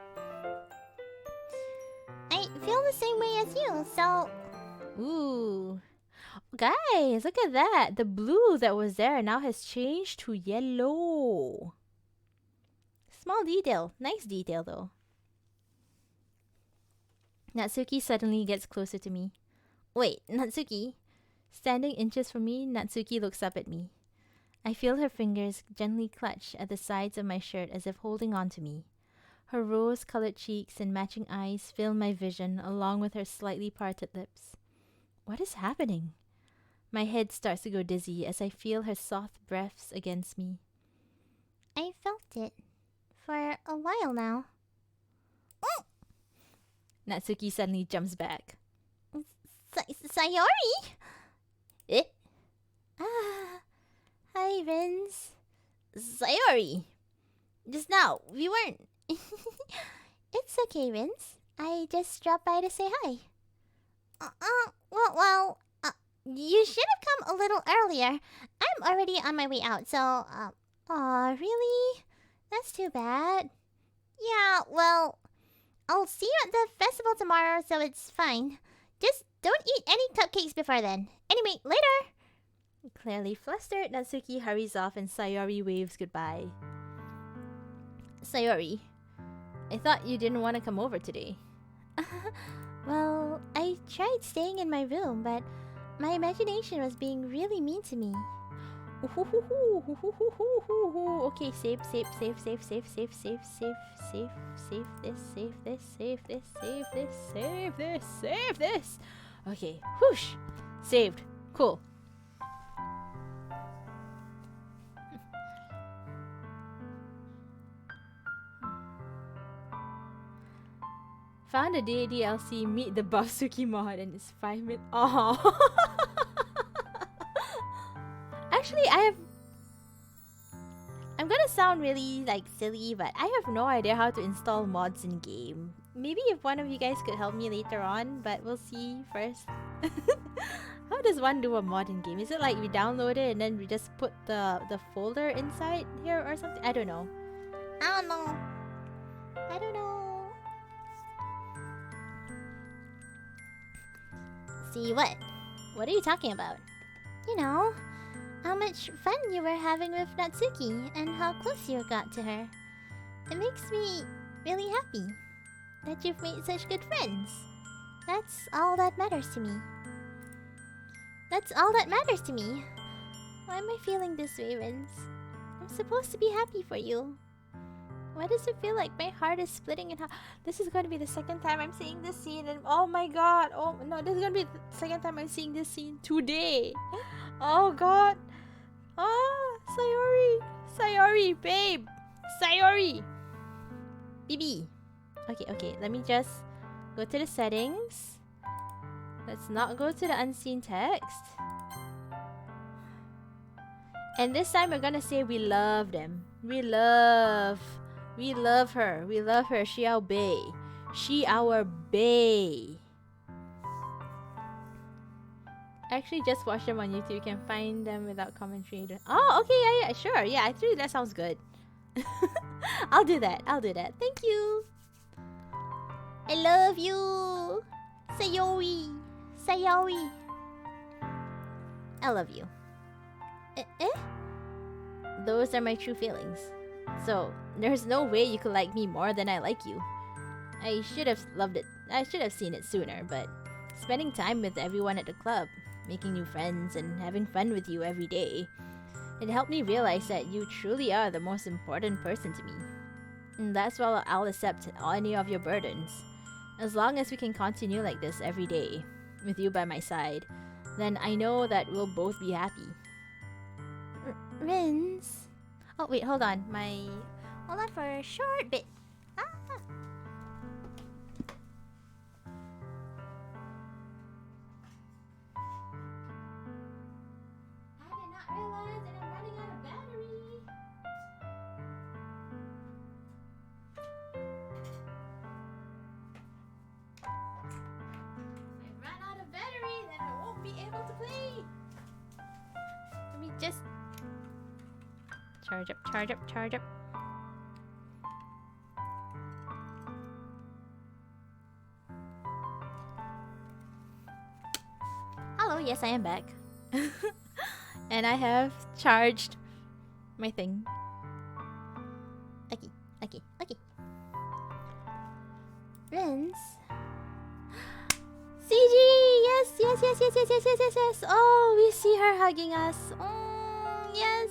I feel the same way as you, so... Ooh. Guys, look at that. The blue that was there now has changed to yellow. Small detail. Nice detail though. Natsuki suddenly gets closer to me. Wait, Natsuki? Standing inches from me, Natsuki looks up at me. I feel her fingers gently clutch at the sides of my shirt as if holding on to me. Her rose-colored cheeks and matching eyes fill my vision along with her slightly parted lips. What is happening? My head starts to go dizzy as I feel her soft breaths against me. I felt it. For a while now. Natsuki suddenly jumps back. Sayori? Eh? Ah. Hi, Vince. Sayori! Just now, we weren't... It's okay, Vince. I just dropped by to say hi. You should have come a little earlier. I'm already on my way out, so, aw, really? That's too bad. Yeah, well, I'll see you at the festival tomorrow, so it's fine. Just don't eat any cupcakes before then. Anyway, later! Clearly flustered, Natsuki hurries off and Sayori waves goodbye. Sayori, I thought you didn't want to come over today. Well, I tried staying in my room, but my imagination was being really mean to me. Okay, save this. Okay, whoosh, saved. Cool. Found a DLC, meet the Basuki mod, and it's 5 minutes. Oh. Actually, I'm gonna sound really like silly, but I have no idea how to install mods in game. Maybe if one of you guys could help me later on, but we'll see first. How does one do a mod in game? Is it like we download it and then we just put the folder inside here or something? I don't know. I don't know. See what? What are you talking about? You know, how much fun you were having with Natsuki and how close you got to her. It makes me really happy that you've made such good friends. That's all that matters to me. Why am I feeling this way, Vince? I'm supposed to be happy for you. Why does it feel like my heart is splitting in half? This is going to be the second time I'm seeing this scene, and oh my god, oh no, this is going to be the second time I'm seeing this scene today. Oh god. Oh, Sayori, babe. Sayori. BB. Okay. Let me just go to the settings. Let's not go to the unseen text. And this time we're gonna say we love them. We love her. We love her. She our bae. She our bae. Actually, just watch them on YouTube. You can find them without commentary. Oh, okay, yeah, sure. Yeah, actually, that sounds good. I'll do that. Thank you. I love you. Sayori. Sayori. I love you. Those are my true feelings. So, there's no way you could like me more than I like you. I should have loved it. I should have seen it sooner, but spending time with everyone at the club, making new friends, and having fun with you every day, it helped me realize that you truly are the most important person to me. And that's why I'll accept any of your burdens. As long as we can continue like this every day, with you by my side, then I know that we'll both be happy. Rinse. Oh, wait, hold on. Hold on for a short bit. Ah. I did not realize that I'm running out of battery. If I run out of battery, then I won't be able to play. Let me just charge up. Hello, yes, I am back. And I have charged my thing. Okay. Rinse. CG! Yes. Oh, we see her hugging us. Yes.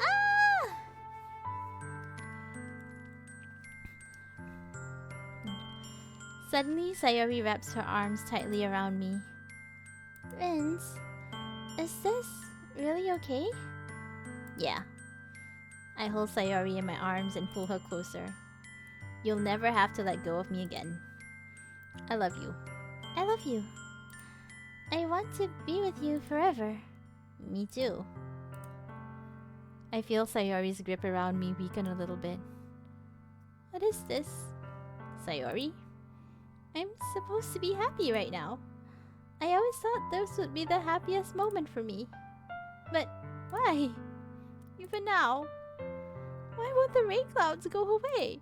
Ah! Suddenly, Sayori wraps her arms tightly around me. Rinse. Is this really okay? Yeah. I hold Sayori in my arms and pull her closer. You'll never have to let go of me again. I love you. I love you. I want to be with you forever. Me too. I feel Sayori's grip around me weaken a little bit. What is this? Sayori? I'm supposed to be happy right now. I always thought this would be the happiest moment for me. But why? Even now? Why won't the rain clouds go away?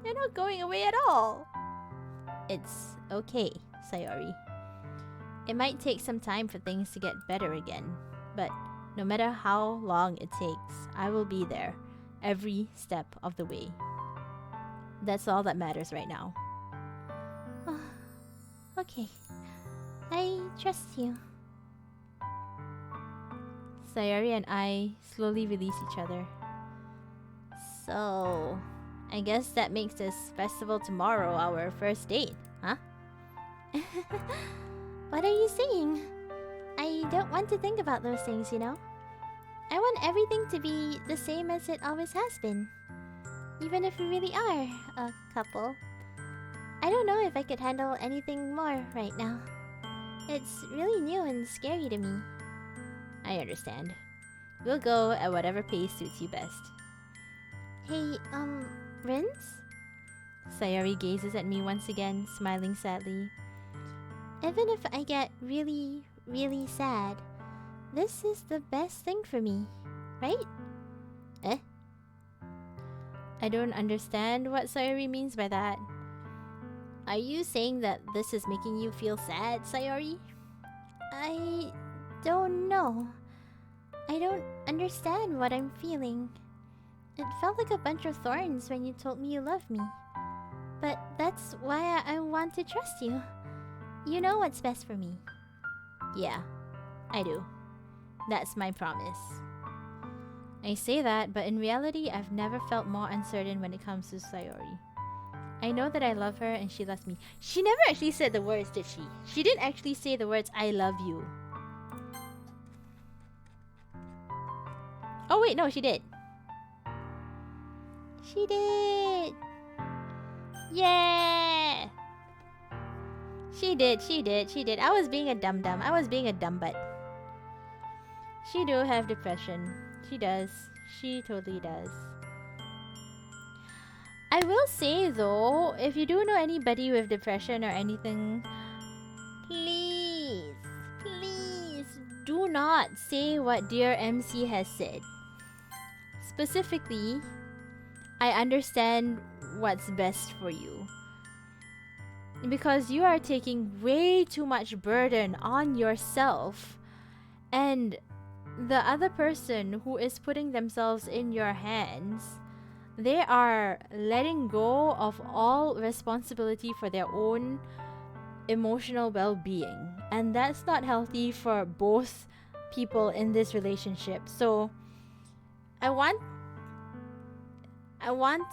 They're not going away at all. It's okay, Sayori. It might take some time for things to get better again, but no matter how long it takes, I will be there every step of the way. That's all that matters right now. Okay. I trust you. Sayori and I slowly release each other. So, I guess that makes this festival tomorrow our first date, huh? What are you saying? I don't want to think about those things, you know? I want everything to be the same as it always has been. Even if we really are a couple. I don't know if I could handle anything more right now. It's really new and scary to me. I understand. We'll go at whatever pace suits you best. Hey, Rince? Sayori gazes at me once again, smiling sadly. Even if I get really, really sad, this is the best thing for me, right? I don't understand what Sayori means by that. Are you saying that this is making you feel sad, Sayori? I don't know. I don't understand what I'm feeling. It felt like a bunch of thorns when you told me you love me. But that's why I want to trust you. You know what's best for me. Yeah, I do. That's my promise. I say that, but in reality, I've never felt more uncertain when it comes to Sayori. I know that I love her and she loves me. She never actually said the words, did she? She didn't actually say the words, I love you. Oh wait, no, she did. She did! Yeah! She did. I was being a dum-dum. I was being a dumb butt. She do have depression. She does. She totally does. I will say though, if you do know anybody with depression or anything, please, please do not say what dear MC has said. Specifically, I understand what's best for you. Because you are taking way too much burden on yourself, and the other person who is putting themselves in your hands, they are letting go of all responsibility for their own emotional well-being, and that's not healthy for both people in this relationship. So I want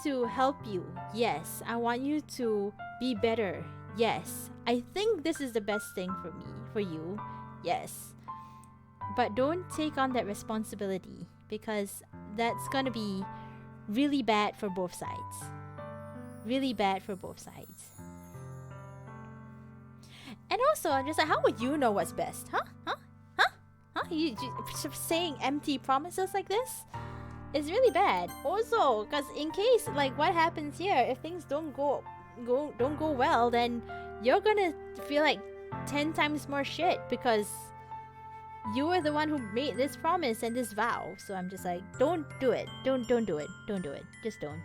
to help you. Yes, I want you to be better. Yes, I think this is the best thing for you. Yes, but don't take on that responsibility, because that's gonna be really bad for both sides. Really bad for both sides. And also, I'm just like, how would you know what's best? Huh? You saying empty promises like this is really bad. Also, because in case, like, what happens here, if things don't go well, then you're gonna feel like 10 times more shit, because you were the one who made this promise and this vow. So I'm just like, don't do it. Don't do it. Don't do it. Just don't.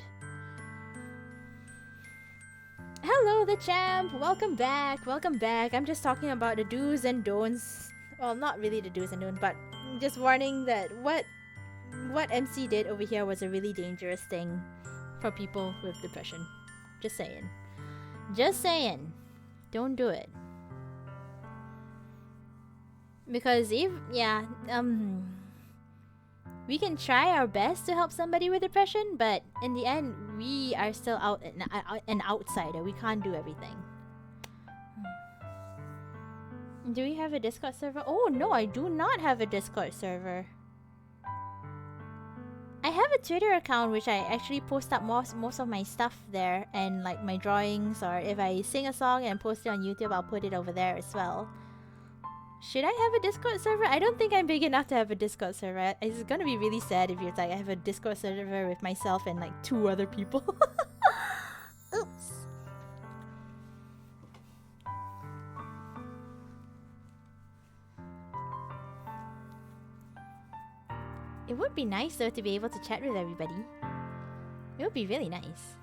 Hello, the champ. Welcome back. I'm just talking about the do's and don'ts. Well, not really the do's and don'ts, but just warning that what MC did over here was a really dangerous thing for people with depression. Just saying. Don't do it. Because we can try our best to help somebody with depression, but in the end, we are still an outsider. We can't do everything. Do we have a Discord server? Oh no, I do not have a Discord server. I have a Twitter account which I actually post up most of my stuff there, and like my drawings, or if I sing a song and post it on YouTube, I'll put it over there as well. Should I have a Discord server? I don't think I'm big enough to have a Discord server. It's gonna be really sad if you're like, I have a Discord server with myself and like 2 other people. Oops. It would be nice though to be able to chat with everybody. It would be really nice.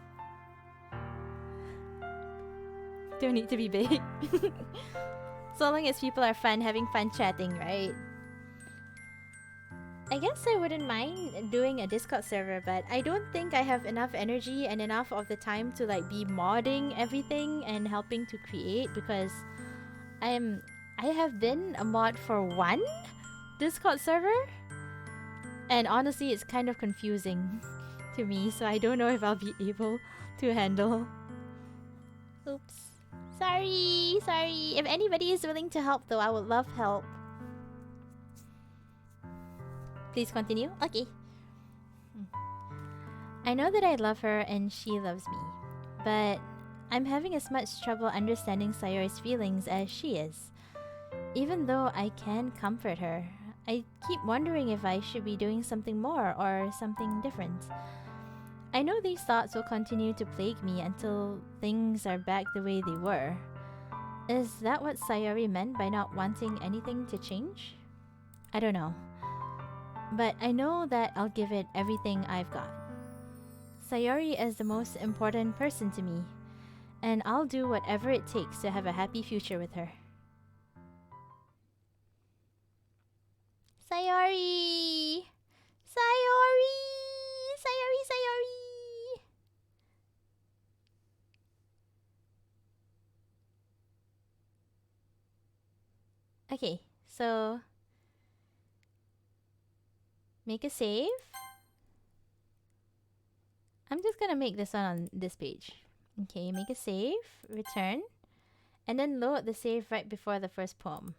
Don't need to be big. So long as people are having fun chatting, right? I guess I wouldn't mind doing a Discord server, but I don't think I have enough energy and enough of the time to like be modding everything and helping to create, because I have been a mod for 1 Discord server, and honestly it's kind of confusing to me, so I don't know if I'll be able to handle. Oops. Sorry. If anybody is willing to help though, I would love help. Please continue? Okay. I know that I love her and she loves me, but I'm having as much trouble understanding Sayori's feelings as she is. Even though I can comfort her, I keep wondering if I should be doing something more or something different. I know these thoughts will continue to plague me until things are back the way they were. Is that what Sayori meant by not wanting anything to change? I don't know. But I know that I'll give it everything I've got. Sayori is the most important person to me, and I'll do whatever it takes to have a happy future with her. Sayori! Sayori! Okay, so make a save. I'm just gonna make this one on this page. Okay, make a save, return, and then load the save right before the first poem.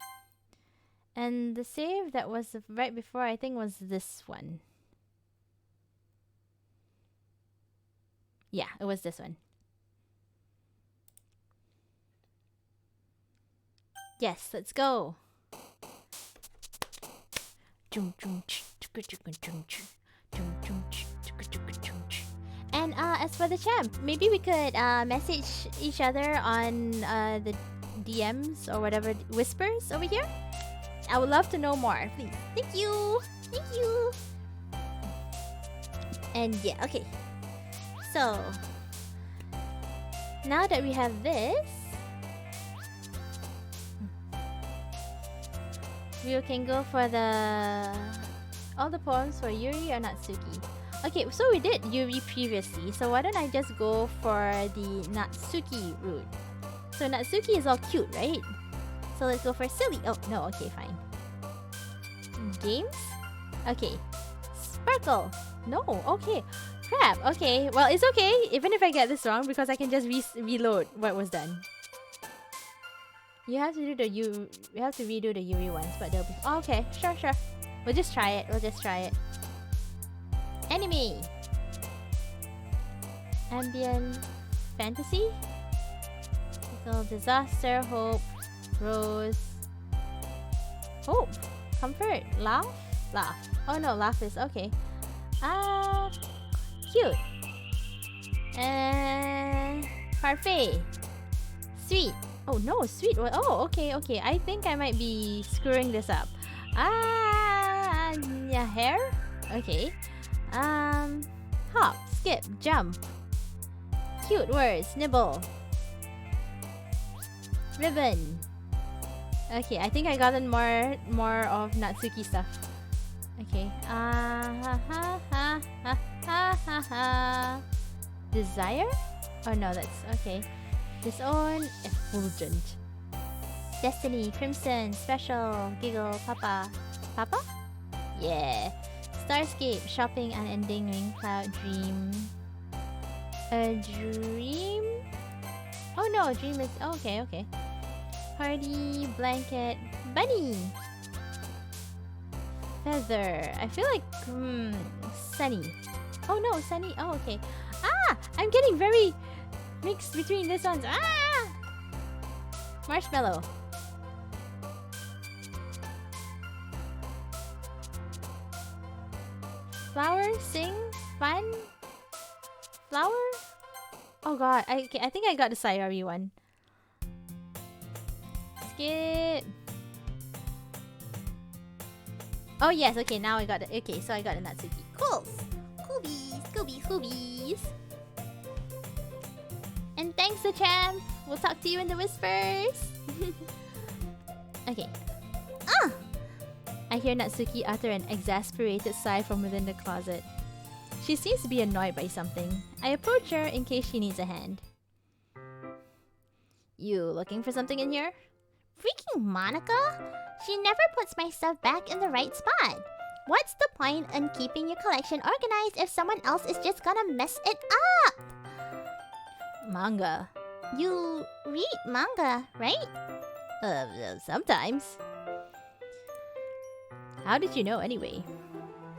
And the save that was right before, I think, was this one. Yeah, it was this one. Yes, let's go. And as for the champ, maybe we could message each other on the DMs or whatever, whispers over here. I would love to know more, please. Thank you. Thank you. And yeah, okay. So now that we have this, we can go for all the poems for Yuri or Natsuki. Okay, so we did Yuri previously, so why don't I just go for the Natsuki route? So Natsuki is all cute, right? So let's go for silly. Oh, no, okay, fine. Games? Okay. Sparkle. No, okay. Crap, okay. Well, it's okay, even if I get this wrong, because I can just reload what was done. You have to do the you have to redo the Yuri ones, but they'll be okay, sure. We'll just try it. Anime. Ambient fantasy. So disaster, hope, rose. Hope. Comfort. Laugh. Oh no, laugh is okay. Cute. Parfait. Sweet. Oh no, sweet. Oh, okay. I think I might be screwing this up. Yeah, hair. Okay. Hop, skip, jump. Cute words. Nibble. Ribbon. Okay, I think I gotten more of Natsuki stuff. Okay. Desire? Oh no, that's okay. Disown, effulgent. Destiny, crimson, special, giggle, papa. Papa? Yeah. Starscape, shopping, unending, ring cloud, dream. A dream? Oh no, a dream is okay. Party, blanket, bunny. Feather. I feel like sunny. Oh no, sunny. Oh okay. I'm getting very mixed between this ones. Marshmallow. Flower, sing, fun. Flower. Oh god, I think I got the Sayori one. Skip. Oh yes, okay, now I got it. Okay, so I got a Natsuki. Cool. Coobies. And thanks the champ. We'll talk to you in the whispers. Okay. I hear Natsuki utter an exasperated sigh from within the closet. She seems to be annoyed by something. I approach her in case she needs a hand. You looking for something in here? Freaking Monica! She never puts my stuff back in the right spot. What's the point in keeping your collection organized if someone else is just gonna mess it up? Manga. You read manga, right? Sometimes. How did you know anyway?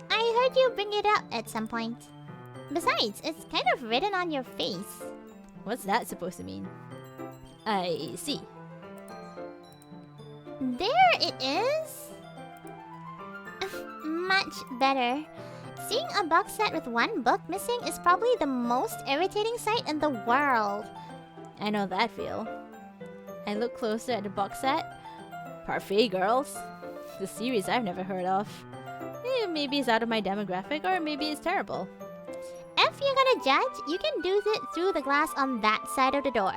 I heard you bring it up at some point. Besides, it's kind of written on your face. What's that supposed to mean? I see. There it is! Much better. Seeing a box set with one book missing is probably the most irritating sight in the world. I know that feel. I look closer at the box set. Parfait Girls. The series I've never heard of. Maybe it's out of my demographic, or maybe it's terrible. If you're gonna judge, you can do it through the glass on that side of the door.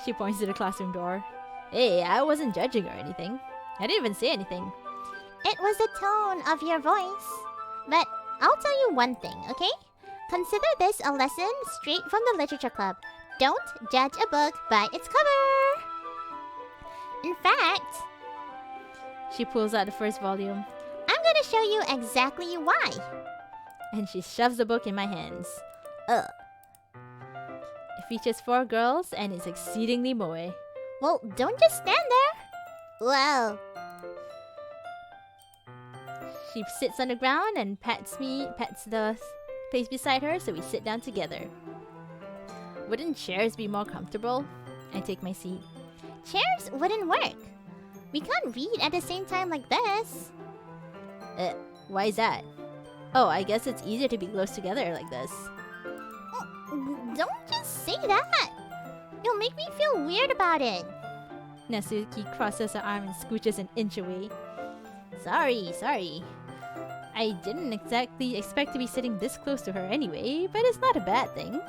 She points to the classroom door. Hey, I wasn't judging or anything. I didn't even say anything. It was the tone of your voice. But I'll tell you one thing, okay? Consider this a lesson straight from the literature club. Don't judge a book by its cover. In fact, she pulls out the first volume. I'm gonna show you exactly why. And she shoves the book in my hands. It features 4 girls and is exceedingly moe. Well, don't just stand there. Well. She sits on the ground and pats the place beside her, so we sit down together. Wouldn't chairs be more comfortable? I take my seat. Chairs wouldn't work. We can't read at the same time like this. Why is that? Oh, I guess it's easier to be close together like this. Don't just say that. You'll make me feel weird about it. Natsuki crosses her arm and scooches an inch away. Sorry. I didn't exactly expect to be sitting this close to her anyway, but it's not a bad thing.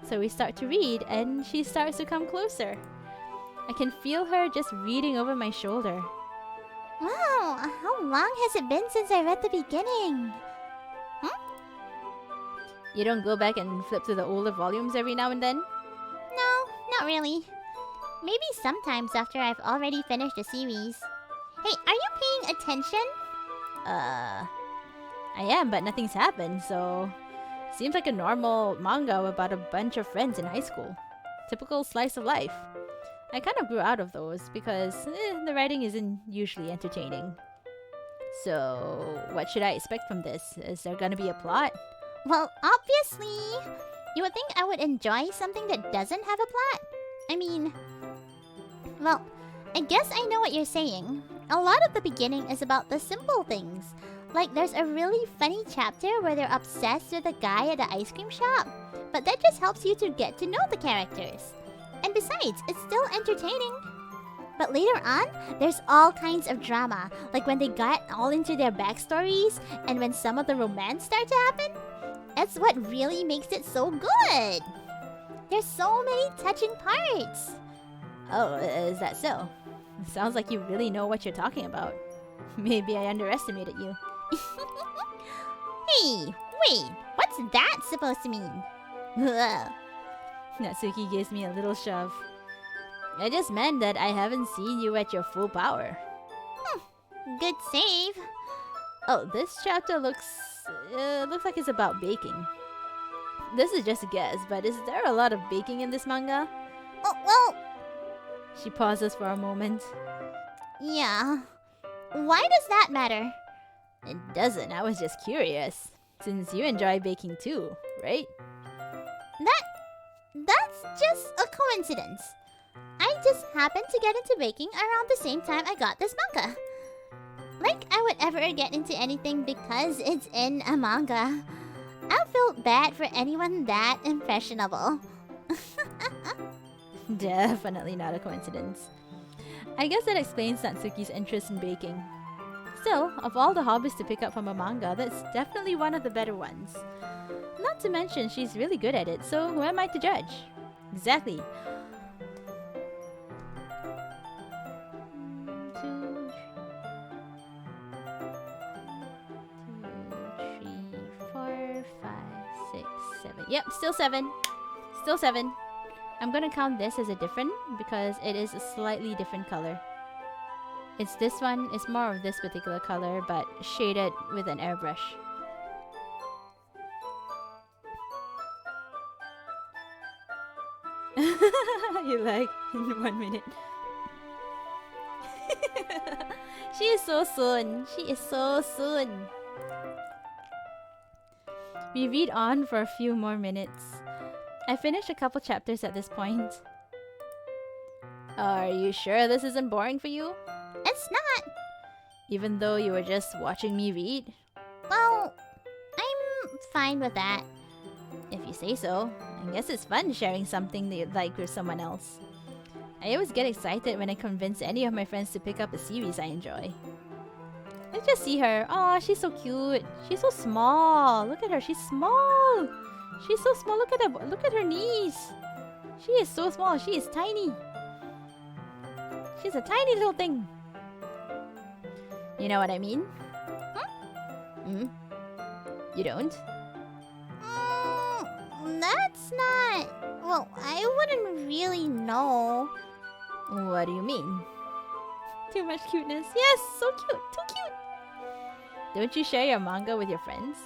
So we start to read, and she starts to come closer. I can feel her just reading over my shoulder. Wow, how long has it been since I read the beginning? You don't go back and flip through the older volumes every now and then? No, not really. Maybe sometimes after I've already finished the series. Hey, are you paying attention? I am, but nothing's happened, so... Seems like a normal manga about a bunch of friends in high school. Typical slice of life. I kind of grew out of those because the writing isn't usually entertaining. So, what should I expect from this? Is there gonna be a plot? Well, obviously. You would think I would enjoy something that doesn't have a plot. I mean... Well, I guess I know what you're saying. A lot of the beginning is about the simple things. Like, there's a really funny chapter where they're obsessed with a guy at the ice cream shop. But that just helps you to get to know the characters. And besides, it's still entertaining. But later on, there's all kinds of drama. Like when they got all into their backstories and when some of the romance start to happen. That's what really makes it so good. There's so many touching parts. Oh, is that so? Sounds like you really know what you're talking about. Maybe I underestimated you. Hey, wait, what's that supposed to mean? Natsuki gives me a little shove. I just meant that I haven't seen you at your full power. Good save. Oh, this chapter looks like it's about baking. This is just a guess, but is there a lot of baking in this manga? Oh, well... She pauses for a moment. Yeah. Why does that matter? It doesn't, I was just curious. Since you enjoy baking too, right? That's just a coincidence. I just happened to get into baking around the same time I got this manga. Like I would ever get into anything because it's in a manga. I feel bad for anyone that impressionable. Definitely not a coincidence. I guess that explains Natsuki's interest in baking. Still, of all the hobbies to pick up from a manga, that's definitely one of the better ones. Not to mention, she's really good at it, so who am I to judge? Exactly. 2, 3, 4, 5, 6, 7. Yep, still 7. Still 7. I'm gonna count this as a different because it is a slightly different color. It's this one, it's more of this particular color, but shaded with an airbrush. You like in 1 minute. She is so soon. She is so soon. We read on for a few more minutes. I finished a couple chapters at this point. Are you sure this isn't boring for you? It's not. Even though you were just watching me read? Well, I'm fine with that. If you say so. I guess it's fun sharing something that you like with someone else. I always get excited when I convince any of my friends to pick up a series I enjoy. Let's just see her. Aw, she's so cute. She's so small. Look at her. She's small. She's so small. Look at her knees. She is so small. She is tiny. She's a tiny little thing. You know what I mean? Hmm? You don't? That's not... Well, I wouldn't really know. What do you mean? Too much cuteness. Yes, so cute. Too cute. Don't you share your manga with your friends?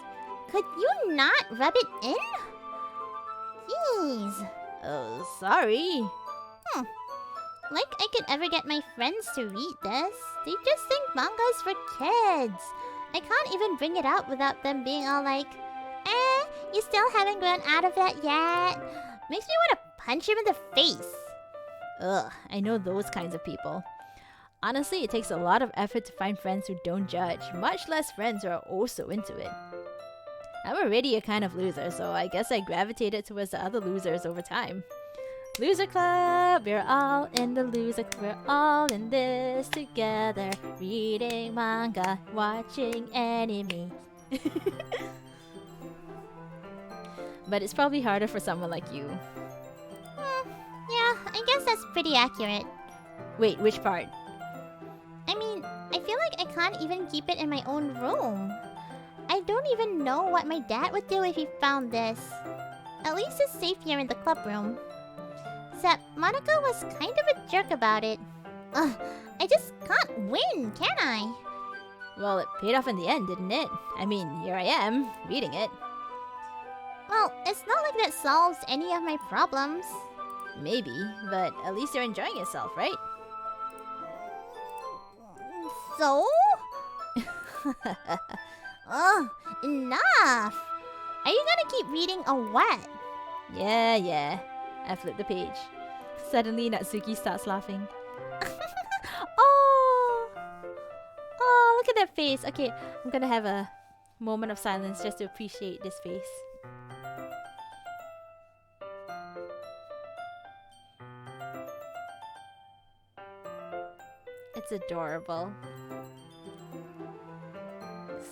Could you not rub it in? Jeez. Oh, sorry. Like I could ever get my friends to read this. They just think manga's for kids. I can't even bring it up without them being all like, you still haven't grown out of that yet. Makes me want to punch him in the face. Ugh, I know those kinds of people. Honestly, it takes a lot of effort to find friends who don't judge, much less friends who are also into it. I'm already a kind of loser, so I guess I gravitated towards the other losers over time. Loser Club, we're all in the loser club. We're all in this together. Reading manga, watching anime. But it's probably harder for someone like you. Yeah, I guess that's pretty accurate. Wait, which part? I mean, I feel like I can't even keep it in my own room. I don't even know what my dad would do if he found this. At least it's safe here in the club room. Except Monica was kind of a jerk about it. Ugh, I just can't win, can I? Well, it paid off in the end, didn't it? I mean, here I am, reading it. Well, it's not like that solves any of my problems. Maybe, but at least you're enjoying yourself, right? So? Ugh, enough! Are you gonna keep reading or what? Yeah. I flipped the page. Suddenly, Natsuki starts laughing. Oh, look at that face. Okay, I'm gonna have a moment of silence just to appreciate this face. It's adorable.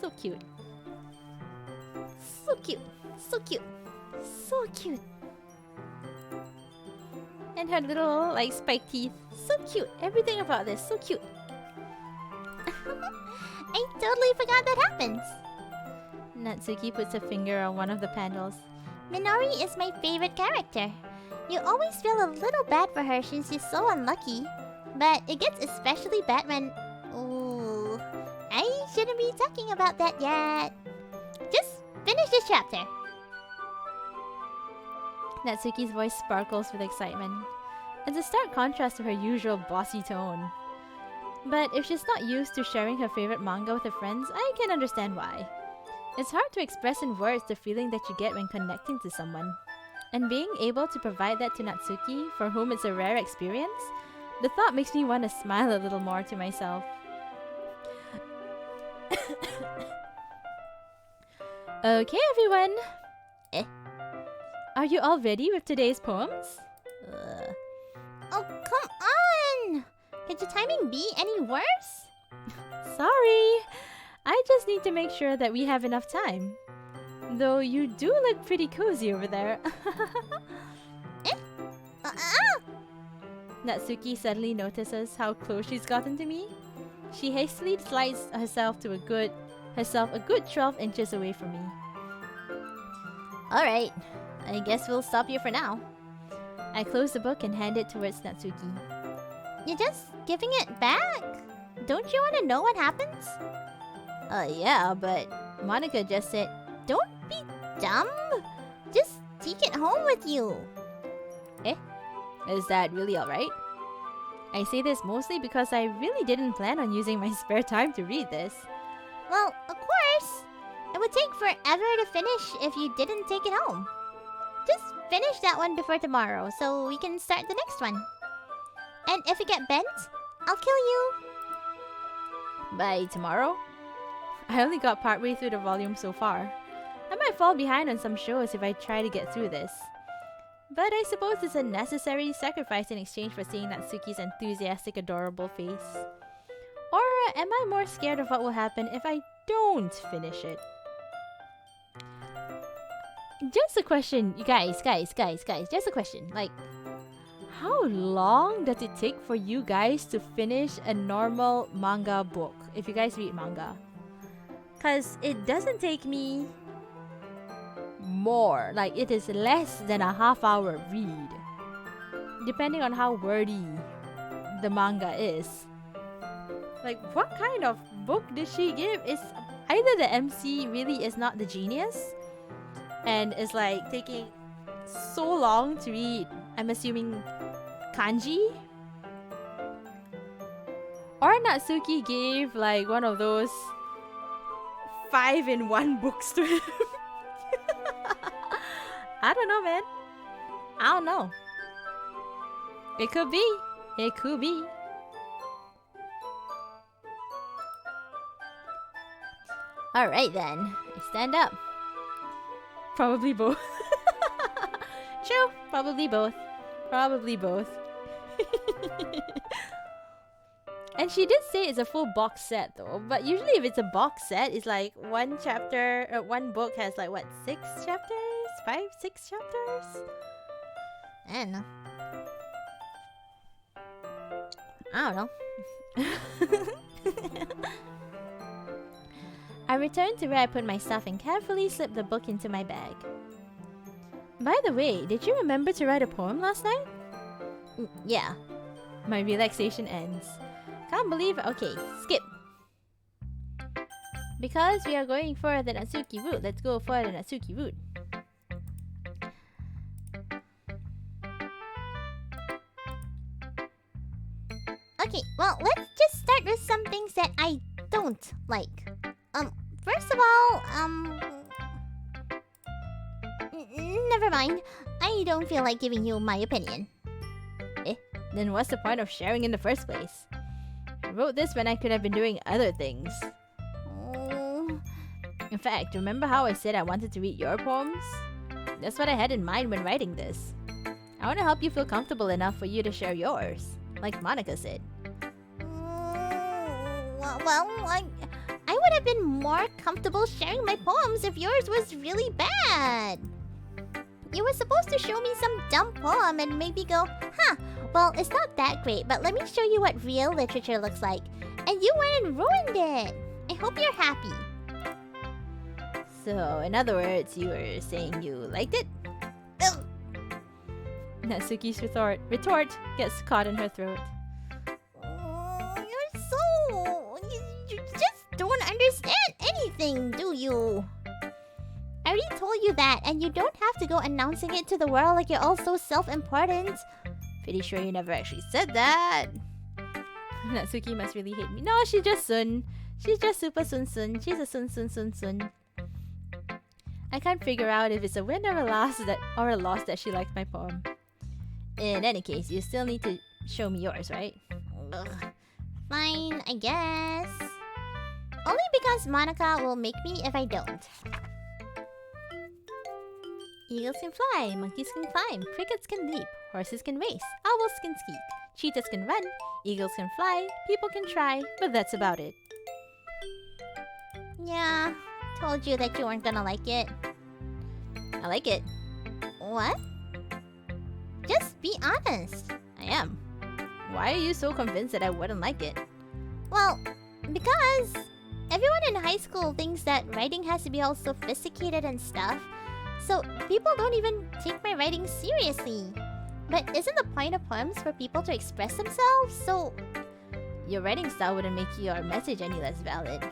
So cute. So cute. So cute. So cute. And her little, like, spiked teeth. So cute. Everything about this. So cute. I totally forgot that happens. Natsuki puts a finger on one of the panels. Minori is my favorite character. You always feel a little bad for her since she's so unlucky. But it gets especially bad when... Ooh... I shouldn't be talking about that yet. Just finish this chapter. Natsuki's voice sparkles with excitement. It's a stark contrast to her usual bossy tone. But if she's not used to sharing her favorite manga with her friends, I can understand why. It's hard to express in words the feeling that you get when connecting to someone. And being able to provide that to Natsuki, for whom it's a rare experience, the thought makes me want to smile a little more to myself. Okay, everyone. Are you all ready with today's poems? Oh, come on! Could your timing be any worse? Sorry. I just need to make sure that we have enough time. Though you do look pretty cozy over there. Natsuki suddenly notices how close she's gotten to me. She hastily slides herself a good 12 inches away from me. Alright, I guess we'll stop here for now. I close the book and hand it towards Natsuki. You're just giving it back? Don't you want to know what happens? Yeah, but Monica just said, Don't be dumb. Just take it home with you. is that really alright? I say this mostly because I really didn't plan on using my spare time to read this. Well, of course. It would take forever to finish if you didn't take it home. Just finish that one before tomorrow so we can start the next one. And if you get bent, I'll kill you. By tomorrow? I only got partway through the volume so far. I might fall behind on some shows if I try to get through this. But I suppose it's a necessary sacrifice in exchange for seeing Natsuki's enthusiastic, adorable face. Or am I more scared of what will happen if I don't finish it? Just a question, you guys, just a question. Like, how long does it take for you guys to finish a normal manga book, if you guys read manga? Because it doesn't take me more. Like, it is less than a half-hour read, depending on how wordy the manga is. Like, what kind of book did she give? Is either the MC really is not the genius and is like taking so long to read, I'm assuming, kanji, or Natsuki gave like one of those 5-in-1 books to him. I don't know, man. I don't know. It could be. It could be. Alright then. I stand up. Probably both. True. Probably both. Probably both. And she did say it's a full box set though. But usually if it's a box set, it's like one chapter, one book has like what, 6 chapters? 5, 6 chapters? I don't know. I don't know. I returned to where I put my stuff and carefully slipped the book into my bag. By the way, did you remember to write a poem last night? Yeah. My relaxation ends. Can't believe... Okay, skip. Because we are going for the Natsuki route, let's go for the Natsuki route. Okay, well, let's just start with some things that I don't like. First of all, never mind. I don't feel like giving you my opinion. Then what's the point of sharing in the first place? I wrote this when I could have been doing other things. Oh. In fact, remember how I said I wanted to read your poems? That's what I had in mind when writing this. I want to help you feel comfortable enough for you to share yours, like Monica said. Well, I would have been more comfortable sharing my poems if yours was really bad. You were supposed to show me some dumb poem and maybe go, huh, well, it's not that great, but let me show you what real literature looks like. And you went and ruined it. I hope you're happy. So, in other words, you were saying you liked it? Ugh. Natsuki's retort gets caught in her throat. You just don't understand anything, do you? I already told you that, and you don't have to go announcing it to the world like you're all so self-important. Pretty sure you never actually said that. Natsuki must really hate me. No, she's just Sun. She's just super Sun. She's a Sun. I can't figure out if it's a win or a loss that she liked my poem. In any case, you still need to show me yours, right? Ugh. Fine, I guess. Only because Monica will make me if I don't. Eagles can fly, monkeys can climb, crickets can leap, horses can race, owls can skeet, cheetahs can run, eagles can fly, people can try, but that's about it. Yeah, told you that you weren't gonna like it. I like it. What? Just be honest. I am. Why are you so convinced that I wouldn't like it? Well, because everyone in high school thinks that writing has to be all sophisticated and stuff. So people don't even take my writing seriously. But isn't the point of poems for people to express themselves? So your writing style wouldn't make your message any less valid.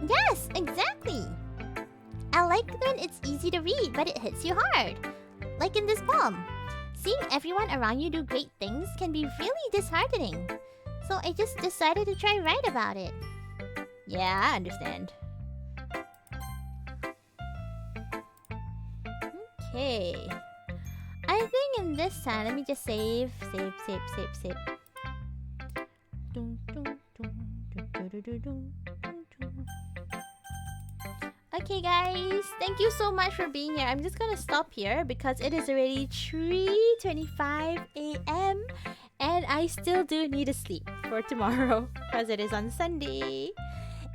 Yes, exactly. I like when it's easy to read, but it hits you hard. Like in this poem. Seeing everyone around you do great things can be really disheartening. So I just decided to try write about it. Yeah, I understand. Okay. I think in this time, let me just save. Okay guys, thank you so much for being here. I'm just gonna stop here because it is already 3:25 a.m. and I still do need to sleep for tomorrow because it is on Sunday.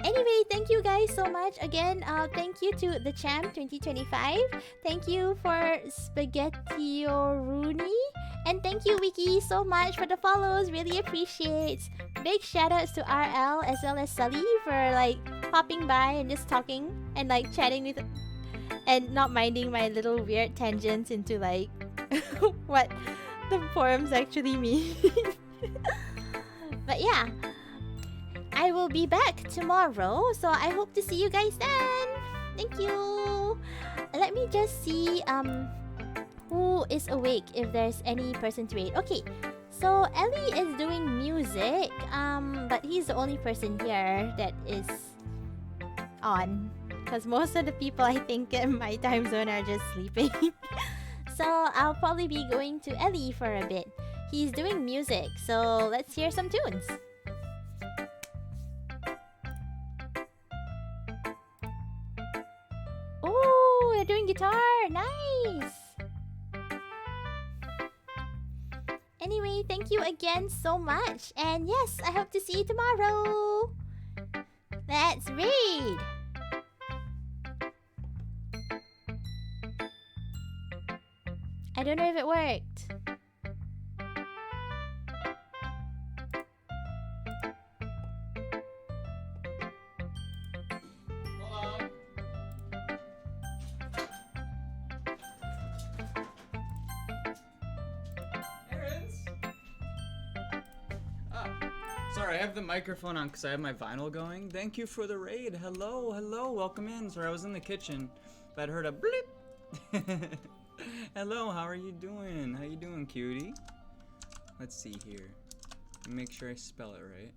Anyway, thank you guys so much. Again, thank you to the Champ 2025. Thank you for Spaghetti Rooney. And thank you, Wiki, so much for the follows. Really appreciate. Big shout outs to RL as well as Sully for like popping by and just talking and like chatting with and not minding my little weird tangents into like what the forums actually mean. But yeah, I will be back tomorrow, so I hope to see you guys then. Thank you. Let me just see who is awake if there's any person to rate. Okay, so Ellie is doing music, but he's the only person here that is on because most of the people I think in my time zone are just sleeping. So I'll probably be going to Ellie for a bit. He's doing music, so let's hear some tunes. Oh, they're doing guitar. Nice. Anyway, thank you again so much. And yes, I hope to see you tomorrow. Let's read. I don't know if it worked. Hello. Aaron's? Sorry, I have the microphone on because I have my vinyl going. Thank you for the raid. Hello, hello, welcome in. Sorry, I was in the kitchen, but I heard a bleep. Hello, how are you doing? How you doing, cutie? Let's see here. Make sure I spell it right.